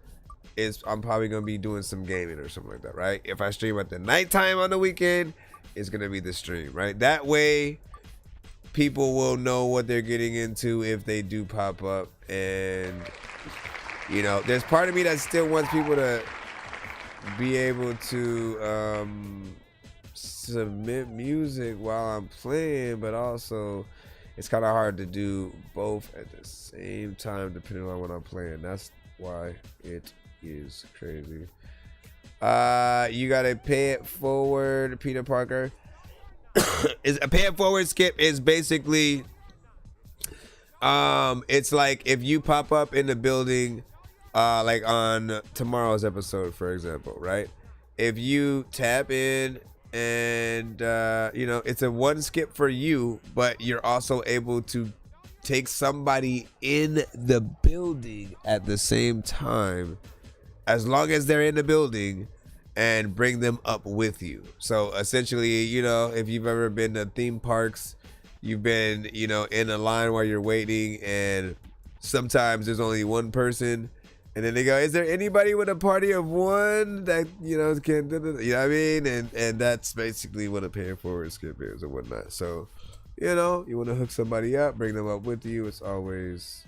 I'm probably gonna be doing some gaming or something like that, right? If I stream at the nighttime on the weekend, it's gonna be the stream, right? That way people will know what they're getting into if they do pop up. And you know, there's part of me that still wants people to be able to submit music while I'm playing, but also it's kind of hard to do both at the same time depending on what I'm playing. That's why it is crazy. You gotta pay it forward, Peter Parker. Is a pay it forward skip is basically it's like if you pop up in the building like on tomorrow's episode, for example, right? If you tap in and you know, it's a 1 skip for you, but you're also able to take somebody in the building at the same time, as long as they're in the building, and bring them up with you. So essentially, you know, if you've ever been to theme parks, you've been, you know, in a line while you're waiting, and sometimes there's only one person, and then they go, is there anybody with a party of one that, you know, can, you know what I mean? And that's basically what a pay it forward skip is or whatnot. So, you know, you want to hook somebody up, bring them up with you. It's always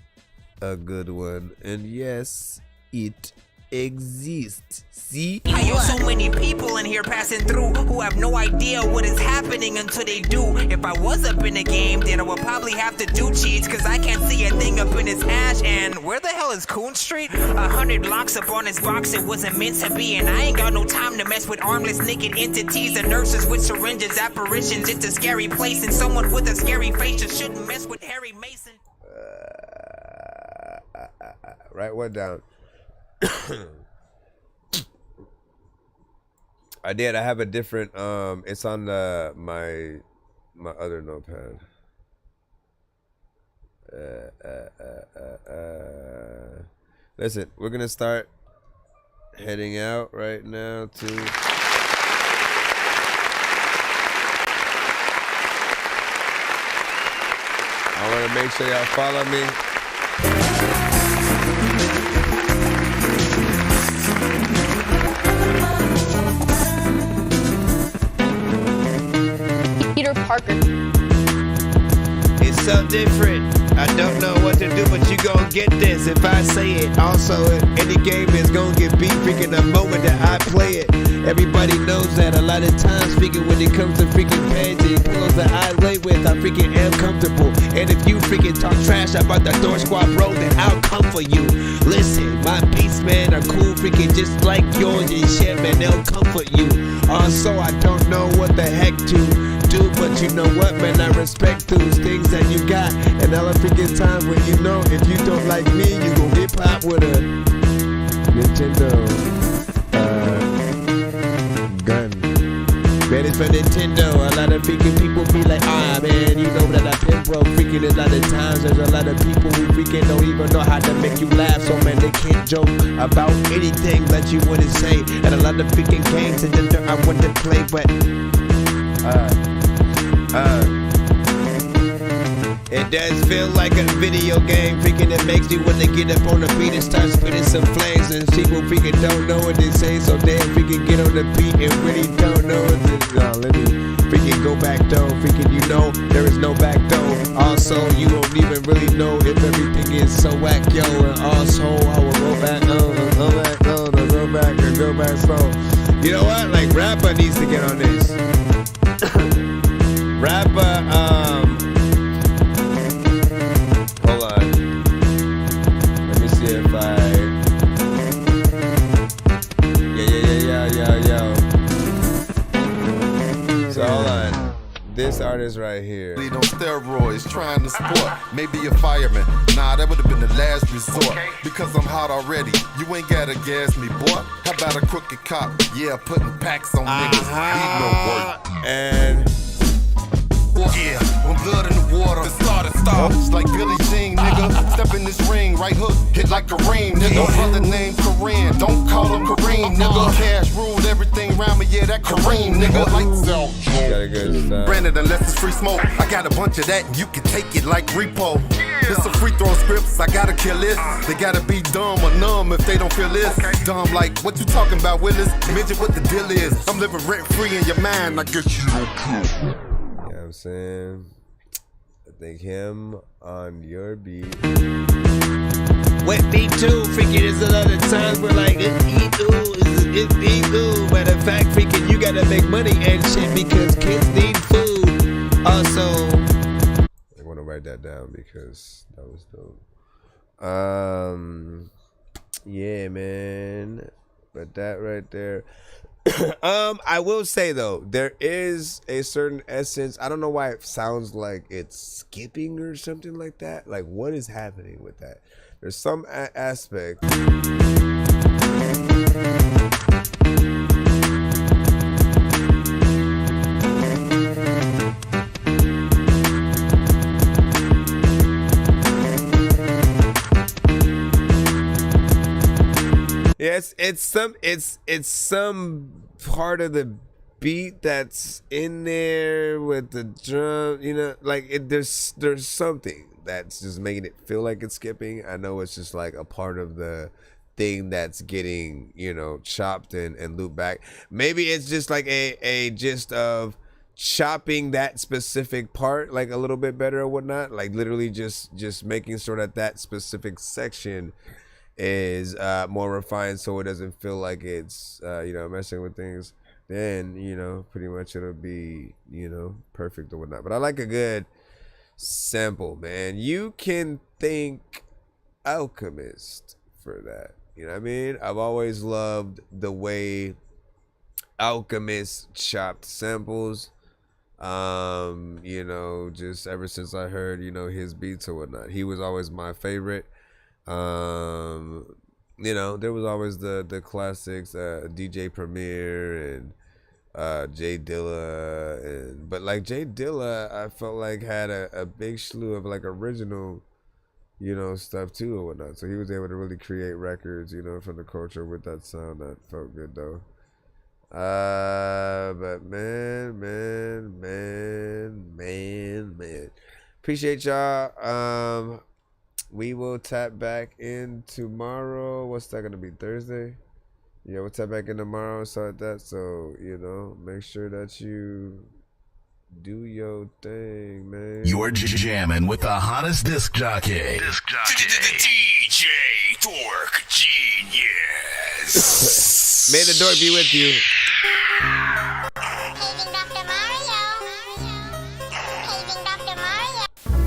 a good one. And yes, it exists. See? I know so many people in here passing through who have no idea what is happening until they do. If I was up in the game, then I would probably have to do cheats, cause I can't see a thing up in his hash. And where the hell is Coon Street? 100 locks up on his box, it wasn't meant to be. And I ain't got no time to mess with armless naked entities and nurses with syringes, apparitions. It's a scary place, and someone with a scary face just shouldn't mess with Harry Mason. Write one down. I did. I have a different. It's on my other notepad. Listen, we're gonna start heading out right now to. I want to make sure y'all follow me. Parker. It's so different. I don't know what to do, but you gon' get this if I say it. Also, any game is gon' get beat freaking the moment that I play it. Everybody knows that a lot of times freaking when it comes to freaking pages, pillows that I lay with, I freaking am comfortable. And if you freaking talk trash about the Door Squad bro, then I'll come for you. Listen, my beats, man, are cool freaking just like yours and shit, man, they'll comfort you. Also, I don't know what the heck to do, but you know what, man, I respect those things that you got. And all the freaking time when you know if you don't like me, you gon' get popped with a Nintendo gun. Man, it's for Nintendo. A lot of freaking people be like, ah, man, you know that I've been broke freaking a lot of times. There's a lot of people who freaking don't even know how to make you laugh. So, man, they can't joke about anything that you wouldn't say. And a lot of freaking games in the dirt I wouldn't play, but it does feel like a video game, freaking it makes you when they get up on the beat and start spitting some flames, and people freaking don't know what they say, so they freaking get on the beat and really don't know what to do. Let me freaking go back though, freaking you know there is no back though. Also, you won't even really know if everything is so whack, yo. And also, I will go back, go back, so you know what? Like rapper needs to get on this. Rapper, hold on. Let me see if yo. So hold on. This artist right here. Lead on steroids, trying to sport. Maybe a fireman. Nah, that would have been the last resort. Because I'm hot already. You ain't gotta gas me, boy. How about a crooked cop? Yeah, putting packs on niggas. Need no work. And yeah, when blood in the water, the start it's like Billie Jean, nigga. Step in this ring, right hook, hit like a ring, nigga. Brother named Kareem, don't call him Kareem, nigga. Cash ruled everything around me, yeah, that Kareem, nigga. Lights out. Brandon, unless it's free smoke, I got a bunch of that, and you can take it like repo. It's a free throw scripts, I gotta kill this. They gotta be dumb or numb if they don't feel this. Dumb like, what you talking about, Willis? Midget, what the deal is? I'm living rent free in your mind, I guess you don't care. I'm saying, I think him on your beat. With me too, freaking there's a lot of times where like it's matter of fact, freaking you gotta make money and shit because kids need food. Also, I want to write that down because that was dope. Yeah, man, but that right there. I will say though, there is a certain essence. I don't know why it sounds like it's skipping or something like that. Like, what is happening with that? There's some aspect. Yes, it's some part of the beat that's in there with the drum, you know, like there's something that's just making it feel like it's skipping. I know it's just like a part of the thing that's getting, you know, chopped and looped back. Maybe it's just like a gist of chopping that specific part like a little bit better or whatnot, like literally just making sure that specific section is more refined so it doesn't feel like it's you know, messing with things. Then, you know, pretty much it'll be, you know, perfect or whatnot. But I like a good sample, man. You can thank Alchemist for that. You know what I mean? I've always loved the way Alchemist chopped samples. You know, just ever since I heard, you know, his beats or whatnot, he was always my favorite. You know, there was always the classics, DJ Premier and Jay Dilla, but like Jay Dilla, I felt like had a big slew of like original, you know, stuff too or whatnot. So he was able to really create records, you know, from the culture with that sound that felt good though. But man, appreciate y'all. We will tap back in tomorrow. What's that gonna be? Thursday? Yeah, we'll tap back in tomorrow and start that. So, you know, make sure that you do your thing, man. You're jamming with the hottest disc jockey. DJ Dork Genius. May the dork be with you.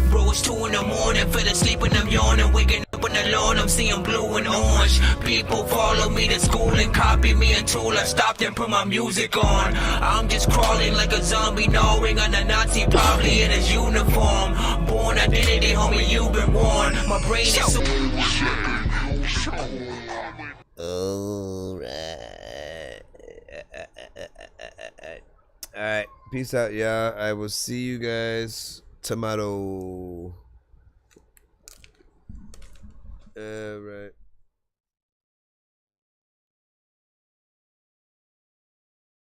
Bro, it's 2 in the morning, fell asleep and I'm yawning, waking up on the lawn, I'm seeing blue and orange. People follow me to school and copy me until I stopped and put my music on. I'm just crawling like a zombie, gnawing on a Nazi, probably in his uniform. Born identity, homie, you've been warned. My brain is so... Alright, peace out, y'all. I will see you guys tomorrow. Alright.